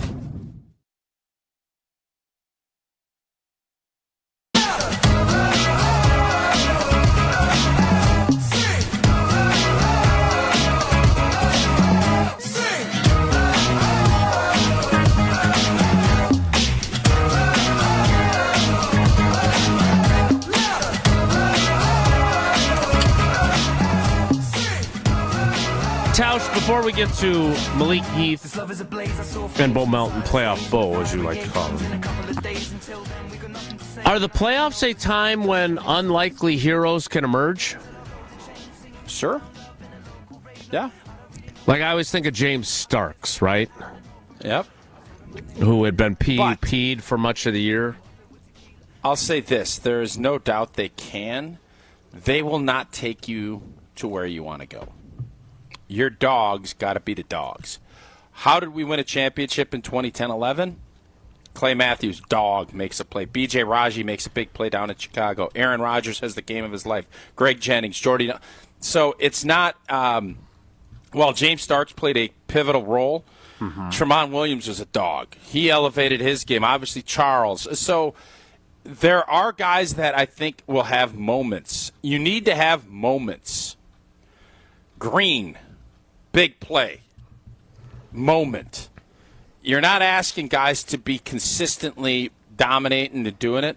Speaker 1: Tausch, before we get to Malik Heath and Bo Melton, playoff Bo, as you like to call him, are the playoffs a time when unlikely heroes can emerge?
Speaker 2: Sure. Yeah.
Speaker 1: Like, I always think of James Starks, right?
Speaker 2: Yep.
Speaker 1: Who had been PEP'd for much of the year.
Speaker 2: I'll say this. There is no doubt they can. They will not take you to where you want to go. Your dogs got to be the dogs. How did we win a championship in 2010-11? Clay Matthews, dog, makes a play. B.J. Raji makes a big play down in Chicago. Aaron Rodgers has the game of his life. Greg Jennings, Jordy. So it's not James Starks played a pivotal role. Mm-hmm. Tramon Williams was a dog. He elevated his game. Obviously, Charles. So there are guys that I think will have moments. You need to have moments. Green, big play, moment. You're not asking guys to be consistently dominating and doing it,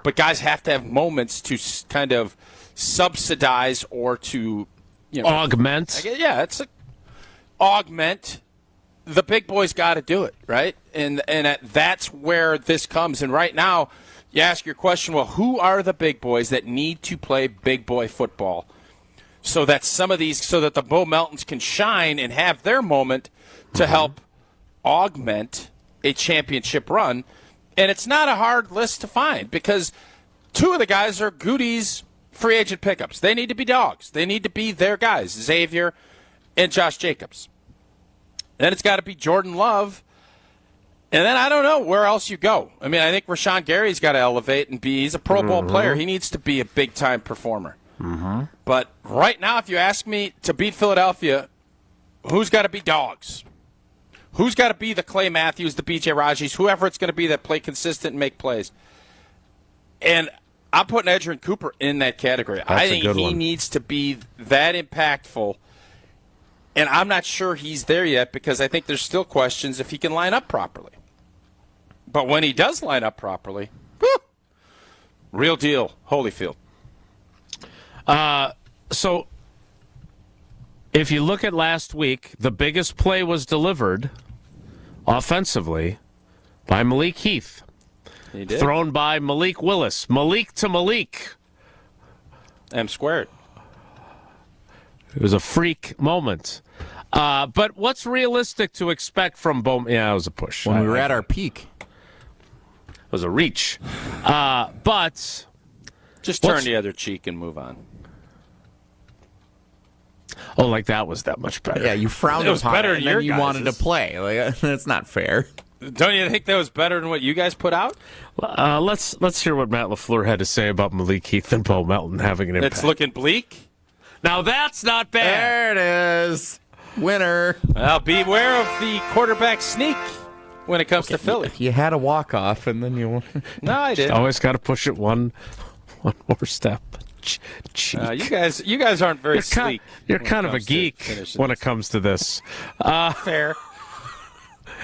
Speaker 2: but guys have to have moments to kind of subsidize or to
Speaker 1: augment.
Speaker 2: It's augment. The big boys got to do it, right? And that's where this comes. And right now, you ask your question, well, who are the big boys that need to play big boy football so that the Bo Meltons can shine and have their moment to help augment a championship run? And it's not a hard list to find because two of the guys are Goody's free agent pickups. They need to be dogs. They need to be their guys, Xavier and Josh Jacobs. Then it's got to be Jordan Love. And then I don't know where else you go. I mean, I think Rashawn Gary's got to elevate and he's a Pro Bowl player. He needs to be a big-time performer. Mm-hmm. But right now, if you ask me to beat Philadelphia, who's got to be dogs? Who's got to be the Clay Matthews, the B.J. Rajis, whoever it's going to be that play consistent and make plays? And I'm putting Edgerrin Cooper in that category. I think he needs to be that impactful. And I'm not sure he's there yet because I think there's still questions if he can line up properly. But when he does line up properly, real deal, Holyfield.
Speaker 1: So if you look at last week, the biggest play was delivered offensively by Malik Heath.
Speaker 2: He did.
Speaker 1: Thrown by Malik Willis. Malik to Malik.
Speaker 2: M squared.
Speaker 1: It was a freak moment. But what's realistic to expect from Bo? Yeah, it was a push.
Speaker 3: When we were at our peak.
Speaker 1: It was a reach. But
Speaker 2: just turn the other cheek and move on.
Speaker 1: Oh, like that was that much better.
Speaker 3: Yeah, you frowned upon it and then you wanted to play. Like, that's not fair.
Speaker 2: Don't you think that was better than what you guys put out?
Speaker 1: Let's hear what Matt Lafleur had to say about Malik Heath and Bo Melton having an impact.
Speaker 2: It's looking bleak.
Speaker 1: Now that's not bad.
Speaker 3: There it is. Winner.
Speaker 2: Well, beware of the quarterback sneak when it comes to Philly.
Speaker 3: You had a walk-off and then you...
Speaker 2: No, I didn't.
Speaker 1: Always got to push it one more step.
Speaker 2: You guys aren't very sleek.
Speaker 1: You're kind of a geek when it comes to this.
Speaker 2: Fair.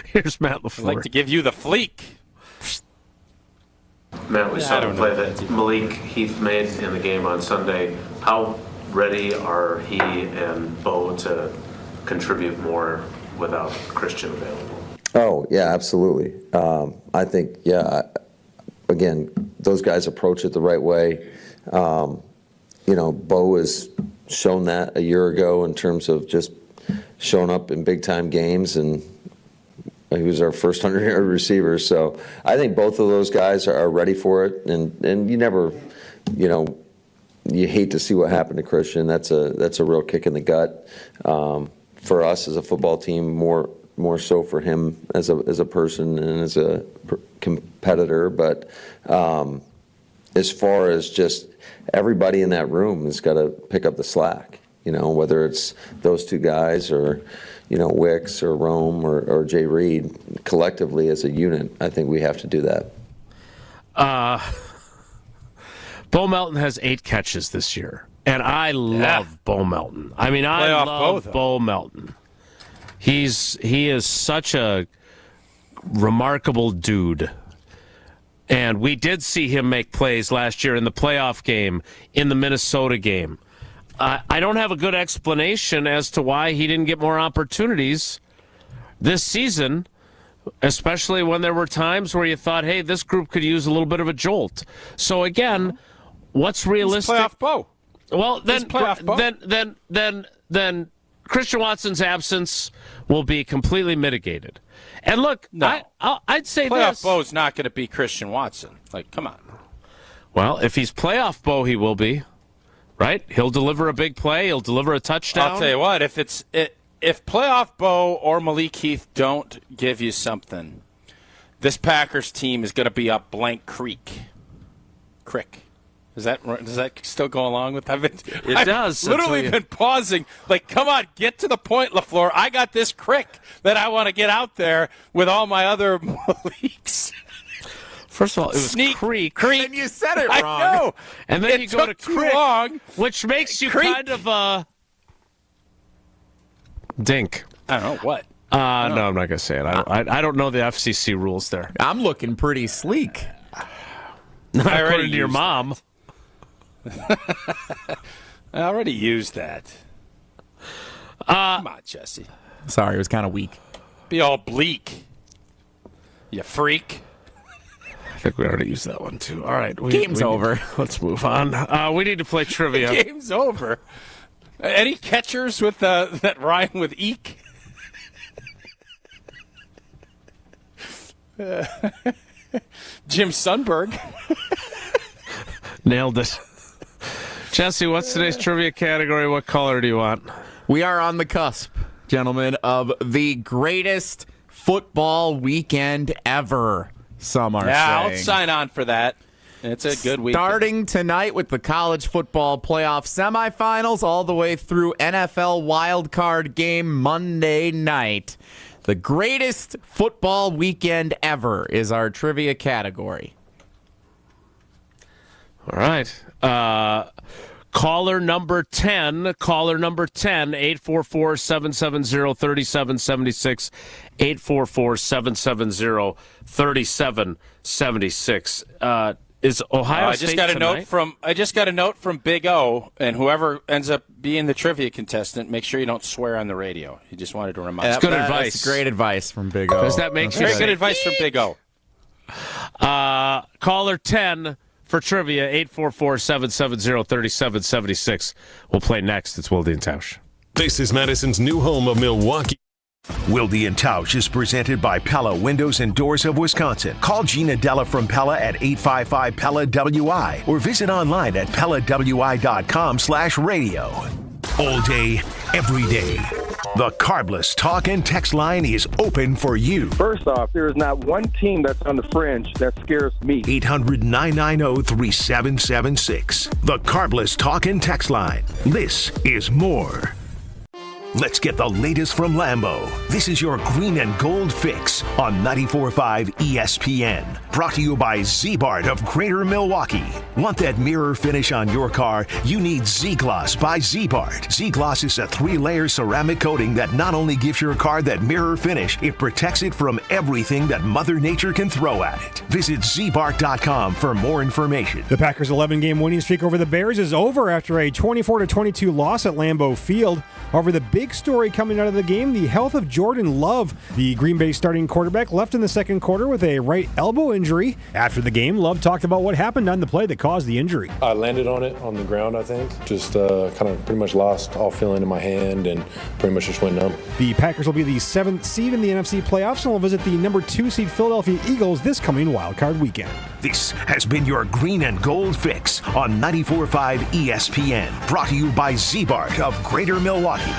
Speaker 1: Here's Matt Lafleur.
Speaker 2: I'd like to give you the fleek.
Speaker 5: Matt, we saw the play that Malik Heath made in the game on Sunday. How ready are he and Bo to contribute more without Christian available?
Speaker 8: Oh, yeah, absolutely. I think, again, those guys approach it the right way. Bo has shown that a year ago in terms of just showing up in big-time games, and he was our first 100-yard receiver. So I think both of those guys are ready for it, and you never, you hate to see what happened to Christian. That's a real kick in the gut for us as a football team, more so for him as a person and as a competitor. But as far as just everybody in that room has got to pick up the slack, whether it's those two guys or, Wicks or Rome or Jay Reed, collectively as a unit, I think we have to do that.
Speaker 1: Bo Melton has 8 catches this year, and I love Bo Melton. I mean, I love Bo Melton. He is such a remarkable dude. And we did see him make plays last year in the playoff game, in the Minnesota game. I don't have a good explanation as to why he didn't get more opportunities this season, especially when there were times where you thought, hey, this group could use a little bit of a jolt. So again, what's realistic?
Speaker 2: He's playoff Bo.
Speaker 1: Well, then Christian Watson's absence will be completely mitigated. And look,
Speaker 2: no.
Speaker 1: I'd say
Speaker 2: playoff
Speaker 1: this.
Speaker 2: Bo's not going to be Christian Watson. Like, come on.
Speaker 1: Well, if he's playoff Bo, he will be. Right? He'll deliver a big play. He'll deliver a touchdown.
Speaker 2: I'll tell you what, if playoff Bo or Malik Heath don't give you something, this Packers team is going to be up blank creek. Crick. Does that still go along with that?
Speaker 1: It does.
Speaker 2: I've literally been pausing. Like, come on, get to the point, Lafleur. I got this crick that I want to get out there with all my other Maliks.
Speaker 1: First of all, it was creek.
Speaker 3: And you said it wrong.
Speaker 2: I know.
Speaker 1: And then you go to crick,
Speaker 2: long,
Speaker 1: which makes you
Speaker 2: creek.
Speaker 1: kind of a dink.
Speaker 2: I don't know what.
Speaker 1: No, I'm not going to say it. I don't know the FCC rules there.
Speaker 3: I'm looking pretty sleek.
Speaker 1: Not according to your mom.
Speaker 2: I already used that. Come on, Jesse.
Speaker 3: Sorry, it was kind of weak.
Speaker 2: Be all bleak. You freak.
Speaker 1: I think we already used that one, too. All right.
Speaker 3: Game's over.
Speaker 1: Let's move on. We need to play trivia.
Speaker 2: Game's over. Any catchers with that rhyme with eek? Jim Sundberg.
Speaker 1: Nailed it. Jesse, what's today's trivia category? What color do you want?
Speaker 3: We are on the cusp, gentlemen, of the greatest football weekend ever, some are saying.
Speaker 2: I'll sign on for that. It's a good weekend.
Speaker 3: Starting tonight with the college football playoff semifinals all the way through NFL wildcard game Monday night. The greatest football weekend ever is our trivia category.
Speaker 1: All right. Caller number 10, 844-770-3776, 844-770-3776. Is Ohio State tonight?
Speaker 2: I just got a note from Big O, and whoever ends up being the trivia contestant, make sure you don't swear on the radio. He just wanted to remind
Speaker 1: That's good advice.
Speaker 3: That's great advice from Big O.
Speaker 1: Does that make you
Speaker 2: very good advice from Big O.
Speaker 1: Caller 10 for trivia, 844-770-3776. We'll play next. It's Wilde and Tausch.
Speaker 4: This is Madison's new home of Milwaukee. Wilde and Tausch is presented by Pella Windows and Doors of Wisconsin. Call Gina Della from Pella at 855-PELLA-WI or visit online at PellaWI.com/radio. All day, every day. The Carbless Talk and Text line is open for you.
Speaker 9: First off, there is not one team that's on the fringe that scares me.
Speaker 4: 800-990-3776. The Carbless Talk and Text line. This is more. Let's get the latest from Lambeau. This is your green and gold fix on 94.5 ESPN. Brought to you by Z-Bart of Greater Milwaukee. Want that mirror finish on your car? You need Z-Gloss by Z-Bart. Z-Gloss is a 3-layer ceramic coating that not only gives your car that mirror finish, it protects it from everything that Mother Nature can throw at it. Visit zbart.com for more information.
Speaker 15: The Packers' 11-game winning streak over the Bears is over after a 24-22 loss at Lambeau Field. However, the big story coming out of the game, the health of Jordan Love. The Green Bay starting quarterback left in the second quarter with a right elbow injury. After the game, Love talked about what happened on the play that caused the injury.
Speaker 16: I landed on it on the ground, I think. Just kind of pretty much lost all feeling in my hand and pretty much just went numb.
Speaker 15: The Packers will be the 7th seed in the NFC playoffs and will visit the number 2 seed Philadelphia Eagles this coming wildcard weekend.
Speaker 4: This has been your green and gold fix on 94.5 ESPN. Brought to you by Z-Bart of Greater Milwaukee.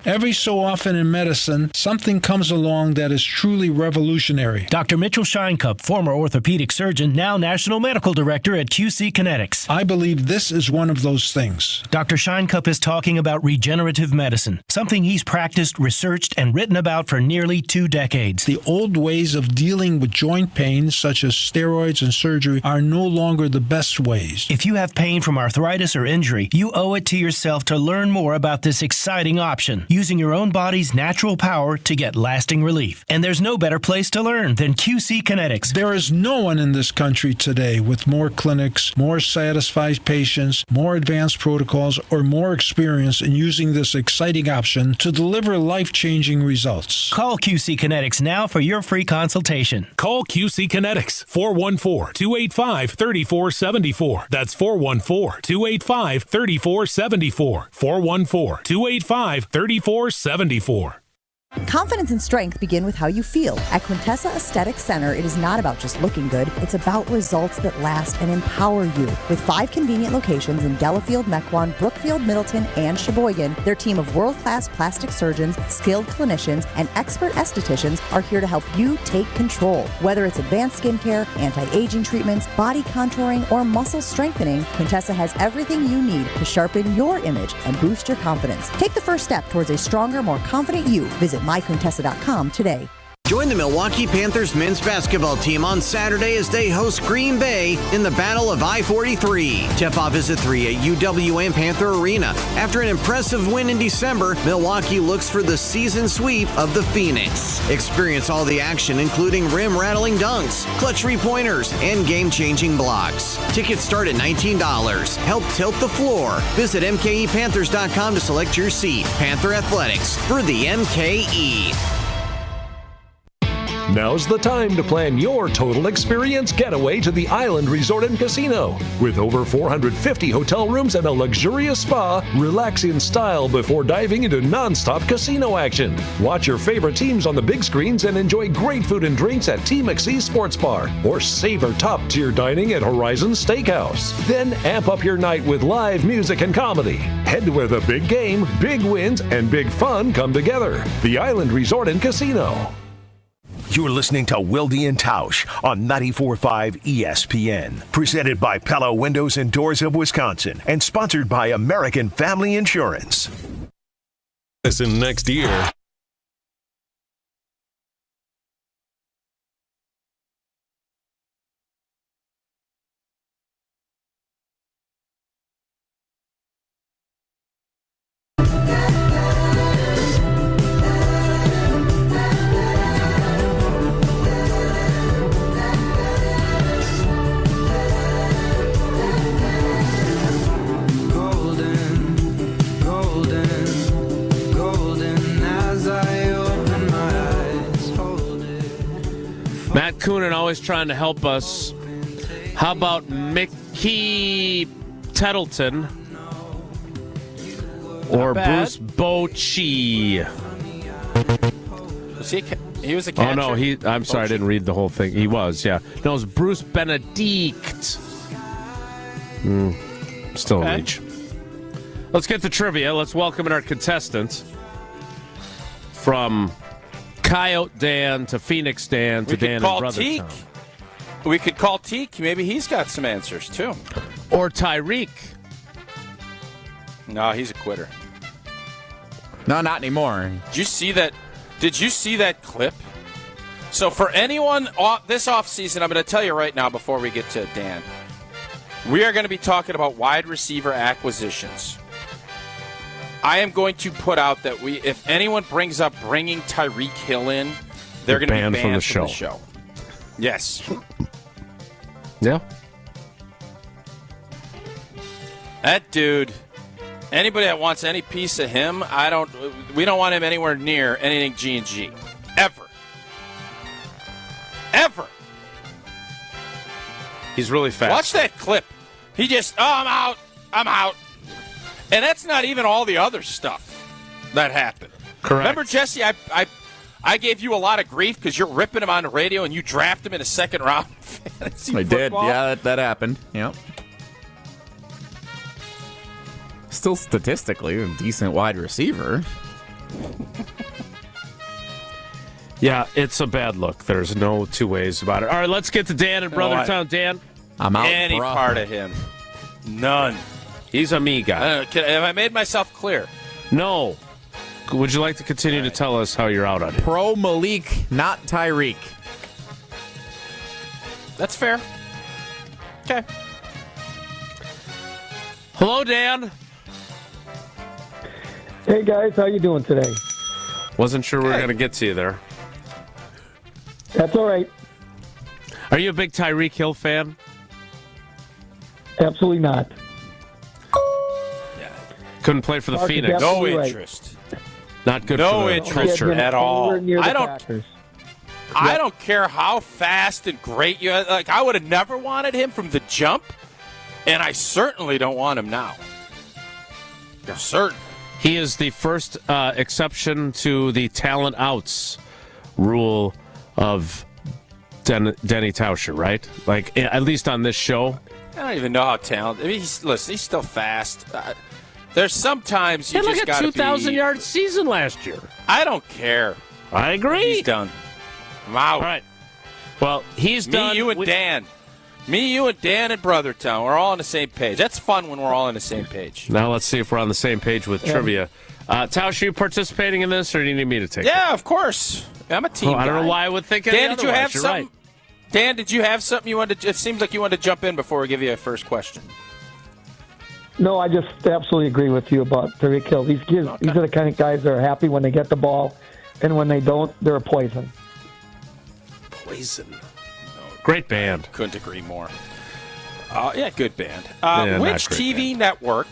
Speaker 10: Every so often in medicine, something comes along that is truly revolutionary.
Speaker 11: Dr. Mitchell Scheinkup, former orthopedic surgeon, now National Medical Director at QC Kinetics.
Speaker 10: I believe this is one of those things.
Speaker 11: Dr. Scheinkup is talking about regenerative medicine, something he's practiced, researched, and written about for nearly 2 decades.
Speaker 10: The old ways of dealing with joint pain, such as steroids and surgery, are no longer the best ways.
Speaker 11: If you have pain from arthritis or injury, you owe it to yourself to learn more about this exciting option. using your own body's natural power to get lasting relief. And there's no better place to learn than QC Kinetics.
Speaker 10: There is no one in this country today with more clinics, more satisfied patients, more advanced protocols, or more experience in using this exciting option to deliver life-changing results.
Speaker 11: Call QC Kinetics now for your free consultation.
Speaker 12: Call QC Kinetics, 414-285-3474. That's 414-285-3474. 414-285-3474.
Speaker 13: Confidence and strength begin with how you feel. At Quintessa Aesthetic Center, it is not about just looking good. It's about results that last and empower you. With 5 convenient locations in Delafield, Mequon, Brookfield, Middleton, and Sheboygan, their team of world-class plastic surgeons, skilled clinicians, and expert estheticians are here to help you take control. Whether it's advanced skincare, anti-aging treatments, body contouring, or muscle strengthening, Quintessa has everything you need to sharpen your image and boost your confidence. Take the first step towards a stronger, more confident you. Visit myquintessa.com today.
Speaker 14: Join the Milwaukee Panthers men's basketball team on Saturday as they host Green Bay in the Battle of I-43. Tip-off is at 3 at UWM Panther Arena. After an impressive win in December, Milwaukee looks for the season sweep of the Phoenix. Experience all the action, including rim-rattling dunks, clutch three-pointers, and game-changing blocks. Tickets start at $19. Help tilt the floor. Visit MKEPanthers.com to select your seat. Panther Athletics for the MKE.
Speaker 12: Now's the time to plan your total experience getaway to the Island Resort and Casino. With over 450 hotel rooms and a luxurious spa, relax in style before diving into non-stop casino action. Watch your favorite teams on the big screens and enjoy great food and drinks at T. McSee Sports Bar, or savor top-tier dining at Horizon Steakhouse. Then amp up your night with live music and comedy. Head where the big game, big wins, and big fun come together. The Island Resort and Casino.
Speaker 4: You're listening to Wilde and Tausch on 94.5 ESPN. Presented by Pella Windows and Doors of Wisconsin and sponsored by American Family Insurance.
Speaker 12: Listen next year.
Speaker 1: Matt Coonan always trying to help us. How about Mickey Tettleton or Bruce Bochy?
Speaker 2: He was a catcher?
Speaker 1: Oh, no, I'm sorry, I didn't read the whole thing. He was, yeah. No, it was Bruce Benedict. Still in reach. Let's get to trivia. Let's welcome in our contestants. From Coyote Dan to Phoenix Dan to Dan and Brother Tom.
Speaker 2: We could call Teak. Maybe he's got some answers, too.
Speaker 1: Or Tyreek.
Speaker 2: No, he's a quitter.
Speaker 3: No, not anymore.
Speaker 2: Did you see that? Did you see that clip? So for anyone this offseason, I'm going to tell you right now before we get to Dan, we are going to be talking about wide receiver acquisitions. I am going to put out that if anyone brings up bringing Tyreek Hill in, they're going to be banned from the show. Yes.
Speaker 1: Yeah.
Speaker 2: That dude, anybody that wants any piece of him, we don't want him anywhere near anything G&G. Ever. Ever.
Speaker 1: He's really fast.
Speaker 2: Watch that clip. He just, I'm out. And that's not even all the other stuff that happened.
Speaker 1: Correct.
Speaker 2: Remember, Jesse, I gave you a lot of grief because you're ripping him on the radio and you draft him in a second round fantasy
Speaker 3: I
Speaker 2: football.
Speaker 3: did. Yeah, that happened. Yep. Still statistically a decent wide receiver.
Speaker 1: Yeah, it's a bad look. There's no two ways about it. All right, let's get to Dan and Brothertown. Dan,
Speaker 3: I'm out.
Speaker 2: Any part of him. None.
Speaker 1: He's a me guy.
Speaker 2: Have I made myself clear?
Speaker 1: No. Would you like to continue to tell us how you're out on it?
Speaker 3: Pro Malik, not Tyreek.
Speaker 2: That's fair. Okay.
Speaker 1: Hello, Dan.
Speaker 6: Hey, guys. How you doing today?
Speaker 1: Wasn't sure we were going to get to you there.
Speaker 6: That's all right.
Speaker 1: Are you a big Tyreek Hill fan?
Speaker 6: Absolutely not.
Speaker 1: Couldn't play for the
Speaker 6: Mark is
Speaker 1: Phoenix.
Speaker 2: No
Speaker 6: absolutely right.
Speaker 2: interest.
Speaker 1: Not good
Speaker 2: No
Speaker 1: for the
Speaker 2: interest
Speaker 1: culture.
Speaker 2: at all.
Speaker 6: Anywhere near the
Speaker 2: I don't.
Speaker 6: Packers.
Speaker 2: I don't care how fast and great you. Like I would have never wanted him from the jump, and I certainly don't want him now. Certain.
Speaker 1: He is the first exception to the talent outs rule of Denny Tauscher, right? Like, at least on this show.
Speaker 2: I don't even know how talented. I mean, he's still fast. There's sometimes you
Speaker 1: He had
Speaker 2: just
Speaker 1: like a
Speaker 2: got to
Speaker 1: 2,000-yard season last year.
Speaker 2: I don't care.
Speaker 1: I agree.
Speaker 2: He's done. I'm out.
Speaker 1: All right. Well, he's
Speaker 2: Me,
Speaker 1: done.
Speaker 2: you, and Dan. Me, you, and Dan at Brothertown. We're all on the same page. That's fun when we're all on the same page.
Speaker 1: Now let's see if we're on the same page with trivia. Tausch, are you participating in this, or do you need me to take it?
Speaker 2: Yeah, of course. I'm a team
Speaker 1: I don't
Speaker 2: guy.
Speaker 1: know why I would think
Speaker 2: Dan, did you have
Speaker 1: You're
Speaker 2: something?
Speaker 1: right.
Speaker 2: Dan, did you have something you wanted to? It seems like you wanted to jump in before we give you a first question.
Speaker 6: No, I just absolutely agree with you about Tyreek Hill. These are the kind of guys that are happy when they get the ball, and when they don't, they're a poison.
Speaker 1: Poison. Great band.
Speaker 2: Couldn't agree more. Yeah, good band.
Speaker 1: Yeah,
Speaker 2: Which
Speaker 1: not great
Speaker 2: TV network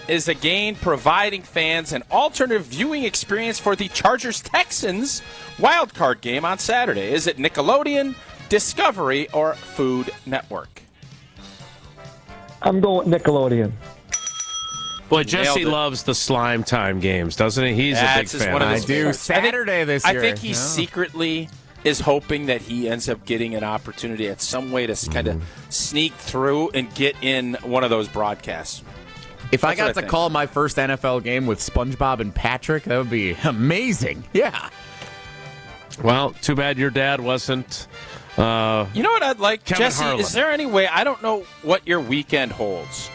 Speaker 2: is again providing fans an alternative viewing experience for the Chargers-Texans wild card game on Saturday? Is it Nickelodeon, Discovery, or Food Network?
Speaker 6: I'm going with Nickelodeon.
Speaker 1: Boy, Jesse loves the slime time games, doesn't he? He's a big fan.
Speaker 3: I do. Saturday this year.
Speaker 2: I think he secretly is hoping that he ends up getting an opportunity at some way to kind of sneak through and get in one of those broadcasts.
Speaker 3: If I
Speaker 2: That's what
Speaker 3: got to
Speaker 2: think.
Speaker 3: call my first NFL game with SpongeBob and Patrick, that would be amazing. Yeah.
Speaker 1: Well, too bad your dad wasn't.
Speaker 2: You know what I'd like,
Speaker 1: Kevin
Speaker 2: Jesse?
Speaker 1: Harlan.
Speaker 2: Is there any way? I don't know what your weekend holds.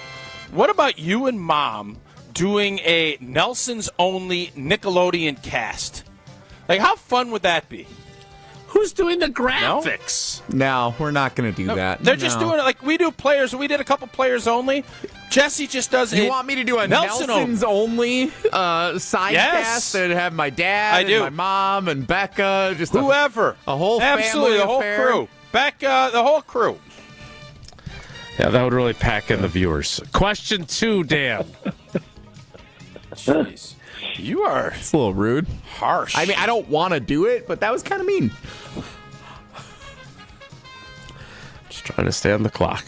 Speaker 2: What about you and Mom doing a Nelson's Only Nickelodeon cast? Like, how fun would that be?
Speaker 1: Who's doing the graphics?
Speaker 3: No, we're not going to do that.
Speaker 2: They're just doing it like we do players. We did a couple players only. Jesse just does
Speaker 3: You want me to do a Nelson's only side cast and have my dad and my mom and Becca, just
Speaker 2: whoever,
Speaker 3: a whole
Speaker 2: absolutely
Speaker 3: family
Speaker 2: the whole
Speaker 3: affair.
Speaker 2: crew, Becca, the whole crew.
Speaker 1: Yeah, that would really pack in the viewers. Question 2, Dan.
Speaker 2: Jeez. You are
Speaker 3: It's a little rude.
Speaker 2: harsh.
Speaker 3: I mean, I don't want to do it, but that was kind of mean.
Speaker 1: Just trying to stay on the clock.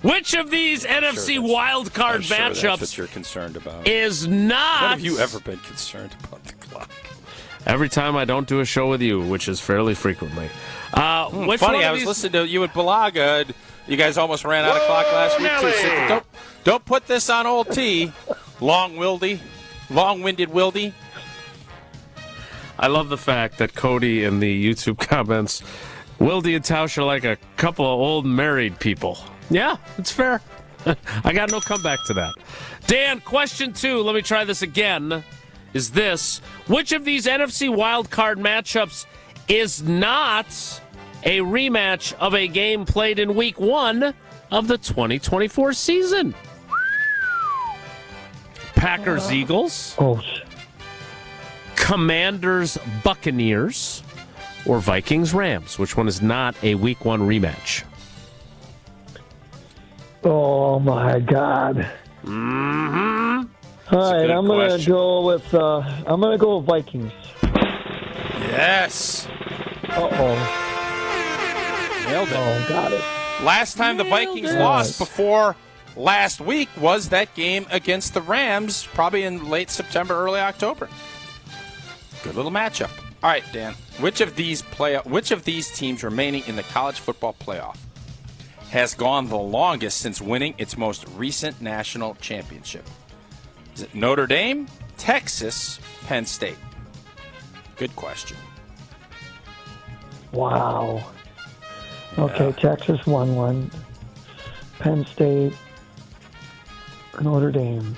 Speaker 1: Which of these NFC wild card
Speaker 2: I'm sure that's
Speaker 1: matchups
Speaker 2: what you're concerned about.
Speaker 1: is not?
Speaker 2: When have you ever been concerned about the clock?
Speaker 1: Every time I don't do a show with you, which is fairly frequently. Which
Speaker 2: Funny,
Speaker 1: one
Speaker 2: I
Speaker 1: of
Speaker 2: was
Speaker 1: these-
Speaker 2: listening to you at Balaga. And you guys almost ran out of clock last week too. So don't put this on old T. Long-winded Wildy.
Speaker 1: I love the fact that Cody in the YouTube comments, Wilde and Tausch are like a couple of old married people. Yeah, it's fair. I got no comeback to that. Dan, question 2. Let me try this again. Is this, which of these NFC wildcard matchups is not a rematch of a game played in Week 1 of the 2024 season? Packers-Eagles, Commanders-Buccaneers, or Vikings-Rams? Which one is not a Week 1 rematch?
Speaker 6: Oh, my God.
Speaker 1: Mm-hmm.
Speaker 6: All right, I'm going to
Speaker 2: question.
Speaker 6: go with Vikings.
Speaker 2: Yes.
Speaker 6: Uh-oh.
Speaker 2: Nailed it.
Speaker 6: Oh, got it.
Speaker 2: Last time the Vikings lost before last week was that game against the Rams, probably in late September, early October. Good little matchup. All right, Dan. Which of these teams remaining in the college football playoff has gone the longest since winning its most recent national championship? Is it Notre Dame, Texas, Penn State? Good question.
Speaker 6: Wow. Okay, Texas won one. Penn State, Notre Dame.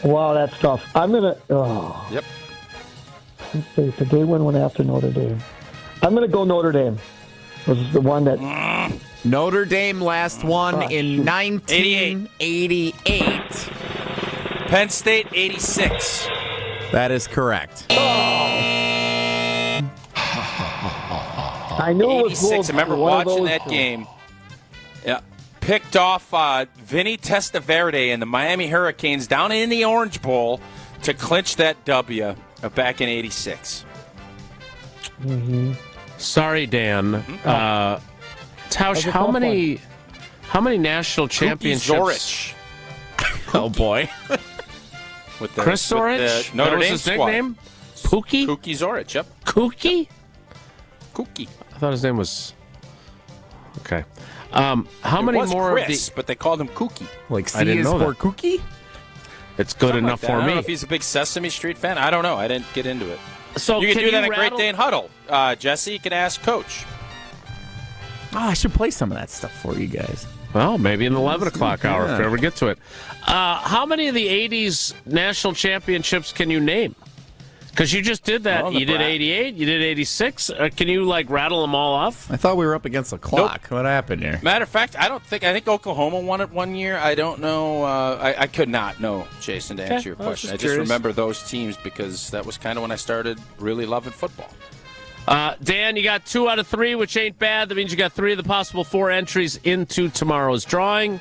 Speaker 6: Wow, that's tough. I'm going to... Oh.
Speaker 2: Yep.
Speaker 6: Penn State, did they win one after Notre Dame? I'm going to go Notre Dame. This is the one that...
Speaker 3: Notre Dame last won in 1988.
Speaker 2: Penn State, 86.
Speaker 3: That is correct.
Speaker 6: I knew it was
Speaker 2: 86. I remember watching that game. Yeah. Picked off Vinny Testaverde and the Miami Hurricanes down in the Orange Bowl to clinch that W back in 86.
Speaker 6: Mm-hmm.
Speaker 1: Sorry, Dan. Tausch, how many national championships?
Speaker 3: Oh, boy.
Speaker 2: With the,
Speaker 1: Chris Zorich?
Speaker 2: Notre
Speaker 1: that was
Speaker 2: Dame
Speaker 1: his
Speaker 2: squad.
Speaker 1: nickname? Pookie?
Speaker 2: Kookie Zorich, yep.
Speaker 1: Kookie?
Speaker 2: Kookie.
Speaker 1: I thought his name was... Okay. How many more
Speaker 2: Chris,
Speaker 1: of the...
Speaker 2: but they called him Kookie.
Speaker 3: Like
Speaker 1: I
Speaker 3: C
Speaker 1: didn't
Speaker 3: is
Speaker 1: know
Speaker 3: for
Speaker 1: that.
Speaker 3: Kookie?
Speaker 1: It's good
Speaker 2: Something
Speaker 1: enough
Speaker 2: like that.
Speaker 1: for
Speaker 2: I don't
Speaker 1: me.
Speaker 2: know if he's a big Sesame Street fan. I don't know. I didn't get into it.
Speaker 1: So
Speaker 2: you can do that at
Speaker 1: rattle...
Speaker 2: Great Dane Huddle. Jesse, you can ask Coach.
Speaker 3: Oh, I should play some of that stuff for you guys.
Speaker 1: Well, maybe in the 11 o'clock hour if we
Speaker 3: Yeah.
Speaker 1: ever get to it. How many of the 80s national championships can you name? Because you just did that.
Speaker 2: Well,
Speaker 1: You did 88, you did 86. Can you, rattle them all off?
Speaker 3: I thought we were up against the clock.
Speaker 2: Nope.
Speaker 3: What happened here?
Speaker 2: Matter of fact, I think Oklahoma won it one year. I don't know. I could not know, Jason, to answer your question. I just remember those teams because that was kind of when I started really loving football.
Speaker 1: Dan, you got 2 out of 3, which ain't bad. That means you got 3 of the possible 4 entries into tomorrow's drawing.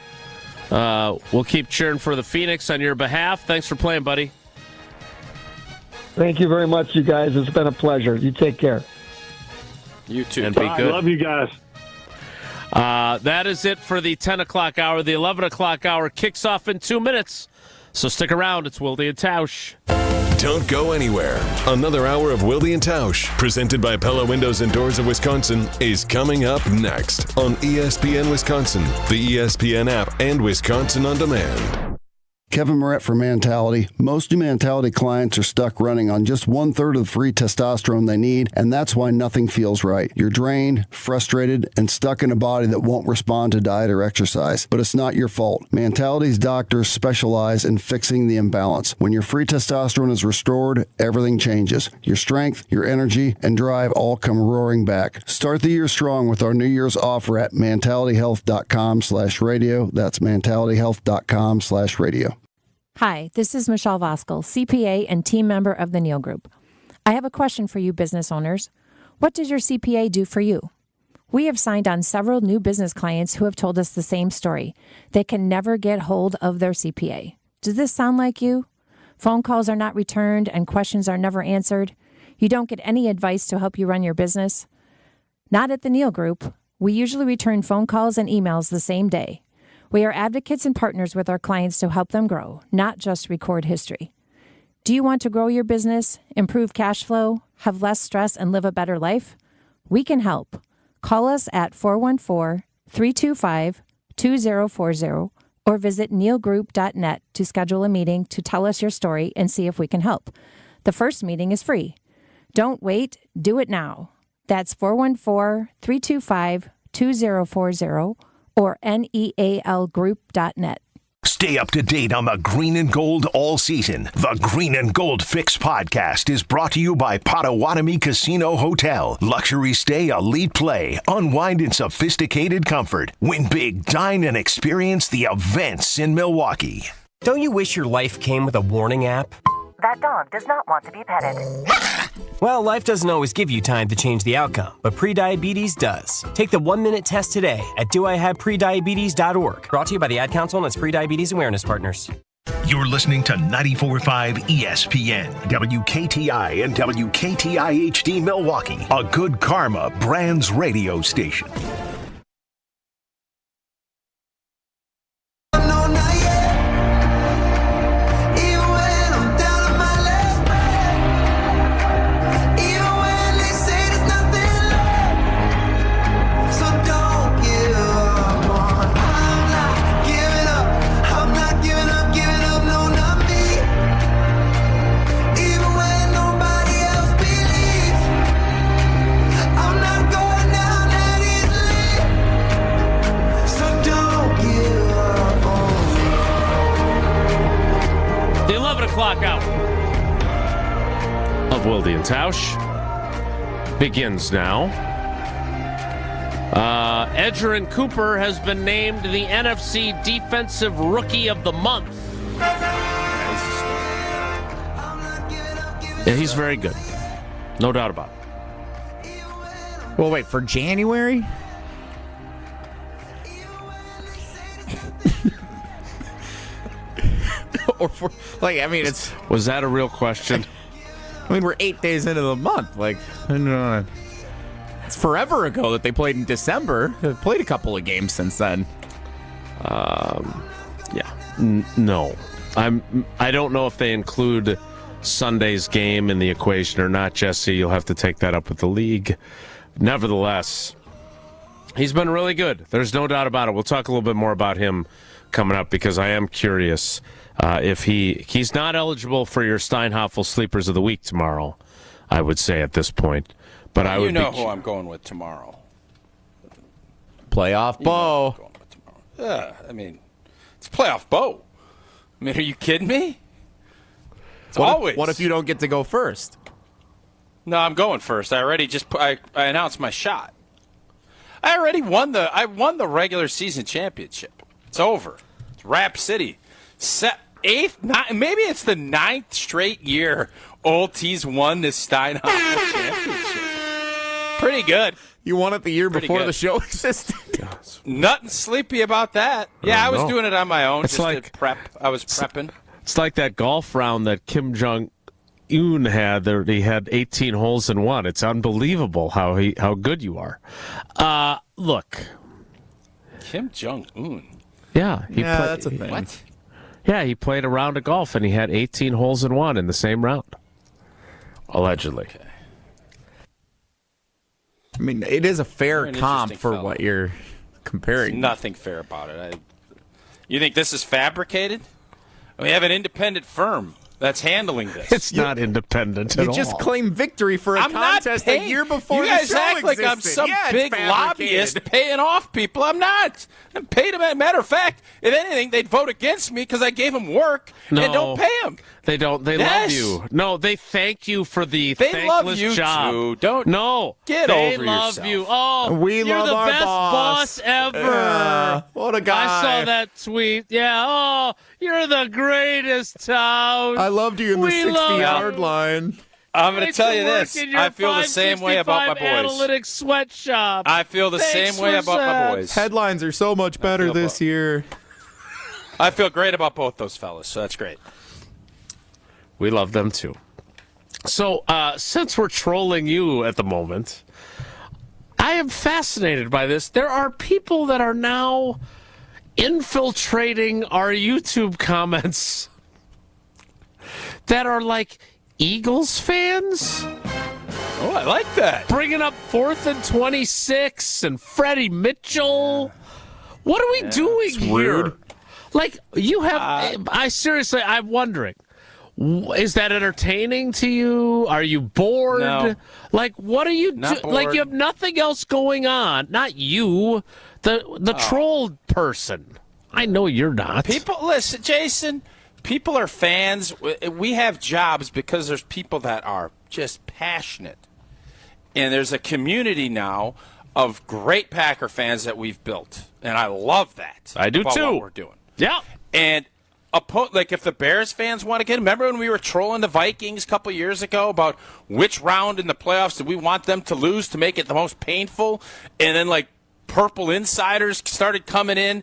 Speaker 1: We'll keep cheering for the Phoenix on your behalf. Thanks for playing, buddy.
Speaker 6: Thank you very much, you guys. It's been a pleasure. You take care.
Speaker 2: You too.
Speaker 1: And be good.
Speaker 7: I love you guys.
Speaker 1: That is it for the 10 o'clock hour. The 11 o'clock hour kicks off in 2 minutes. So stick around. It's Wilde and Tausch.
Speaker 17: Don't go anywhere. Another hour of Wilde and Tausch, presented by Pella Windows and Doors of Wisconsin, is coming up next on ESPN Wisconsin, the ESPN app, and Wisconsin On Demand.
Speaker 19: Kevin Moret for Mentality. Most new Mentality clients are stuck running on just 1/3 of the free testosterone they need, and that's why nothing feels right. You're drained, frustrated, and stuck in a body that won't respond to diet or exercise. But it's not your fault. Mentality's doctors specialize in fixing the imbalance. When your free testosterone is restored, everything changes. Your strength, your energy, and drive all come roaring back. Start the year strong with our New Year's offer at mentalityhealth.com/radio. That's mentalityhealth.com/radio.
Speaker 21: Hi, this is Michelle Voskel, CPA and team member of the Neal Group. I have a question for you business owners. What does your CPA do for you? We have signed on several new business clients who have told us the same story. They can never get hold of their CPA. Does this sound like you? Phone calls are not returned and questions are never answered. You don't get any advice to help you run your business? Not at the Neal Group. We usually return phone calls and emails the same day. We are advocates and partners with our clients to help them grow, not just record history. Do you want to grow your business, improve cash flow, have less stress, and live a better life? We can help. Call us at 414-325-2040 or visit nealgroup.net to schedule a meeting to tell us your story and see if we can help. The first meeting is free. Don't wait. Do it now. That's 414-325-2040 or nealgroup.net.
Speaker 4: Stay up to date on the green and gold all season. The Green and Gold Fix podcast is brought to you by Potawatomi Casino Hotel. Luxury stay, elite play, unwind in sophisticated comfort. Win big, dine, and experience the events in Milwaukee.
Speaker 22: Don't you wish your life came with a warning app?
Speaker 23: That dog does not want to be petted.
Speaker 22: Well, life doesn't always give you time to change the outcome, but prediabetes does. Take the 1-minute test today at doihaveprediabetes.org. Brought to you by the Ad Council and its Prediabetes Awareness Partners.
Speaker 4: You're listening to 94.5 ESPN, WKTI, and WKTI HD Milwaukee, a Good Karma Brands radio station.
Speaker 1: Hour of Wilde and Tausch begins now. Edgerrin Cooper has been named the NFC Defensive Rookie of the Month.
Speaker 2: He's
Speaker 1: Yeah, he's very good. No doubt about it.
Speaker 3: Well, wait, for January? Or for, like, I mean, it's...
Speaker 1: Was that a real question?
Speaker 3: I mean, we're 8 days into the month. Like, it's forever ago that they played in December. They've played a couple of games since then.
Speaker 1: Yeah. No. I don't know if they include Sunday's game in the equation or not, Jesse. You'll have to take that up with the league. Nevertheless, he's been really good. There's no doubt about it. We'll talk a little bit more about him coming up because I am curious if he's not eligible for your Steinhoffel Sleepers of the Week tomorrow, I would say at this point. But I would
Speaker 2: know who I'm going with tomorrow.
Speaker 3: Playoff Bo.
Speaker 2: Yeah, I mean, it's playoff Bo. I mean, are you kidding me?
Speaker 3: What if you don't get to go first?
Speaker 2: No, I'm going first. I already I announced my shot. I already won the regular season championship. It's over. It's Rap City. Maybe it's the 9th straight year Old T's won this Steinhoffel championship. Pretty good.
Speaker 3: You won it the year before the show existed.
Speaker 2: Nothing sleepy about that. Yeah, I was doing it on my own.
Speaker 1: It's
Speaker 2: just
Speaker 1: like
Speaker 2: to prep. I was prepping.
Speaker 1: It's like that golf round that Kim Jong-un had. He had 18 holes in one. It's unbelievable how good you are. Look.
Speaker 2: Kim Jong-un.
Speaker 1: Yeah.
Speaker 3: That's a thing.
Speaker 2: What?
Speaker 1: Yeah, he played a round of golf, and he had 18 holes in one in the same round. Allegedly.
Speaker 2: Okay.
Speaker 3: I mean, it is a fair comp for
Speaker 2: fellow.
Speaker 3: what you're comparing.
Speaker 2: There's nothing fair about it. You think this is fabricated? We have an independent firm that's handling this.
Speaker 1: It's not independent at all.
Speaker 3: You just claimed victory for a contest a year before
Speaker 2: you guys
Speaker 3: the show
Speaker 2: act like I'm
Speaker 3: existed.
Speaker 2: some big lobbyist paying off people. I'm not. I'm paid them. Matter of fact, if anything, they'd vote against me because I gave them work and don't pay them.
Speaker 1: They don't. They love you. No, they thank you for the thankless
Speaker 2: you
Speaker 1: job.
Speaker 2: Too. Don't.
Speaker 1: No,
Speaker 2: get
Speaker 1: they
Speaker 2: over
Speaker 1: love
Speaker 2: yourself.
Speaker 1: you. Oh,
Speaker 3: we
Speaker 1: you're
Speaker 3: love
Speaker 1: the
Speaker 3: our
Speaker 1: best boss ever.
Speaker 3: What a guy!
Speaker 1: I saw that tweet. Yeah. Oh, you're the greatest, Tausch.
Speaker 3: I loved you in the 60-yard line.
Speaker 2: I'm going to tell you this. I feel the same way about my boys.
Speaker 1: Analytics sweatshop.
Speaker 2: I feel the same way about my boys.
Speaker 3: Headlines are so much better this year.
Speaker 2: I feel great about both those fellas, so that's great.
Speaker 1: We love them too. So, since we're trolling you at the moment, I am fascinated by this. There are people that are now infiltrating our YouTube comments that are like Eagles fans.
Speaker 2: Oh, I like that.
Speaker 1: Bringing up 4th and 26 and Freddie Mitchell. What are we doing here?
Speaker 3: Rude.
Speaker 1: Like, you have... I'm wondering. Is that entertaining to you? Are you bored?
Speaker 2: No.
Speaker 1: Like, what are you doing? Like, you have nothing else going on. Not you, the troll person. I know you're not.
Speaker 2: People, listen, Jason, people are fans. We have jobs because there's people that are just passionate. And there's a community now of great Packer fans that we've built. And I love that.
Speaker 1: I do
Speaker 2: about
Speaker 1: too.
Speaker 2: What we're doing.
Speaker 1: Yeah.
Speaker 2: And like if the Bears fans want to get, remember when we were trolling the Vikings a couple years ago about which round in the playoffs did we want them to lose to make it the most painful? And then like purple insiders started coming in.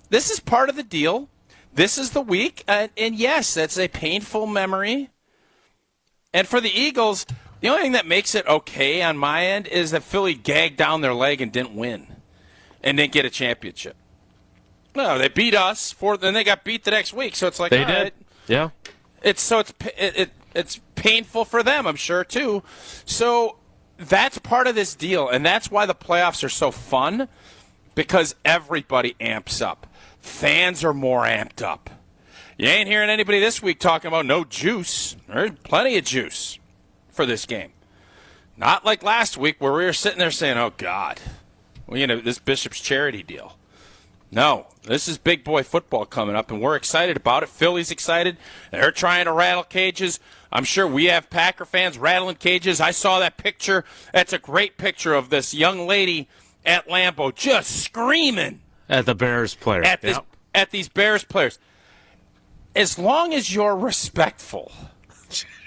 Speaker 2: This is part of the deal. This is the week. And yes, that's a painful memory. And for the Eagles, the only thing that makes it okay on my end is that Philly gagged down their leg and didn't win and didn't get a championship. No, they beat us, and they got beat the next week. So it's like,
Speaker 1: they
Speaker 2: all
Speaker 1: did.
Speaker 2: right.
Speaker 1: Yeah.
Speaker 2: It's painful for them, I'm sure, too. So that's part of this deal, and that's why the playoffs are so fun, because everybody amps up. Fans are more amped up. You ain't hearing anybody this week talking about no juice. There's plenty of juice for this game. Not like last week where we were sitting there saying, oh, God, this Bishop's charity deal. No, this is big boy football coming up, and we're excited about it. Philly's excited. They're trying to rattle cages. I'm sure we have Packer fans rattling cages. I saw that picture. That's a great picture of this young lady at Lambeau just screaming.
Speaker 1: At the Bears players.
Speaker 2: At these Bears players. As long as you're respectful,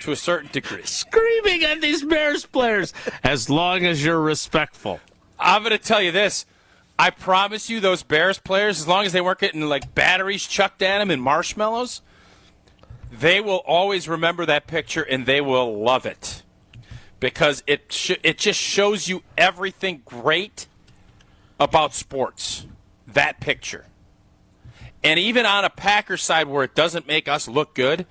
Speaker 2: to a certain degree.
Speaker 1: Screaming at these Bears players as long as you're respectful.
Speaker 2: I'm going to tell you this. I promise you those Bears players, as long as they weren't getting like batteries chucked at them and marshmallows, they will always remember that picture and they will love it. Because it just shows you everything great about sports, that picture. And even on a Packers side where it doesn't make us look good,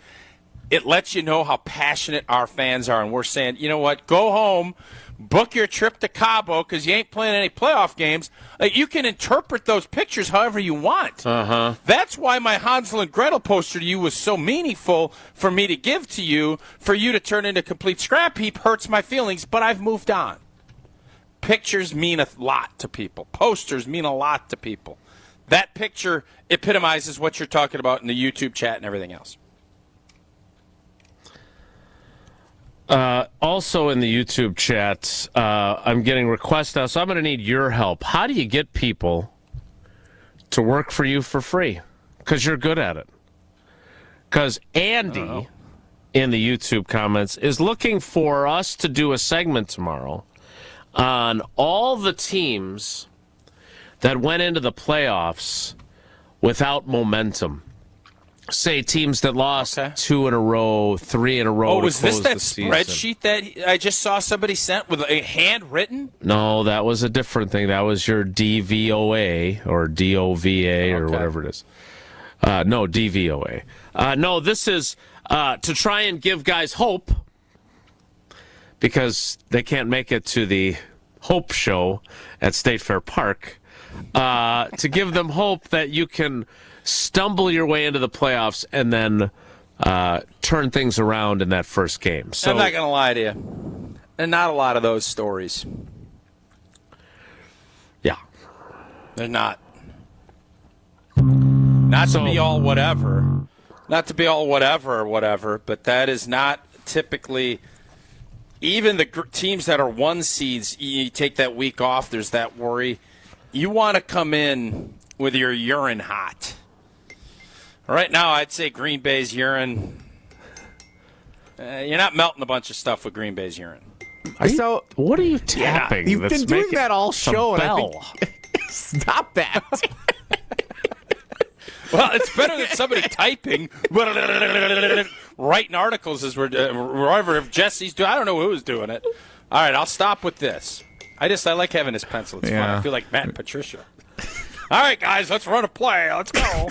Speaker 2: it lets you know how passionate our fans are. And we're saying, you know what, go home, book your trip to Cabo because you ain't playing any playoff games. You can interpret those pictures however you want.
Speaker 1: Uh-huh.
Speaker 2: That's why my Hansel and Gretel poster to you was so meaningful for me to give to you. For you to turn into a complete scrap heap hurts my feelings, but I've moved on. Pictures mean a lot to people. Posters mean a lot to people. That picture epitomizes what you're talking about in the YouTube chat and everything else.
Speaker 1: Also in the YouTube chat, I'm getting requests now, so I'm going to need your help. How do you get people to work for you for free? Because you're good at it. Because Andy, in the YouTube comments, is looking for us to do a segment tomorrow on all the teams that went into the playoffs without momentum. Say teams that lost 2 in a row, 3 in a row.
Speaker 2: Oh, was this that
Speaker 1: season.
Speaker 2: spreadsheet that I just saw somebody sent with a handwritten?
Speaker 1: No, that was a different thing. That was your DVOA or DOVA or whatever it is. No, DVOA. No, this is to try and give guys hope because they can't make it to the Hope Show at State Fair Park. To give them hope that you can stumble your way into the playoffs and then turn things around in that first game. So
Speaker 2: I'm not going to lie to you. And not a lot of those stories.
Speaker 1: Yeah.
Speaker 2: They're not. Not to be all whatever. Not to be all whatever or whatever, but that is not typically... Even the teams that are 1 seeds, you take that week off, there's that worry. You want to come in with your urine hot. Right now, I'd say Green Bay's urine. You're not melting a bunch of stuff with Green Bay's urine.
Speaker 3: So
Speaker 1: what are you tapping?
Speaker 3: You've been doing that all
Speaker 1: It's a
Speaker 3: show, and I
Speaker 1: bell.
Speaker 3: think stop that.
Speaker 2: Well, it's better than somebody typing, writing articles as wherever if Jesse's doing. I don't know who's doing it. All right, I'll stop with this. I like having his pencil. It's fun. I feel like Matt and Patricia. All right, guys, let's run a play. Let's go.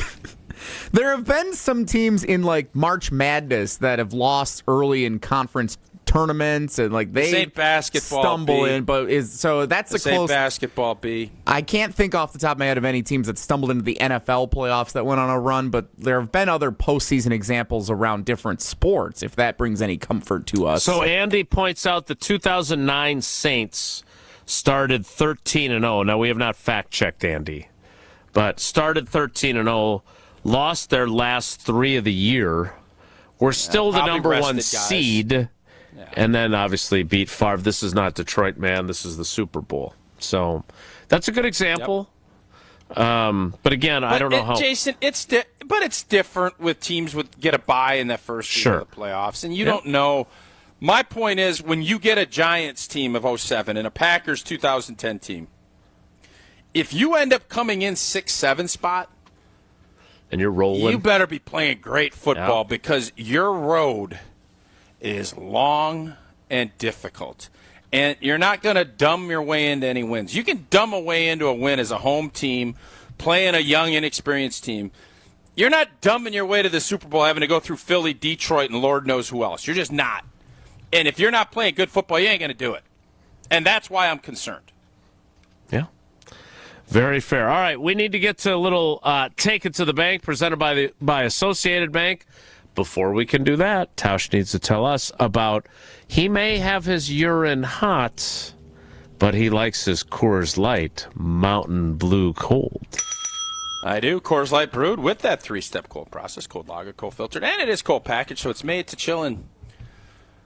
Speaker 3: There have been some teams in like March Madness that have lost early in conference tournaments and like they
Speaker 2: St. Basketball
Speaker 3: stumble
Speaker 2: B.
Speaker 3: in, but that's the
Speaker 2: St.
Speaker 3: close.
Speaker 2: Basketball B.
Speaker 3: I can't think off the top of my head of any teams that stumbled into the NFL playoffs that went on a run, but there have been other postseason examples around different sports. If that brings any comfort to us.
Speaker 1: So Andy points out the 2009 Saints started 13-0. Now we have not fact-checked Andy, but started 13-0, lost their last 3 of the year. We're still the number 1 seed. And then obviously beat Favre. This is not Detroit, man. This is the Super Bowl. So that's a good example. But again, I don't know how.
Speaker 2: Jason, it's different with teams get a bye in that first season of the playoffs, and you don't know. My point is, when you get a Giants team of 2007 and a Packers 2010 team, if you end up coming in 6-7 spot,
Speaker 1: and you're rolling,
Speaker 2: you better be playing great football because your road is long and difficult. And you're not going to dumb your way into any wins. You can dumb a way into a win as a home team, playing a young, inexperienced team. You're not dumbing your way to the Super Bowl having to go through Philly, Detroit, and Lord knows who else. You're just not. And if you're not playing good football, you ain't going to do it. And that's why I'm concerned.
Speaker 1: Yeah. Very fair. All right, we need to get to a little Take It to the Bank presented by Associated Bank. Before we can do that, Tausch needs to tell us about he may have his urine hot, but he likes his Coors Light Mountain Blue cold.
Speaker 2: I do. Coors Light brewed with that 3-step cold process, cold lager, cold filtered, and it is cold packaged, so it's made to chill in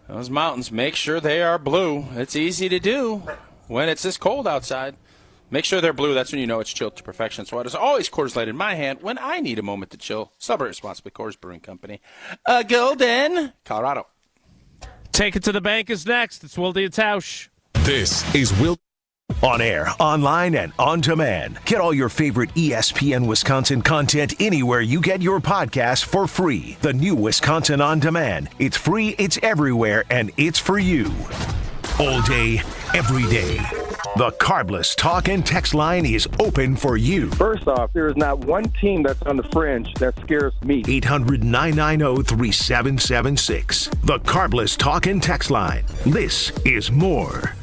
Speaker 2: those mountains. Make sure they are blue. It's easy to do when it's this cold outside. Make sure they're blue. That's when you know it's chilled to perfection. So it is always Coors Light in my hand when I need a moment to chill. Celebrate responsibly. Coors Brewing Company. Golden, Colorado.
Speaker 1: Take It to the Bank is next. It's Wilde and Tausch.
Speaker 17: This is Wilde.
Speaker 4: On air, online, and on demand. Get all your favorite ESPN Wisconsin content anywhere you get your podcasts for free. The new Wisconsin On Demand. It's free, it's everywhere, and it's for you. All day, every day. The Carbless talk and text line is open for you.
Speaker 9: First off, there is not one team that's on the fringe that scares me.
Speaker 4: 800-990-3776. The Carbless talk and text line. This is more.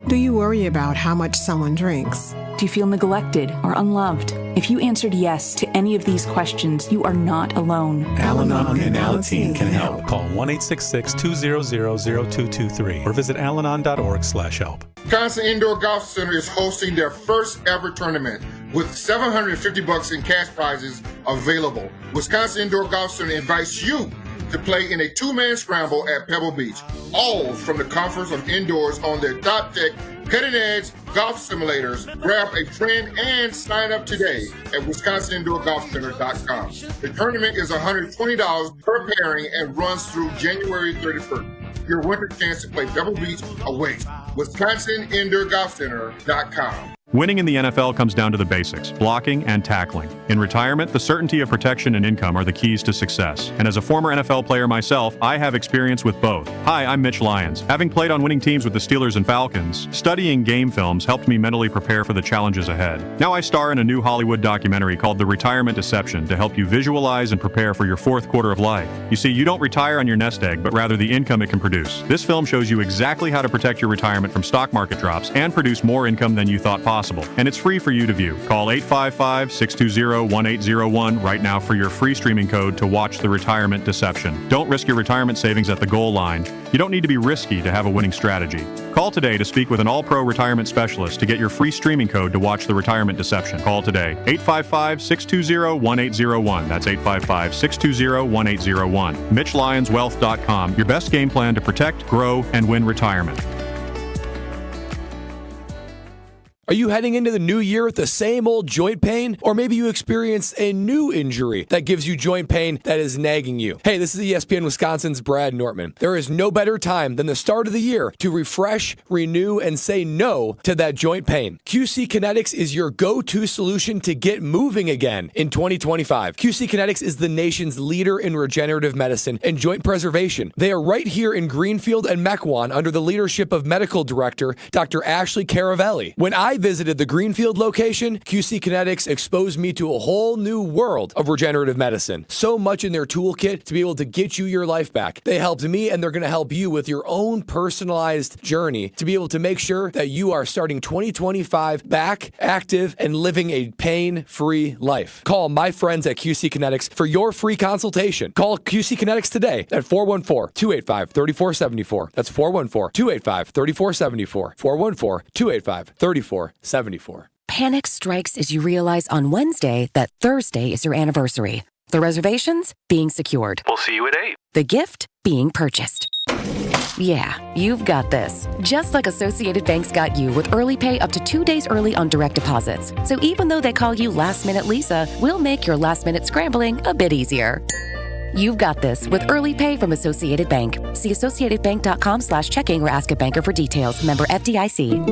Speaker 7: Do you worry about how much someone drinks?
Speaker 18: Do you feel neglected or unloved? If you answered yes to any of these questions, you are not alone.
Speaker 20: Al-Anon and Alateen can help. Call 1-866-200-0223 or visit alanon.org/help.
Speaker 24: Wisconsin Indoor Golf Center is hosting their first ever tournament with $750 in cash prizes available. Wisconsin Indoor Golf Center invites you to play in a two-man scramble at Pebble Beach, all from the comforts of indoors on their top deck, cutting-edge golf simulators. Grab a friend and sign up today at WisconsinIndoorGolfCenter.com. The tournament is $120 per pairing and runs through January 31st. Your winter chance to play Pebble Beach awaits. WisconsinIndoorGolfCenter.com.
Speaker 25: Winning in the NFL comes down to the basics, blocking and tackling. In retirement, the certainty of protection and income are the keys to success. And as a former NFL player myself, I have experience with both. Hi, I'm Mitch Lyons. Having played on winning teams with the Steelers and Falcons, studying game films helped me mentally prepare for the challenges ahead. Now I star in a new Hollywood documentary called The Retirement Deception to help you visualize and prepare for your fourth quarter of life. You see, you don't retire on your nest egg, but rather the income it can produce. This film shows you exactly how to protect your retirement from stock market drops and produce more income than you thought possible. And it's free for you to view. Call 855-620-1801 right now for your free streaming code to watch The Retirement Deception. Don't risk your retirement savings at the goal line. You don't need to be risky to have a winning strategy. Call today to speak with an all-pro retirement specialist to get your free streaming code to watch The Retirement Deception. Call today. 855-620-1801. That's 855-620-1801. MitchLyonsWealth.com. Your best game plan to protect, grow, and win retirement.
Speaker 26: Are you heading into the new year with the same old joint pain? Or maybe you experienced a new injury that gives you joint pain that is nagging you. Hey, this is ESPN Wisconsin's Brad Nortman. There is no better time than the start of the year to refresh, renew, and say no to that joint pain. QC Kinetics is your go-to solution to get moving again in 2025. QC Kinetics is the nation's leader in regenerative medicine and joint preservation. They are right here in Greenfield and Mequon under the leadership of Medical Director Dr. Ashley Caravelli. When I visited the Greenfield location, QC Kinetics exposed me to a whole new world of regenerative medicine. So much in their toolkit to be able to get you your life back. They helped me, and they're going to help you with your own personalized journey to be able to make sure that you are starting 2025 back, active, and living a pain-free life. Call my friends at QC Kinetics for your free consultation. Call QC Kinetics today at 414-285-3474. That's 414-285-3474. 414-285-3474.
Speaker 27: Panic strikes as you realize on Wednesday that Thursday is your anniversary. The reservations being secured.
Speaker 28: We'll see you at 8.
Speaker 27: The gift being purchased. Yeah, you've got this. Just like Associated Bank's got you with early pay up to 2 days early on direct deposits. So even though they call you Last Minute Lisa, we'll make your last minute scrambling a bit easier. You've got this with early pay from Associated Bank. See associatedbank.com/checking or ask a banker for details. Member FDIC.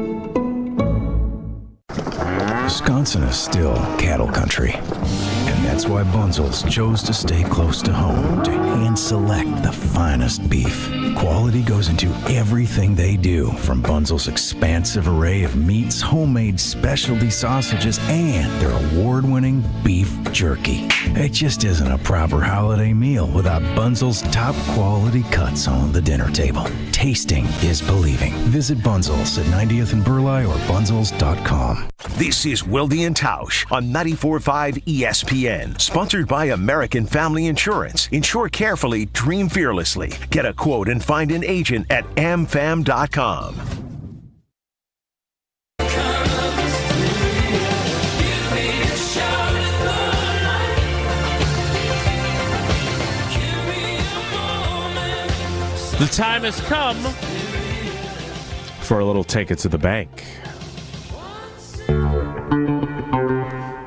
Speaker 29: Wisconsin is still cattle country, and that's why Bunzel's chose to stay close to home to hand select the finest beef. Quality goes into everything they do, from Bunzel's expansive array of meats, homemade specialty sausages, and their award-winning beef jerky. It just isn't a proper holiday meal without Bunzel's top quality cuts on the dinner table. Tasting is believing. Visit Bunzel's at 90th and Burleigh or bunzels.com.
Speaker 4: This is Wilde and Tausch on 94.5 ESPN. Sponsored by American Family Insurance. Insure carefully, dream fearlessly. Get a quote and find an agent at amfam.com.
Speaker 1: The time has come for a little Take It to the Bank.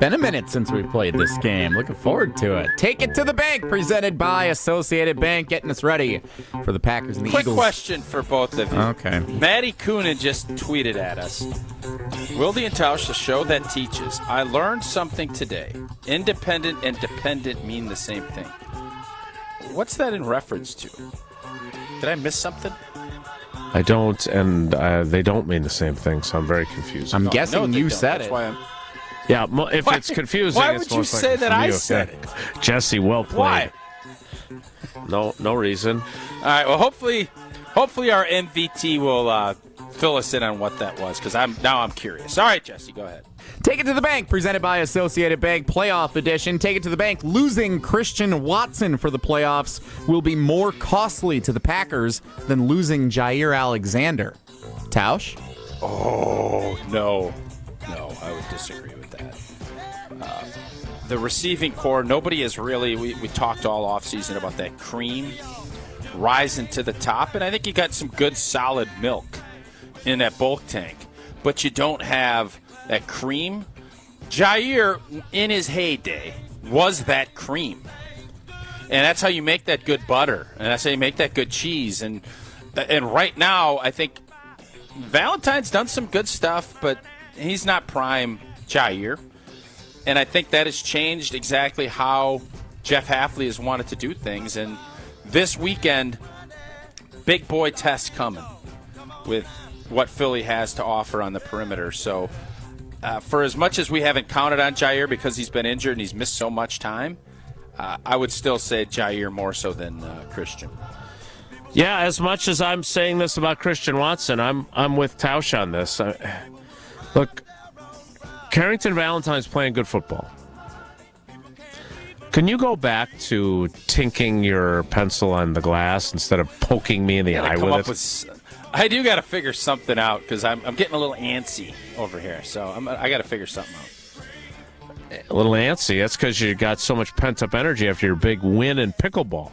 Speaker 3: Been a minute since we played this game. Looking forward to it. Take It to the Bank, presented by Associated Bank, getting us ready for the Packers and the
Speaker 2: Quick
Speaker 3: Eagles.
Speaker 2: question for both of you.
Speaker 3: Okay.
Speaker 2: Maddie Coonan just tweeted at us. Wilde and Tausch, the show that teaches. I learned something today. Independent and dependent mean the same thing. What's that in reference to? Did I miss something?
Speaker 1: I don't, and they don't mean the same thing, so I'm very confused.
Speaker 3: I'm guessing you said
Speaker 2: That's
Speaker 3: it.
Speaker 2: why I'm...
Speaker 1: Yeah, if it's confusing,
Speaker 2: Why
Speaker 1: it's
Speaker 2: would you
Speaker 1: most
Speaker 2: say
Speaker 1: likely
Speaker 2: that
Speaker 1: from
Speaker 2: I
Speaker 1: you.
Speaker 2: said
Speaker 1: Okay.
Speaker 2: it?
Speaker 1: Jesse, well played.
Speaker 2: Why?
Speaker 1: No reason.
Speaker 2: All right. Well, hopefully our MVT will fill us in on what that was, because I'm curious. All right, Jesse, go ahead.
Speaker 3: Take It to the Bank, presented by Associated Bank, playoff edition. Take It to the Bank. Losing Christian Watson for the playoffs will be more costly to the Packers than losing Jair Alexander. Tausch?
Speaker 2: Oh, no, I would disagree with that. The receiving core, nobody has really, we talked all offseason about that cream rising to the top, and I think you got some good solid milk in that bulk tank, but you don't have that cream. Jair, in his heyday, was that cream. And that's how you make that good butter, and that's how you make that good cheese. And right now, I think Valentine's done some good stuff, but he's not prime Jair. And I think that has changed exactly how Jeff Hafley has wanted to do things. And this weekend, big boy test coming with what Philly has to offer on the perimeter. So for as much as we haven't counted on Jair because he's been injured and he's missed so much time, I would still say Jair more so than Christian.
Speaker 1: Yeah, as much as I'm saying this about Christian Watson, I'm with Tausch on this. Look, Carrington Valentine's playing good football. Can you go back to tinking your pencil on the glass instead of poking me in the eye with it?
Speaker 2: I do got to figure something out because I'm getting a little antsy over here. So I got to figure something out.
Speaker 1: A little antsy. That's because you got so much pent-up energy after your big win in pickleball.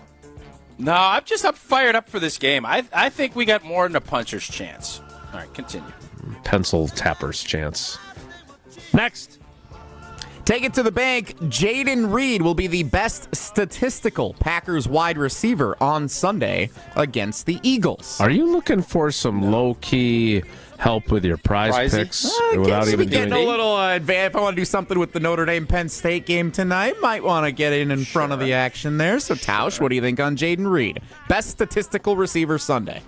Speaker 2: No, I'm fired up for this game. I think we got more than a puncher's chance. All right, continue.
Speaker 1: Pencil tapper's chance. Next.
Speaker 3: Take It to the Bank. Jaden Reed will be the best statistical Packers wide receiver on Sunday against the Eagles.
Speaker 1: Are you looking for some low-key help with your prize picks without even doing
Speaker 3: a little advance? If I want to do something with the Notre Dame Penn State game tonight, might want to get in front of the action there. So, Tausch, what do you think on Jaden Reed? Best statistical receiver Sunday.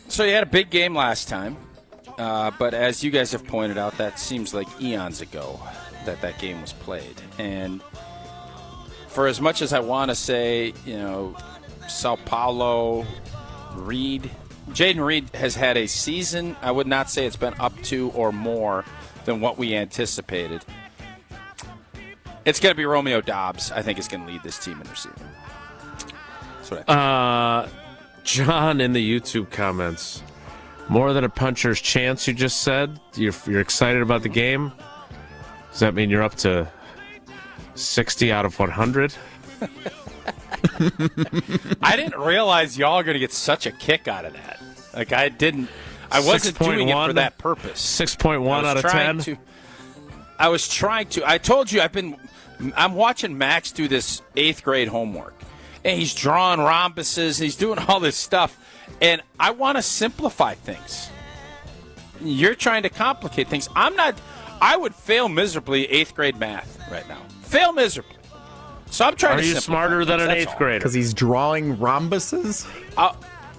Speaker 2: So he had a big game last time, but as you guys have pointed out, that seems like eons ago that game was played. And for as much as I want to say, Sao Paulo, Reed, Jaden Reed has had a season, I would not say it's been up to or more than what we anticipated. It's going to be Romeo Doubs, I think, is going to lead this team in receiving. That's what I think.
Speaker 1: John in the YouTube comments, more than a puncher's chance, you just said? You're excited about the game? Does that mean you're up to 60 out of 100?
Speaker 2: I didn't realize y'all are going to get such a kick out of that. Like, I wasn't doing it for that purpose.
Speaker 1: 6.1 out of 10?
Speaker 2: I was trying to. I told you I'm watching Max do this 8th grade homework. And he's drawing rhombuses. He's doing all this stuff. And I want to simplify things. You're trying to complicate things. I would fail miserably 8th grade math right now. Fail miserably. So I'm trying to simplify.
Speaker 1: Are you smarter than an 8th grader?
Speaker 3: Because he's drawing rhombuses?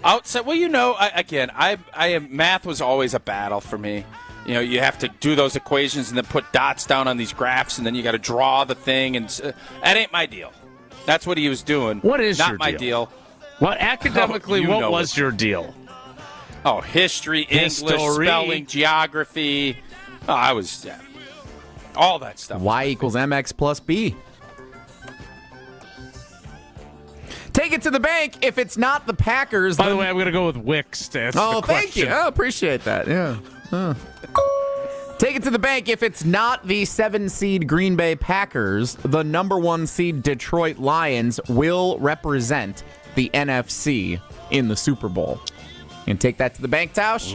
Speaker 2: Outside, well, math was always a battle for me. You have to do those equations and then put dots down on these graphs, and then you got to draw the thing, and that ain't my deal. That's what he was doing.
Speaker 1: What is
Speaker 2: not
Speaker 1: your
Speaker 2: my
Speaker 1: deal?
Speaker 2: deal?
Speaker 1: What academically? What was your deal?
Speaker 2: Oh, history, English, spelling, geography. Oh, I was all that stuff.
Speaker 3: Y equals MX plus B. Take It to the Bank. If it's not the Packers.
Speaker 1: By the way, I'm going to go with Wicks to answer the question.
Speaker 3: Thank you. I appreciate that. Yeah. Take It to the Bank. If it's not the 7-seed Green Bay Packers, the number 1 seed Detroit Lions will represent the NFC in the Super Bowl. And take that to the bank, Tausch?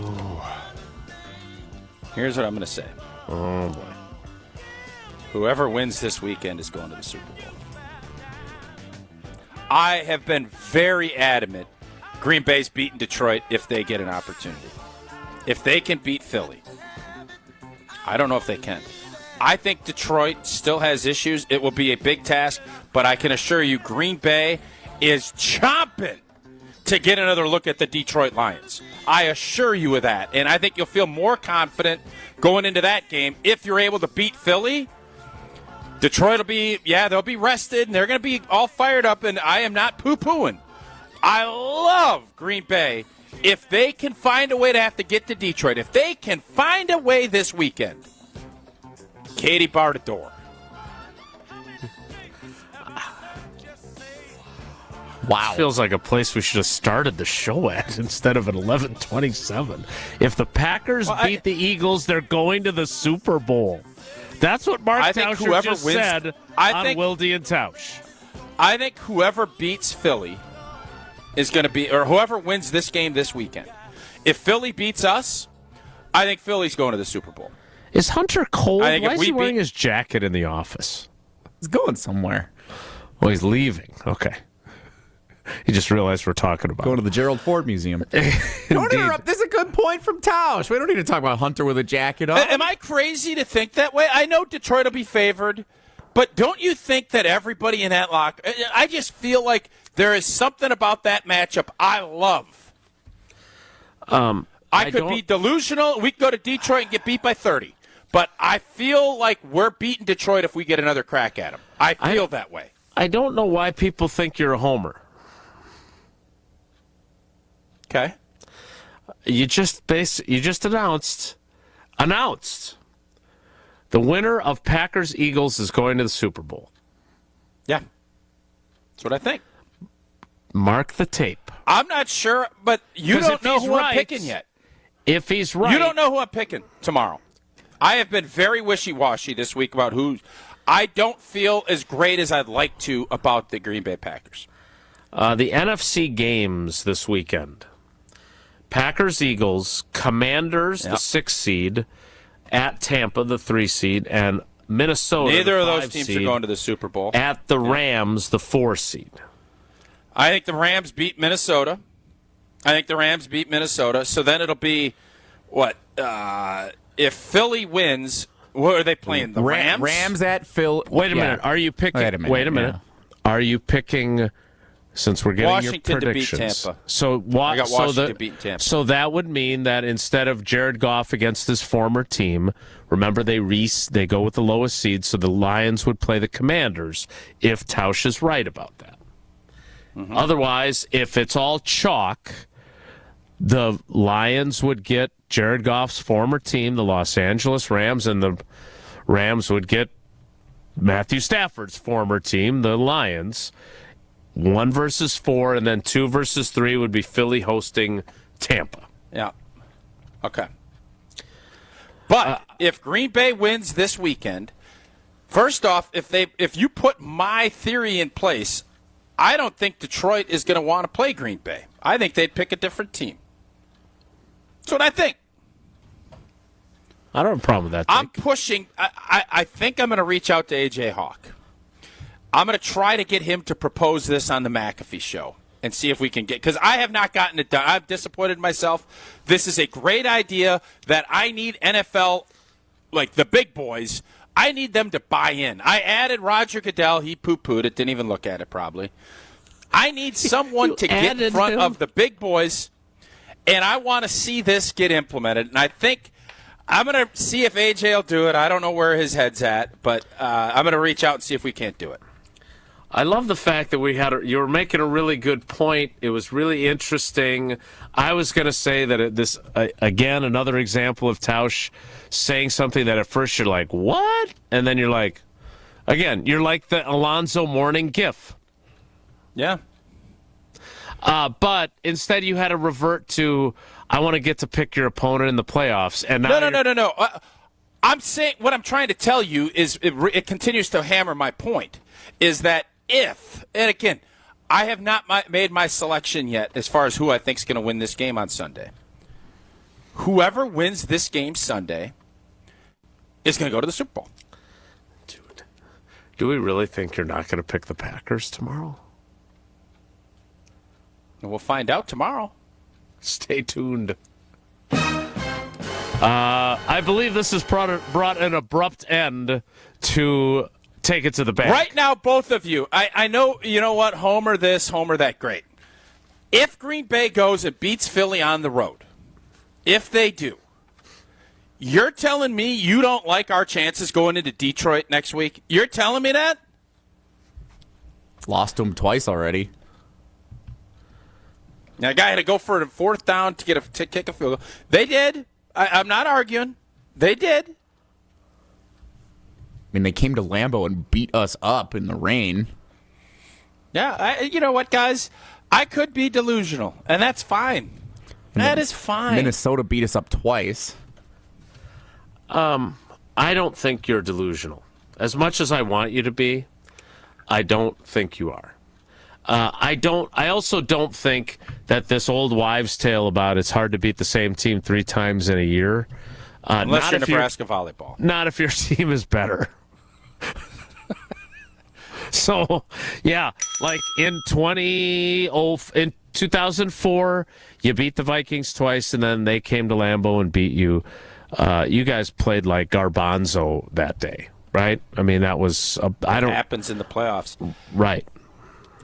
Speaker 2: Here's what I'm going to say.
Speaker 1: Oh, boy.
Speaker 2: Whoever wins this weekend is going to the Super Bowl. I have been very adamant Green Bay's beating Detroit if they get an opportunity. If they can beat Philly. I don't know if they can. I think Detroit still has issues. It will be a big task, but I can assure you Green Bay is chomping to get another look at the Detroit Lions. I assure you of that. And I think you'll feel more confident going into that game if you're able to beat Philly. Detroit will be, they'll be rested, and they're going to be all fired up, and I am not poo-pooing. I love Green Bay. If they can find a way to have to get to Detroit, if they can find a way this weekend, Katie bar the door.
Speaker 1: Wow. Feels like a place we should have started the show at instead of at 11:27. If the Packers beat the Eagles, they're going to the Super Bowl. That's what Mark Tauscher just said on Wilde and Tausch.
Speaker 2: I think whoever beats Philly is going to be, or whoever wins this game this weekend. If Philly beats us, I think Philly's going to the Super Bowl.
Speaker 1: Is Hunter cold? Why is he wearing his jacket in the office?
Speaker 3: He's going somewhere.
Speaker 1: Well, he's leaving. Okay. He just realized we're talking about
Speaker 3: going to the Gerald Ford Museum. Don't interrupt. This is a good point from Tausch. We don't need to talk about Hunter with a jacket on.
Speaker 2: Am I crazy to think that way? I know Detroit will be favored, but don't you think that everybody in that locker? I just feel like there is something about that matchup I love. I could be delusional. We could go to Detroit and get beat by 30. But I feel like we're beating Detroit if we get another crack at them. I feel that way.
Speaker 1: I don't know why people think you're a homer.
Speaker 2: Okay.
Speaker 1: You just announced the winner of Packers Eagles is going to the Super Bowl.
Speaker 2: Yeah. That's what I think.
Speaker 1: Mark the tape.
Speaker 2: I'm not sure, but you don't know who I'm picking yet.
Speaker 1: If he's right.
Speaker 2: You don't know who I'm picking tomorrow. I have been very wishy-washy this week about who. I don't feel as great as I'd like to about the Green Bay Packers.
Speaker 1: The NFC games this weekend. Packers, Eagles, Commanders, the 6th seed, at Tampa, the 3 seed, and Minnesota,
Speaker 2: Neither
Speaker 1: the
Speaker 2: of
Speaker 1: 5
Speaker 2: those teams
Speaker 1: seed,
Speaker 2: are going to the Super Bowl.
Speaker 1: At the Rams, the 4 seed.
Speaker 2: I think the Rams beat Minnesota. So then it'll be, what, if Philly wins, what are they playing, the Rams?
Speaker 3: Rams at Phil.
Speaker 1: Wait a minute. Are you picking? Wait a minute.
Speaker 3: Yeah.
Speaker 1: Are you picking? Since we're getting
Speaker 2: Washington
Speaker 1: your predictions,
Speaker 2: to beat Tampa.
Speaker 1: So
Speaker 2: I got Washington beating Tampa.
Speaker 1: So that would mean that instead of Jared Goff against his former team, remember they go with the lowest seed, so the Lions would play the Commanders if Tausch is right about that. Mm-hmm. Otherwise, if it's all chalk, the Lions would get Jared Goff's former team, the Los Angeles Rams, and the Rams would get Matthew Stafford's former team, the Lions. 1 versus 4, and then 2 versus 3 would be Philly hosting Tampa.
Speaker 2: Yeah. Okay. But if Green Bay wins this weekend, first off, if you put my theory in place, I don't think Detroit is going to want to play Green Bay. I think they'd pick a different team. That's what I think.
Speaker 1: I don't have a problem with that.
Speaker 2: I'm pushing. I think I'm going to reach out to A.J. Hawk. I'm going to try to get him to propose this on the McAfee show and see if we can get, because I have not gotten it done. I've disappointed myself. This is a great idea that I need NFL, like the big boys, I need them to buy in. I added Roger Goodell. He poo-pooed it, didn't even look at it probably. I need someone to get in front of the big boys, and I want to see this get implemented. And I think I'm going to see if AJ will do it. I don't know where his head's at, but I'm going to reach out and see if we can't do it.
Speaker 1: I love the fact that you were making a really good point. It was really interesting. I was going to say that again, another example of Tausch saying something that at first you're like, what? And then you're like, again, you're like the Alonzo Mourning gif.
Speaker 2: Yeah.
Speaker 1: But instead you had to revert to, I want to get to pick your opponent in the playoffs. And
Speaker 2: No. I'm saying, what I'm trying to tell you is it continues to hammer my point, is that and again, I have not made my selection yet as far as who I think is going to win this game on Sunday. Whoever wins this game Sunday is going to go to the Super Bowl.
Speaker 1: Do we really think you're not going to pick the Packers tomorrow?
Speaker 2: We'll find out tomorrow.
Speaker 1: Stay tuned. I believe this has brought an abrupt end to Take It to the Bank.
Speaker 2: Right now, both of you. I know, you know what, homer this, homer that, great. If Green Bay goes and beats Philly on the road, if they do, you're telling me you don't like our chances going into Detroit next week? You're telling me that?
Speaker 3: Lost to him twice already.
Speaker 2: Now, a guy had to go for a fourth down to kick a field goal. They did. I'm not arguing. They did.
Speaker 3: I mean, they came to Lambeau and beat us up in the rain.
Speaker 2: Yeah, you know what, guys? I could be delusional, and that's fine. That is fine.
Speaker 3: Minnesota beat us up twice.
Speaker 1: I don't think you're delusional. As much as I want you to be, I don't think you are. I also don't think that this old wives' tale about it's hard to beat the same team 3 times in a year.
Speaker 2: Unless you're Nebraska volleyball.
Speaker 1: Not if your team is better. So, yeah, like in 2004, you beat the Vikings twice, and then they came to Lambeau and beat you. You guys played like Garbanzo that day, right? I mean, that was
Speaker 2: It happens in the playoffs.
Speaker 1: Right.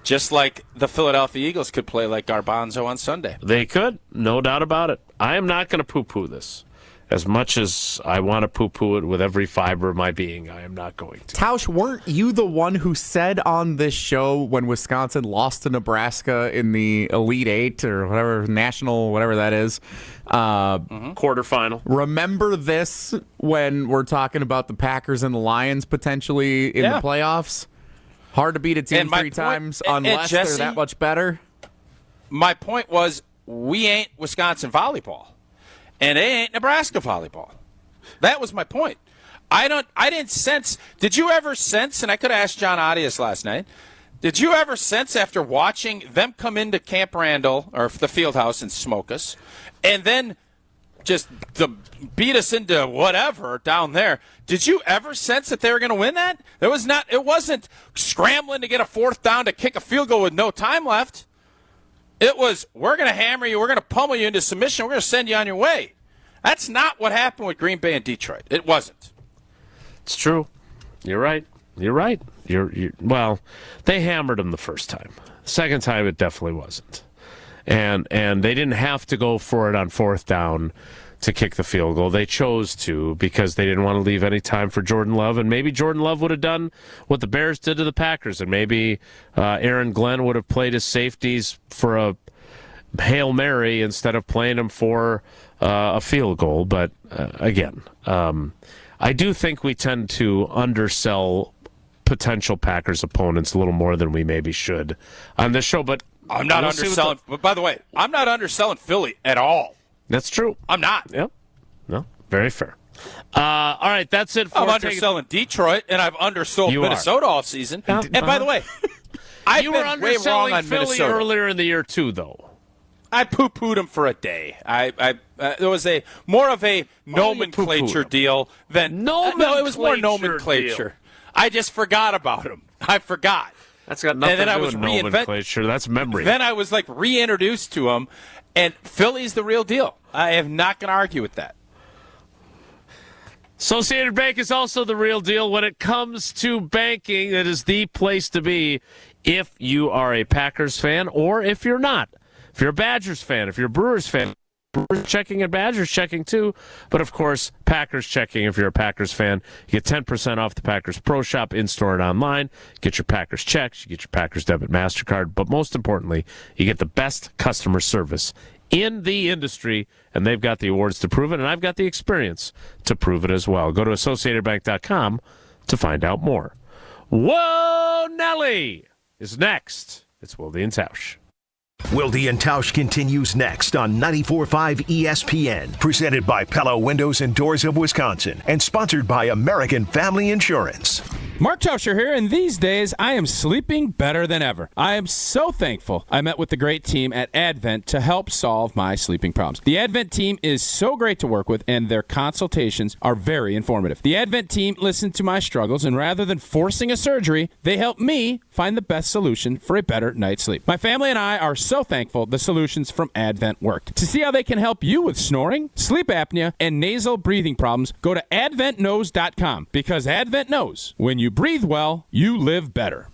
Speaker 2: Just like the Philadelphia Eagles could play like Garbanzo on Sunday.
Speaker 1: They could, no doubt about it. I am not going to poo-poo this. As much as I want to poo-poo it with every fiber of my being, I am not going to.
Speaker 3: Tausch, weren't you the one who said on this show when Wisconsin lost to Nebraska in the Elite Eight or whatever, national, whatever that is,
Speaker 1: quarterfinal?
Speaker 3: Remember this when we're talking about the Packers and the Lions potentially in the playoffs? Hard to beat a team 3 times unless
Speaker 2: Jesse,
Speaker 3: they're that much better.
Speaker 2: My point was, we ain't Wisconsin volleyball. And they ain't Nebraska volleyball. That was my point. I didn't sense. Did you ever sense? And I could have asked John Audius last night. Did you ever sense after watching them come into Camp Randall or the Fieldhouse and smoke us, and then just beat us into whatever down there? Did you ever sense that they were going to win that? It wasn't scrambling to get a fourth down to kick a field goal with no time left. It was, we're going to hammer you, we're going to pummel you into submission, we're going to send you on your way. That's not what happened with Green Bay and Detroit. It wasn't.
Speaker 1: It's true. You're right. You're right. Well, they hammered them the first time. The second time, it definitely wasn't. And they didn't have to go for it on fourth down to kick the field goal. They chose to because they didn't want to leave any time for Jordan Love. And maybe Jordan Love would have done what the Bears did to the Packers. And maybe Aaron Glenn would have played his safeties for a Hail Mary instead of playing them for a field goal. But again, I do think we tend to undersell potential Packers opponents a little more than we maybe should on this show. But
Speaker 2: I'm not underselling. But by the way, I'm not underselling Philly at all.
Speaker 1: That's true.
Speaker 2: I'm not.
Speaker 1: Yep. No, very fair. All right, that's it for
Speaker 2: I'm underselling Detroit, and I've undersold Minnesota all season. And by the way,
Speaker 1: you were underselling Philly earlier in the year too, though.
Speaker 2: I poo-pooed them for a day. There was more of a nomenclature deal than no. It was more nomenclature. I just forgot about them. I forgot.
Speaker 1: That's got nothing to do with nomenclature. That's memory.
Speaker 2: Then I was like reintroduced to them, and Philly's the real deal. I am not going to argue with that.
Speaker 1: Associated Bank is also the real deal when it comes to banking. It is the place to be if you are a Packers fan or if you're not. If you're a Badgers fan, if you're a Brewers fan, Brewers checking and Badgers checking too. But, of course, Packers checking if you're a Packers fan. You get 10% off the Packers Pro Shop in-store and online. Get your Packers checks. You get your Packers Debit MasterCard. But most importantly, you get the best customer service in the industry, and they've got the awards to prove it, and I've got the experience to prove it as well. Go to AssociatedBank.com to find out more. Whoa, Nelly is next. It's Wilde and Tausch.
Speaker 4: Wilde and Tausch continues next on 94.5 ESPN, presented by Pella Windows and Doors of Wisconsin, and sponsored by American Family Insurance.
Speaker 5: Mark Tauscher here, and these days I am sleeping better than ever. I am so thankful I met with the great team at Advent to help solve my sleeping problems. The Advent team is so great to work with, and their consultations are very informative. The Advent team listened to my struggles, and rather than forcing a surgery, they helped me find the best solution for a better night's sleep. My family and I are so thankful the solutions from Advent worked. To see how they can help you with snoring, sleep apnea, and nasal breathing problems, go to adventknows.com, because Advent knows when you breathe well, you live better.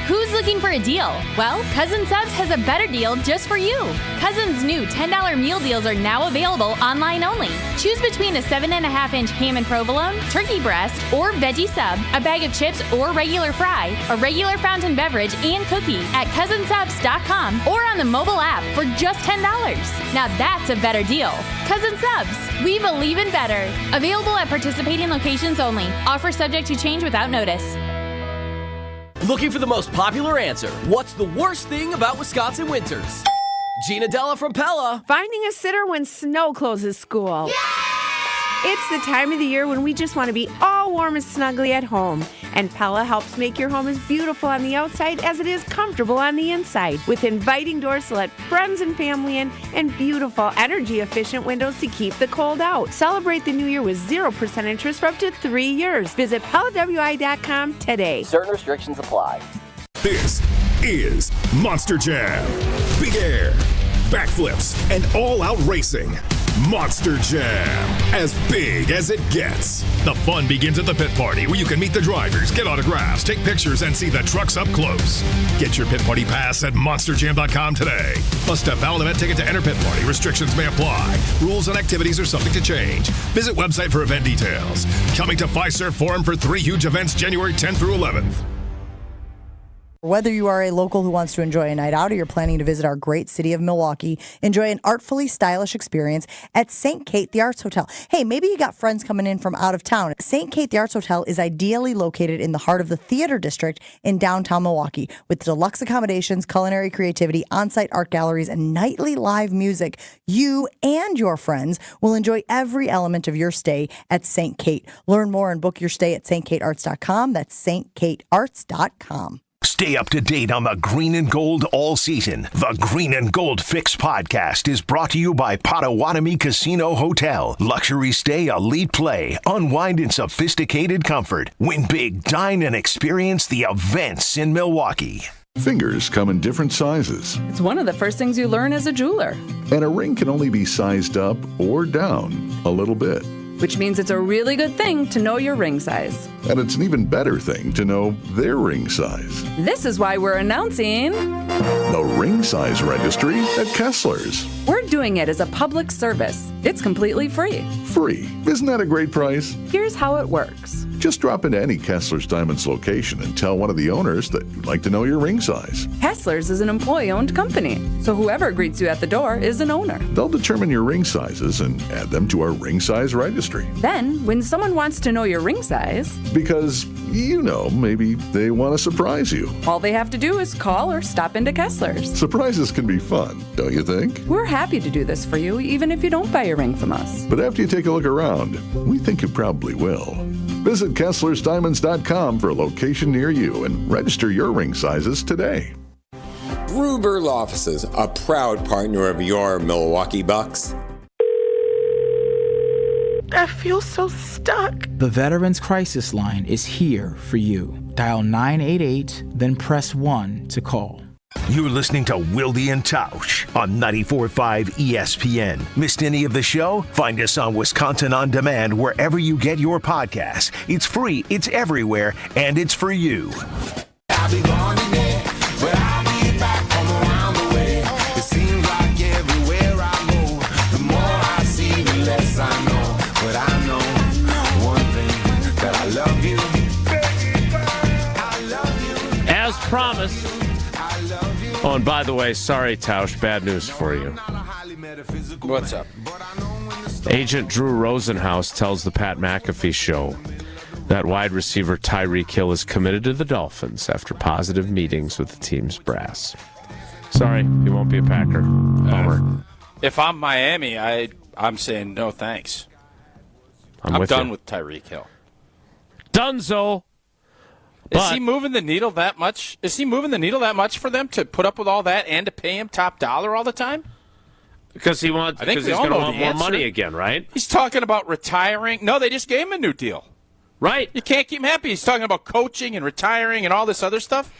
Speaker 8: Who's looking for a deal? Well, Cousin Subs has a better deal just for you. Cousin's new $10 meal deals are now available online only. Choose between a 7.5-inch ham and provolone, turkey breast, or veggie sub, a bag of chips or regular fry, a regular fountain beverage, and cookie at cousinsubs.com or on the mobile app for just $10. Now that's a better deal. Cousin Subs, we believe in better. Available at participating locations only. Offer subject to change without notice.
Speaker 10: Looking for the most popular answer. What's the worst thing about Wisconsin winters? Gina Della from Pella.
Speaker 11: Finding a sitter when snow closes school. Yay! It's the time of the year when we just want to be all warm and snuggly at home. And Pella helps make your home as beautiful on the outside as it is comfortable on the inside. With inviting doors to let friends and family in and beautiful energy-efficient windows to keep the cold out. Celebrate the new year with 0% interest for up to 3 years. Visit PellaWI.com today.
Speaker 22: Certain restrictions apply.
Speaker 13: This is Monster Jam. Big air, backflips, and all-out racing. Monster Jam, as big as it gets. The fun begins at the pit party, where you can meet the drivers, get autographs, take pictures, and see the trucks up close. Get your pit party pass at monsterjam.com today. Must have valid event ticket to enter pit party. Restrictions may apply. Rules and activities are subject to change. Visit website for event details. Coming to Fiserv Forum for 3 huge events January 10th through 11th.
Speaker 14: Whether you are a local who wants to enjoy a night out or you're planning to visit our great city of Milwaukee, enjoy an artfully stylish experience at St. Kate the Arts Hotel. Hey, maybe you got friends coming in from out of town. St. Kate the Arts Hotel is ideally located in the heart of the theater district in downtown Milwaukee. With deluxe accommodations, culinary creativity, on-site art galleries, and nightly live music, you and your friends will enjoy every element of your stay at St. Kate. Learn more and book your stay at stkatearts.com. That's stkatearts.com.
Speaker 4: Stay up to date on the green and gold all season. The Green and Gold Fix podcast is brought to you by Potawatomi Casino Hotel. Luxury stay, elite play, unwind in sophisticated comfort. Win big, dine, and experience the events in Milwaukee.
Speaker 15: Fingers come in different sizes.
Speaker 16: It's one of the first things you learn as a jeweler.
Speaker 15: And a ring can only be sized up or down a little bit.
Speaker 16: Which means it's a really good thing to know your ring size.
Speaker 15: And it's an even better thing to know their ring size.
Speaker 16: This is why we're announcing
Speaker 15: the Ring Size Registry at Kessler's.
Speaker 16: We're doing it as a public service. It's completely free.
Speaker 15: Free? Isn't that a great price?
Speaker 16: Here's how it works.
Speaker 15: Just drop into any Kessler's Diamonds location and tell one of the owners that you'd like to know your ring size.
Speaker 16: Kessler's is an employee-owned company, so whoever greets you at the door is an owner.
Speaker 15: They'll determine your ring sizes and add them to our Ring Size Registry.
Speaker 16: Then, when someone wants to know your ring size...
Speaker 15: Because, you know, maybe they want to surprise you.
Speaker 16: All they have to do is call or stop into Kessler's.
Speaker 15: Surprises can be fun, don't you think?
Speaker 16: We're happy to do this for you, even if you don't buy a ring from us.
Speaker 15: But after you take a look around, we think you probably will. Visit KesslersDiamonds.com for a location near you and register your ring sizes today.
Speaker 28: Gruber Offices, a proud partner of your Milwaukee Bucks.
Speaker 30: I feel so stuck.
Speaker 31: The Veterans Crisis Line is here for you. Dial 988, then press 1 to call.
Speaker 4: You're listening to Wilde and Tausch on 94.5 ESPN. Missed any of the show? Find us on Wisconsin On Demand wherever you get your podcasts. It's free, it's everywhere, and it's for you.
Speaker 32: I'll be gone today, but I'll be back from around the way. It seems like everywhere I go, the more I see, the less I know. But I know one thing, that I love you. I love you.
Speaker 1: As promised. Oh, and by the way, sorry, Tausch, bad news for you.
Speaker 2: What's up?
Speaker 1: Agent Drew Rosenhaus tells the Pat McAfee Show that wide receiver Tyreek Hill is committed to the Dolphins after positive meetings with the team's brass. Sorry, he won't be a Packer. Bummer.
Speaker 2: If I'm Miami, I'm saying no thanks. I'm done with Tyreek Hill.
Speaker 1: Dunzo.
Speaker 2: Is he moving the needle that much? Is he moving the needle that much for them to put up with all that and to pay him top dollar all the time?
Speaker 1: Because he's going to want more money again, right?
Speaker 2: He's talking about retiring. No, they just gave him a new deal.
Speaker 1: Right.
Speaker 2: You can't keep him happy. He's talking about coaching and retiring and all this other stuff.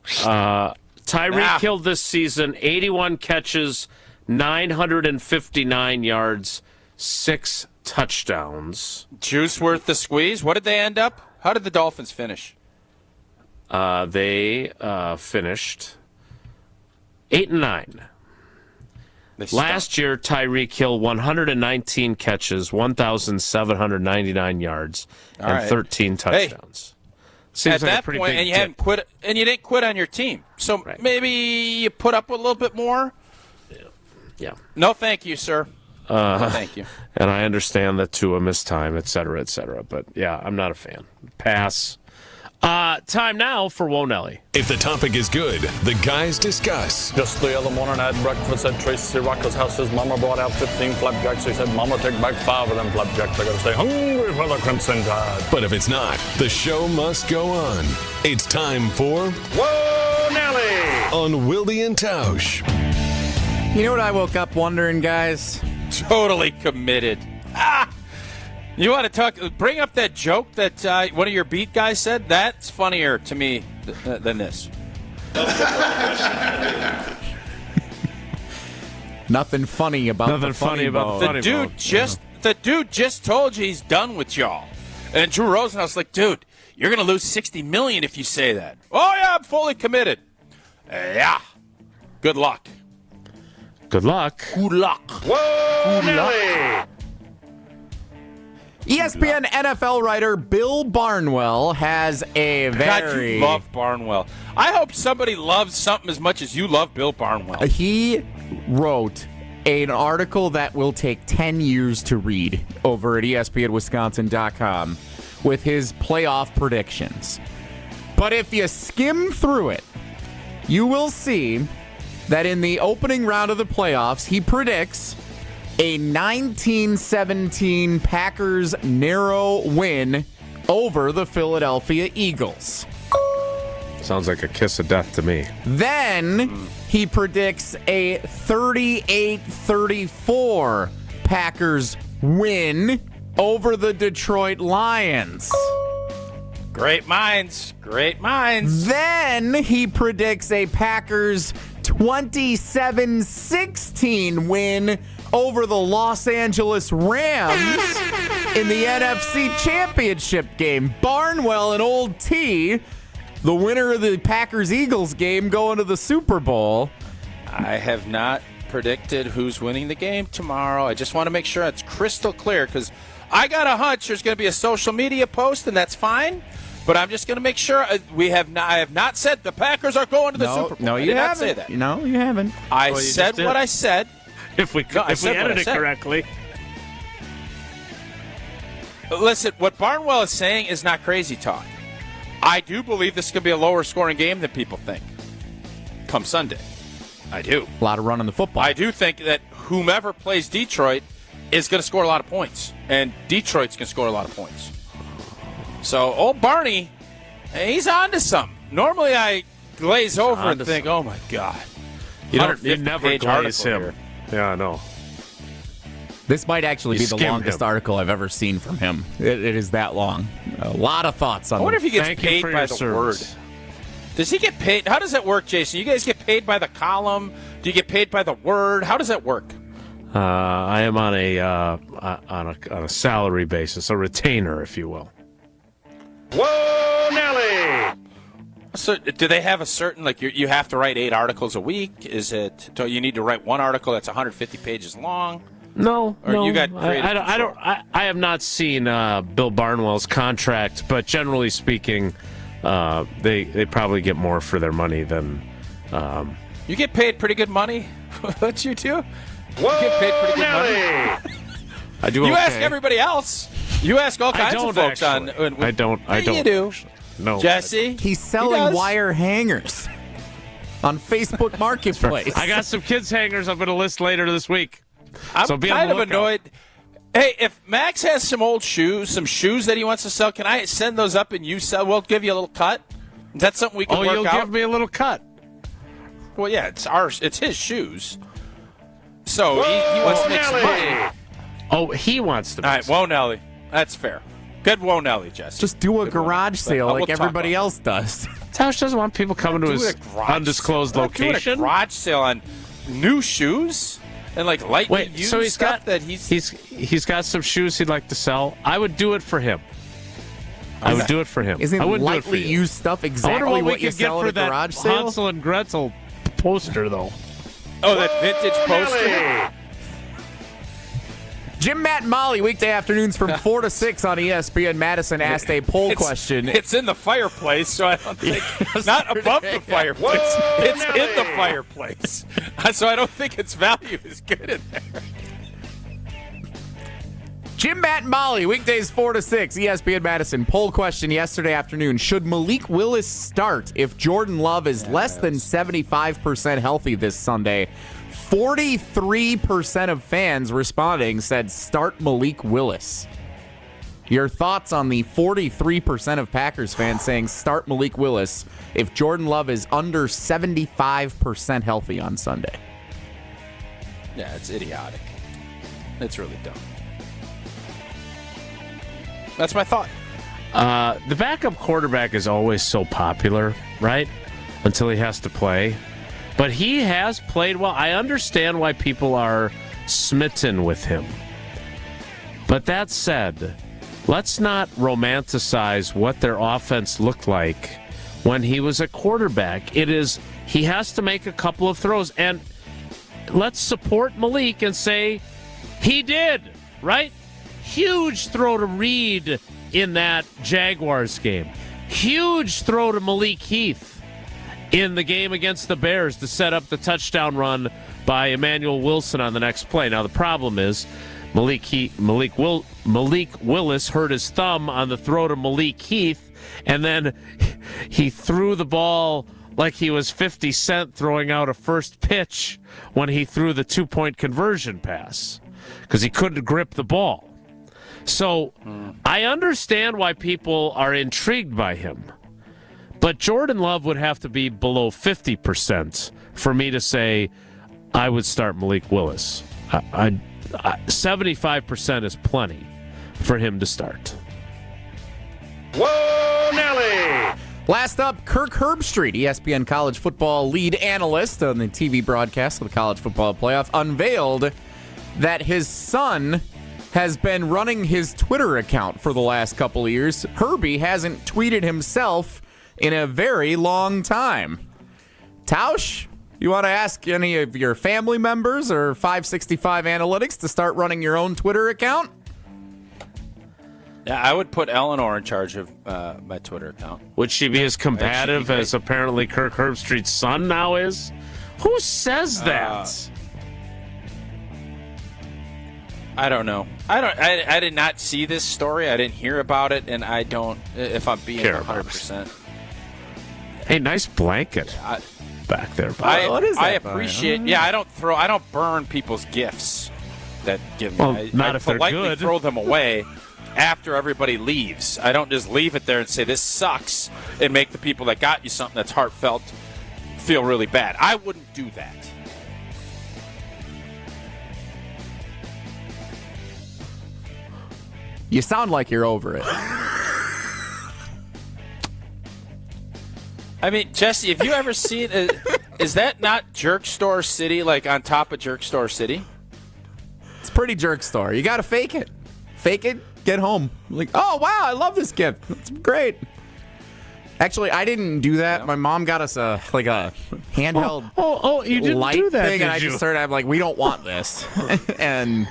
Speaker 1: Tyreek Hill this season, 81 catches, 959 yards, 6 touchdowns.
Speaker 2: Juice worth the squeeze. What did they end up? How did the Dolphins finish?
Speaker 1: They finished 8-9. Last year, Tyreek Hill, 119 catches, 1,799 yards, and 13 touchdowns.
Speaker 2: Seems at that point, and you hadn't quit, and you didn't quit on your team, so maybe you put up with a little bit more.
Speaker 1: Yeah.
Speaker 2: No, thank you, sir. No, thank you.
Speaker 1: And I understand that Tua missed time, et cetera, but yeah, I'm not a fan. Pass. Time now for Wonelli.
Speaker 13: If the topic is good, the guys discuss.
Speaker 6: Just the other morning I had breakfast at Tracy Rocco's house. His mama brought out 15 flapjacks. He said, Mama, take back 5 of them flapjacks. I gotta stay hungry for the Crimson Tide.
Speaker 13: But if it's not, the show must go on. It's time for Wonelli on Wilde and Tausch.
Speaker 3: You know what I woke up wondering, guys?
Speaker 2: Totally committed. You want to talk? Bring up that joke that one of your beat guys said. That's funnier to me than this.
Speaker 3: Nothing funny about the funny bone.
Speaker 2: The dude just told you he's done with y'all. And Drew Rosenhaus like, dude, you're gonna lose $60 million if you say that. Oh yeah, I'm fully committed. Yeah. Good luck.
Speaker 1: Good luck.
Speaker 2: Good luck.
Speaker 13: Whoa, Nelly.
Speaker 3: ESPN NFL writer Bill Barnwell has a very...
Speaker 2: God, you love Barnwell. I hope somebody loves something as much as you love Bill Barnwell.
Speaker 3: He wrote an article that will take 10 years to read over at ESPNWisconsin.com with his playoff predictions. But if you skim through it, you will see that in the opening round of the playoffs, he predicts a 19-17 Packers narrow win over the Philadelphia Eagles.
Speaker 1: Sounds like a kiss of death to me.
Speaker 3: Then he predicts a 38-34 Packers win over the Detroit Lions.
Speaker 2: Great minds. Great minds.
Speaker 3: Then he predicts a Packers 27-16 win over the Los Angeles Rams in the NFC Championship game. Barnwell and Old T, the winner of the Packers-Eagles game, going to the Super Bowl.
Speaker 2: I have not predicted who's winning the game tomorrow. I just want to make sure it's crystal clear because I got a hunch there's going to be a social media post, and that's fine. But I'm just going to make sure I have not said the Packers are going to the Super Bowl.
Speaker 3: No, you haven't.
Speaker 2: I did not say that.
Speaker 3: No, you haven't.
Speaker 2: I said what I said.
Speaker 1: If we edit it correctly.
Speaker 2: Listen, what Barnwell is saying is not crazy talk. I do believe this could be a lower scoring game than people think come Sunday. I do.
Speaker 3: A lot of running the football.
Speaker 2: I do think that whomever plays Detroit is going to score a lot of points, and Detroit's going to score a lot of points. So, old Barney, he's on to something. Normally I glaze over and think, oh, my God.
Speaker 1: You never glaze him.
Speaker 2: Here.
Speaker 1: Yeah, I know.
Speaker 3: This might actually be the longest article I've ever seen from him. It is that long. A lot of thoughts on it.
Speaker 2: I wonder if he gets paid by the word. Does he get paid? How does that work, Jason? You guys get paid by the column? Do you get paid by the word? How does that work?
Speaker 1: I am on a salary basis, a retainer, if you will.
Speaker 13: Whoa, Nelly!
Speaker 2: So, do they have a certain, like, you have to write 8 articles a week? Is it, do you need to write one article that's 150 pages long?
Speaker 1: No,
Speaker 2: or
Speaker 1: no.
Speaker 2: You got
Speaker 1: I have not seen Bill Barnwell's contract, but generally speaking, they probably get more for their money than.
Speaker 2: You get paid pretty good money. What you do?
Speaker 13: Whoa,
Speaker 2: you get paid pretty good
Speaker 13: Nelly!
Speaker 2: money.
Speaker 1: I do.
Speaker 2: You
Speaker 1: okay.
Speaker 2: ask everybody else. You ask all kinds of folks
Speaker 1: actually. I don't.
Speaker 2: You do.
Speaker 1: No,
Speaker 2: Jesse.
Speaker 3: He's selling wire hangers on Facebook Marketplace.
Speaker 1: I got some kids hangers I'm going to list later this week.
Speaker 2: I'm
Speaker 1: so be
Speaker 2: kind
Speaker 1: on the
Speaker 2: of annoyed. Hey, if Max has some old shoes, some shoes that he wants to sell, can I send those up and you sell? We'll give you a little cut. Is that something we can work out?
Speaker 1: Oh, you'll give me a little cut.
Speaker 2: Well, yeah, it's his shoes. So he wants to make some money.
Speaker 1: Oh, he wants to.
Speaker 2: All right, whoa, Nelly. That's fair. Good whoa, Nelly, Jesse.
Speaker 3: Just do a garage sale like everybody else does.
Speaker 1: Tausch doesn't want people coming to his undisclosed location.
Speaker 2: Doing a garage sale on new shoes and like lightning used
Speaker 1: so
Speaker 2: stuff that
Speaker 1: he's got some shoes he'd like to sell. I would do it for him. I would do it for him.
Speaker 3: Isn't
Speaker 1: I wouldn't
Speaker 3: lightly
Speaker 1: do it for you.
Speaker 3: used stuff
Speaker 1: I
Speaker 3: exactly
Speaker 1: wonder
Speaker 3: what
Speaker 1: we
Speaker 3: you
Speaker 1: could get
Speaker 3: sell
Speaker 1: for
Speaker 3: at a garage
Speaker 1: that
Speaker 3: sale?
Speaker 1: Hansel and Gretel poster, though.
Speaker 2: Oh, that vintage poster.
Speaker 3: Jim, Matt, and Molly, weekday afternoons from 4 to 6 on ESPN Madison asked a poll question.
Speaker 2: It's in the fireplace, so I don't think it's not above the fireplace. It's in the fireplace, so I don't think its value is good in there.
Speaker 3: Jim, Matt, and Molly, weekdays 4 to 6, ESPN Madison. Poll question yesterday afternoon. Should Malik Willis start if Jordan Love is less than 75% healthy this Sunday? 43% of fans responding said start Malik Willis. Your thoughts on the 43% of Packers fans saying start Malik Willis if Jordan Love is under 75% healthy on Sunday?
Speaker 2: Yeah, it's idiotic. It's really dumb. That's my thought.
Speaker 1: The backup quarterback is always so popular, right? Until he has to play. But he has played well. I understand why people are smitten with him. But that said, let's not romanticize what their offense looked like when he was a quarterback. He has to make a couple of throws. And let's support Malik and say he did, right? Huge throw to Reed in that Jaguars game. Huge throw to Malik Heath in the game against the Bears to set up the touchdown run by Emmanuel Wilson on the next play. Now, the problem is Malik Willis hurt his thumb on the throw to Malik Heath, and then he threw the ball like he was 50 Cent throwing out a first pitch when he threw the 2-point conversion pass because he couldn't grip the ball. So I understand why people are intrigued by him. But Jordan Love would have to be below 50% for me to say I would start Malik Willis. 75% is plenty for him to start.
Speaker 3: Whoa, Nelly! Last up, Kirk Herbstreit, ESPN college football lead analyst on the TV broadcast of the college football playoff, unveiled that his son has been running his Twitter account for the last couple of years. Herbie hasn't tweeted himself in a very long time. Tausch, you want to ask any of your family members or 565 Analytics to start running your own Twitter account?
Speaker 2: Yeah, I would put Eleanor in charge of my Twitter account.
Speaker 1: Would she be as combative as apparently Kirk Herbstreit's son now is? Who says that?
Speaker 2: I don't know. I did not see this story. I didn't hear about it, and I don't. If I'm being 100%.
Speaker 1: Hey, nice blanket back there.
Speaker 3: What is that?
Speaker 2: I appreciate. Yeah, I don't burn people's gifts that give me.
Speaker 1: Well, not if they're
Speaker 2: politely
Speaker 1: good.
Speaker 2: throw them away after everybody leaves. I don't just leave it there and say this sucks and make the people that got you something that's heartfelt feel really bad. I wouldn't do that.
Speaker 3: You sound like you're over it.
Speaker 2: I mean, Jesse, have you ever seen is that not Jerk Store City, like on top of Jerk Store City?
Speaker 3: It's pretty Jerk Store. You got to fake it. Fake it, get home. Like, oh, wow, I love this gift. That's great. Actually, I didn't do that. My mom got us a handheld
Speaker 1: you didn't
Speaker 3: light
Speaker 1: do that,
Speaker 3: thing, and I
Speaker 1: did you?
Speaker 3: just started, I'm like, we don't want this. And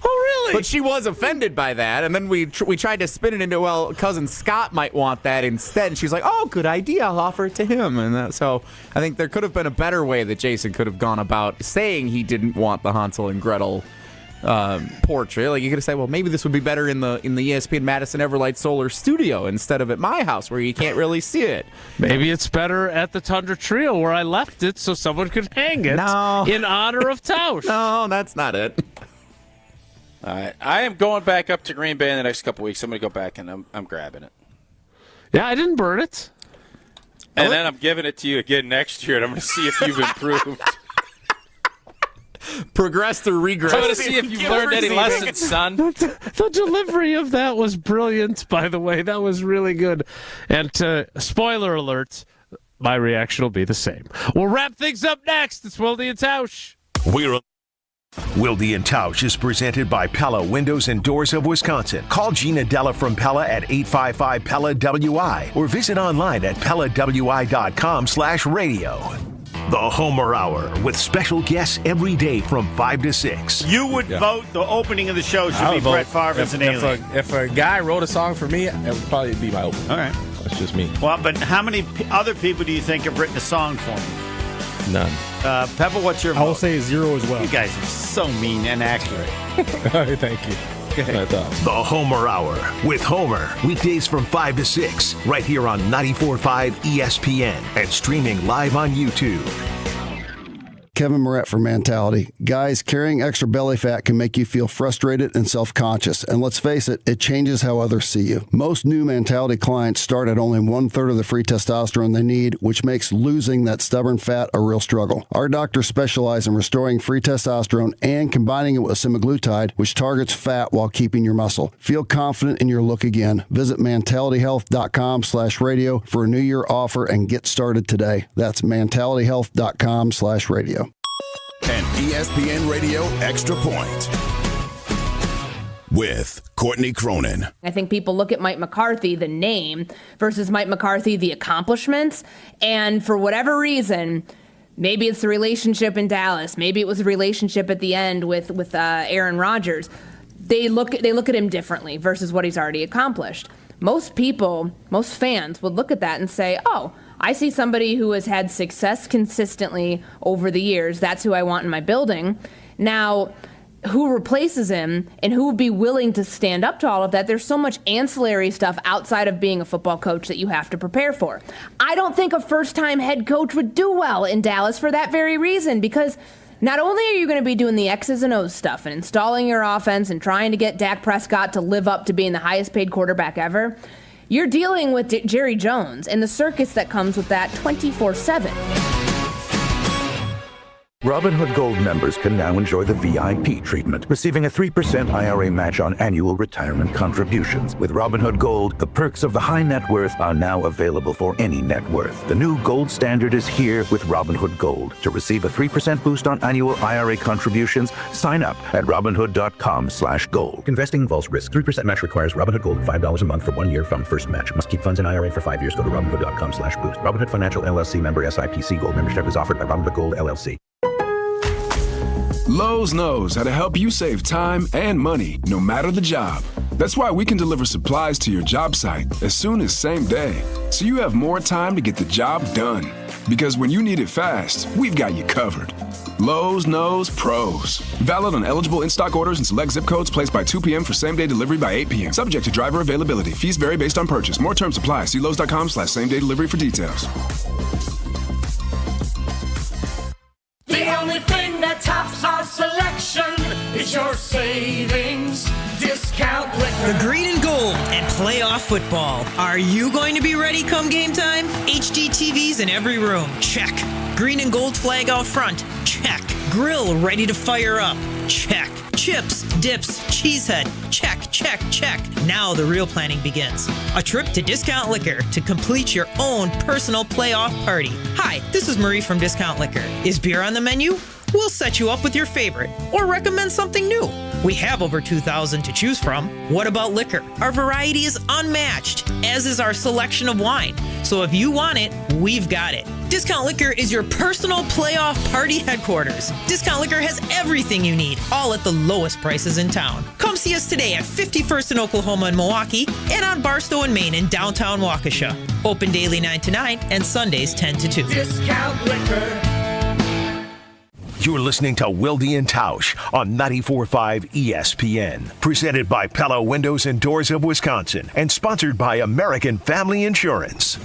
Speaker 1: oh, really?
Speaker 3: But she was offended by that, and then we tried to spin it into, well, cousin Scott might want that instead, and she's like, oh, good idea, I'll offer it to him. And so I think there could have been a better way that Jason could have gone about saying he didn't want the Hansel and Gretel portrait. Like, you could have said, well, maybe this would be better in the ESPN Madison Everlight Solar Studio instead of at my house where you can't really see it.
Speaker 1: Maybe it's better at the Tundra Trio where I left it so someone could hang it in honor of Tausch.
Speaker 3: No, that's not it.
Speaker 2: All right. I am going back up to Green Bay in the next couple weeks. I'm going to go back and I'm grabbing it.
Speaker 1: Yeah, I didn't burn it.
Speaker 2: And then I'm giving it to you again next year, and I'm going to see if you've improved.
Speaker 3: Progressed or regressed.
Speaker 2: I'm going to see if you've learned any lessons, son.
Speaker 1: The delivery of that was brilliant, by the way. That was really good. And spoiler alert, my reaction will be the same. We'll wrap things up next. It's Wilde and Tausch.
Speaker 4: Wilde and Tausch is presented by Pella Windows and Doors of Wisconsin. Call Gina Della from Pella at 855-PELLA-WI or visit online at PellaWI.com/radio. The Homer Hour with special guests every day from 5 to 6.
Speaker 7: You would vote the opening of the show should be Brett Favre as an alien.
Speaker 9: If a guy wrote a song for me, it would probably be my opening.
Speaker 7: All right.
Speaker 9: That's just me.
Speaker 7: Well, but how many other people do you think have written a song for me?
Speaker 9: None.
Speaker 7: Pepper, what's your vote?
Speaker 12: I will say 0 as well.
Speaker 7: You guys are so mean and accurate.
Speaker 9: Thank you. That's awesome.
Speaker 4: The Homer Hour with Homer. Weekdays from 5 to 6. Right here on 94.5 ESPN and streaming live on YouTube.
Speaker 17: Kevin Moret for Mentality. Guys, carrying extra belly fat can make you feel frustrated and self-conscious. And let's face it, it changes how others see you. Most new Mentality clients start at only 1/3 of the free testosterone they need, which makes losing that stubborn fat a real struggle. Our doctors specialize in restoring free testosterone and combining it with semaglutide, which targets fat while keeping your muscle. Feel confident in your look again. Visit mentalityhealth.com/radio for a new year offer and get started today. That's mentalityhealth.com/radio.
Speaker 13: An ESPN Radio Extra Point with Courtney Cronin.
Speaker 18: I think people look at Mike McCarthy, the name, versus Mike McCarthy, the accomplishments. And for whatever reason, maybe it's the relationship in Dallas. Maybe it was the relationship at the end with Aaron Rodgers. They look at him differently versus what he's already accomplished. Most people, most fans would look at that and say, oh, I see somebody who has had success consistently over the years. That's who I want in my building. Now, who replaces him and who would be willing to stand up to all of that? There's so much ancillary stuff outside of being a football coach that you have to prepare for. I don't think a first-time head coach would do well in Dallas for that very reason, because not only are you going to be doing the X's and O's stuff and installing your offense and trying to get Dak Prescott to live up to being the highest-paid quarterback ever, you're dealing with Jerry Jones and the circus that comes with that 24/7.
Speaker 19: Robinhood Gold members can now enjoy the VIP treatment, receiving a 3% IRA match on annual retirement contributions. With Robinhood Gold, the perks of the high net worth are now available for any net worth. The new gold standard is here with Robinhood Gold. To receive a 3% boost on annual IRA contributions, sign up at Robinhood.com/gold. Investing involves risk. 3% match requires Robinhood Gold $5 a month for 1 year from first match. Must keep funds in IRA for 5 years. Go to Robinhood.com/boost. Robinhood Financial LLC member SIPC. Gold membership is offered by Robinhood Gold LLC.
Speaker 20: Lowe's knows how to help you save time and money, no matter the job. That's why we can deliver supplies to your job site as soon as same day, so you have more time to get the job done. Because when you need it fast, we've got you covered. Lowe's knows pros. Valid on eligible in-stock orders and select zip codes, placed by 2 p.m. for same-day delivery by 8 p.m. Subject to driver availability. Fees vary based on purchase. More terms apply. See Lowe's.com/same-day delivery for details.
Speaker 21: The only thing that tops our selection is your savings discount liquor.
Speaker 23: The green and gold and playoff football. Are you going to be ready come game time? HD TVs in every room. Check. Green and gold flag out front. Check. Grill ready to fire up. Check. Chips, dips, cheesehead. Check, check, check. Now the real planning begins. A trip to Discount Liquor to complete your own personal playoff party. Hi, this is Marie from Discount Liquor. Is beer on the menu? We'll set you up with your favorite or recommend something new. We have over 2,000 to choose from. What about liquor? Our variety is unmatched, as is our selection of wine. So if you want it, we've got it. Discount Liquor is your personal playoff party headquarters. Discount Liquor has everything you need, all at the lowest prices in town. Come see us today at 51st in Oklahoma and Milwaukee, and on Barstow and Maine in downtown Waukesha. Open daily 9 to 9 and Sundays 10 to 2.
Speaker 21: Discount Liquor.
Speaker 4: You're listening to Wilde and Tausch on 94.5 ESPN. Presented by Pella Windows and Doors of Wisconsin and sponsored by American Family Insurance.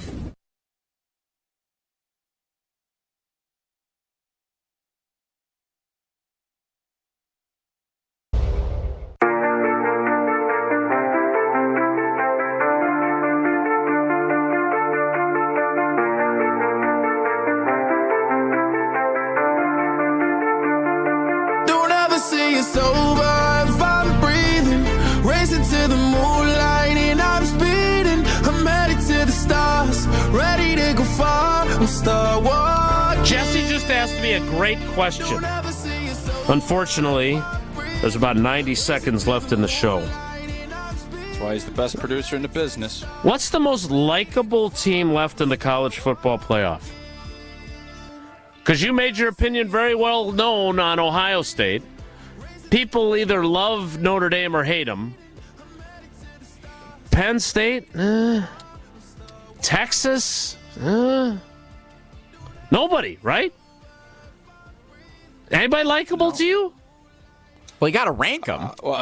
Speaker 32: it's over if I'm breathing. Racing to the moonlight and I'm speeding. I'm headed to the stars, ready to go far. I'm Star Wars.
Speaker 1: Jesse just asked me a great question. Unfortunately, there's about 90 seconds left in the show.
Speaker 2: That's why he's the best producer in the business.
Speaker 1: What's the most likable team left in the college football playoff? Because you made your opinion very well known on Ohio State. People either love Notre Dame or hate them. Penn State? Texas? Nobody, right? Anybody likable to you?
Speaker 3: Well, you got to rank them.
Speaker 2: Well,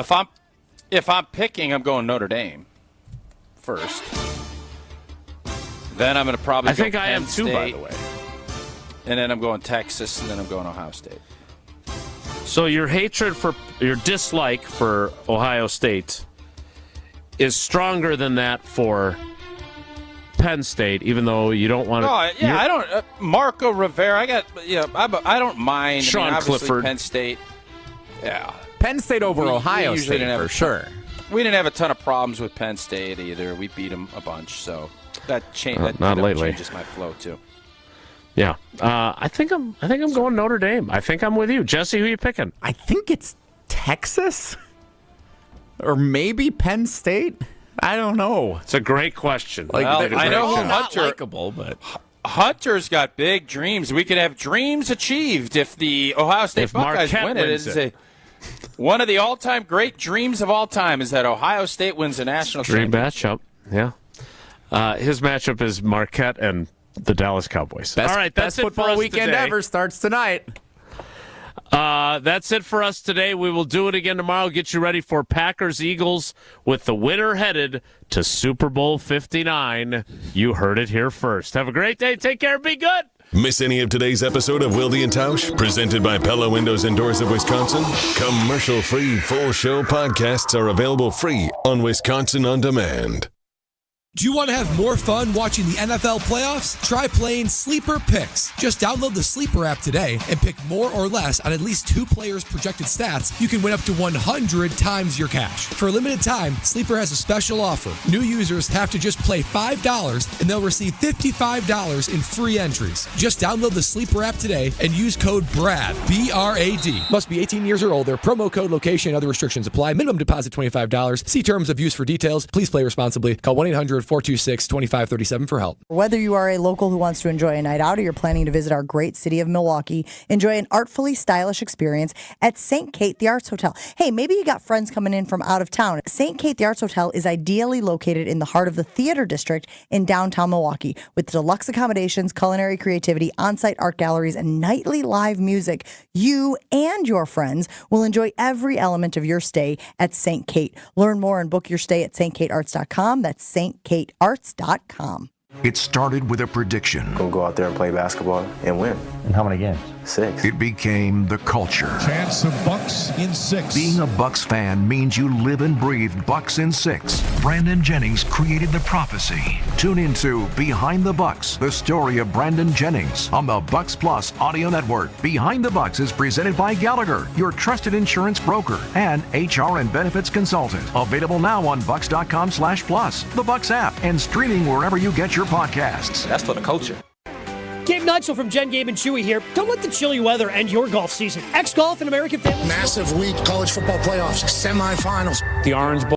Speaker 2: if I'm picking, I'm going Notre Dame first. Then I'm going to probably.
Speaker 1: I think
Speaker 2: go
Speaker 1: I
Speaker 2: Penn
Speaker 1: am too,
Speaker 2: State,
Speaker 1: by the way.
Speaker 2: And then I'm going Texas, and then I'm going Ohio State.
Speaker 1: So your dislike for Ohio State is stronger than that for Penn State, even though you don't want to.
Speaker 2: Oh, yeah, I don't. Marco Rivera, I don't mind.
Speaker 1: Sean
Speaker 2: obviously
Speaker 1: Clifford.
Speaker 2: Penn State. Yeah.
Speaker 3: Penn State over Ohio
Speaker 2: usually
Speaker 3: State, for sure.
Speaker 2: We didn't have a ton of problems with Penn State either. We beat them a bunch, so that changed.
Speaker 1: Not lately.
Speaker 2: Changes my flow too.
Speaker 1: Yeah, I think I'm going Notre Dame. I think I'm with you, Jesse. Who are you picking?
Speaker 3: I think it's Texas, or maybe Penn State. I don't know.
Speaker 1: It's a great question.
Speaker 2: I know
Speaker 3: not likable, but
Speaker 2: Hunter's got big dreams. We could have dreams achieved if the Ohio State Buckeyes win it. It's one of the all-time great dreams of all time is that Ohio State wins a national
Speaker 1: Dream
Speaker 2: championship.
Speaker 1: matchup. Yeah, his matchup is Marquette and the Dallas Cowboys.
Speaker 3: Best,
Speaker 1: all right, that's
Speaker 3: best
Speaker 1: it
Speaker 3: football
Speaker 1: for us
Speaker 3: weekend
Speaker 1: today.
Speaker 3: ever starts tonight.
Speaker 1: That's it for us today. We will do it again tomorrow. Get you ready for Packers-Eagles with the winner headed to Super Bowl 59. You heard it here first. Have a great day. Take care. Be good.
Speaker 13: Miss any of today's episode of Wilde and Tausch, presented by Pella Windows and Doors of Wisconsin? Commercial-free full show podcasts are available free on Wisconsin On Demand.
Speaker 5: Do you want to have more fun watching the NFL playoffs? Try playing Sleeper Picks. Just download the Sleeper app today and pick more or less on at least 2 players' projected stats. You can win up to 100 times your cash. For a limited time, Sleeper has a special offer. New users have to just play $5 and they'll receive $55 in free entries. Just download the Sleeper app today and use code BRAD, B-R-A-D. Must be 18 years or older. Promo code, location, and other restrictions apply. Minimum deposit $25. See terms of use for details. Please play responsibly. Call 1-800-426-2537 for help.
Speaker 8: Whether you are a local who wants to enjoy a night out or you're planning to visit our great city of Milwaukee, enjoy an artfully stylish experience at St. Kate the Arts Hotel. Hey, maybe you got friends coming in from out of town. St. Kate the Arts Hotel is ideally located in the heart of the theater district in downtown Milwaukee with deluxe accommodations, culinary creativity, on-site art galleries, and nightly live music. You and your friends will enjoy every element of your stay at St. Kate. Learn more and book your stay at stkatearts.com. That's stkatearts.com.
Speaker 15: It started with a prediction.
Speaker 10: Gonna go out there and play basketball and win.
Speaker 15: And how many games?
Speaker 10: 6.
Speaker 15: It became the culture.
Speaker 11: Chance of Bucks in 6.
Speaker 15: Being a Bucks fan means you live and breathe Bucks in 6. Brandon Jennings created the prophecy. Tune into Behind the Bucks, the story of Brandon Jennings on the Bucks Plus audio network. Behind the Bucks is presented by Gallagher, your trusted insurance broker and HR and benefits consultant. Available now on bucks.com/plus, the Bucks app, and streaming wherever you get your podcasts.
Speaker 10: That's for the culture.
Speaker 12: Gabe Neitzel from Jen, Gabe, and Chewy here. Don't let the chilly weather end your golf season. X Golf and American Family.
Speaker 14: Massive week, college football playoffs, semifinals.
Speaker 1: The Orange Bowl.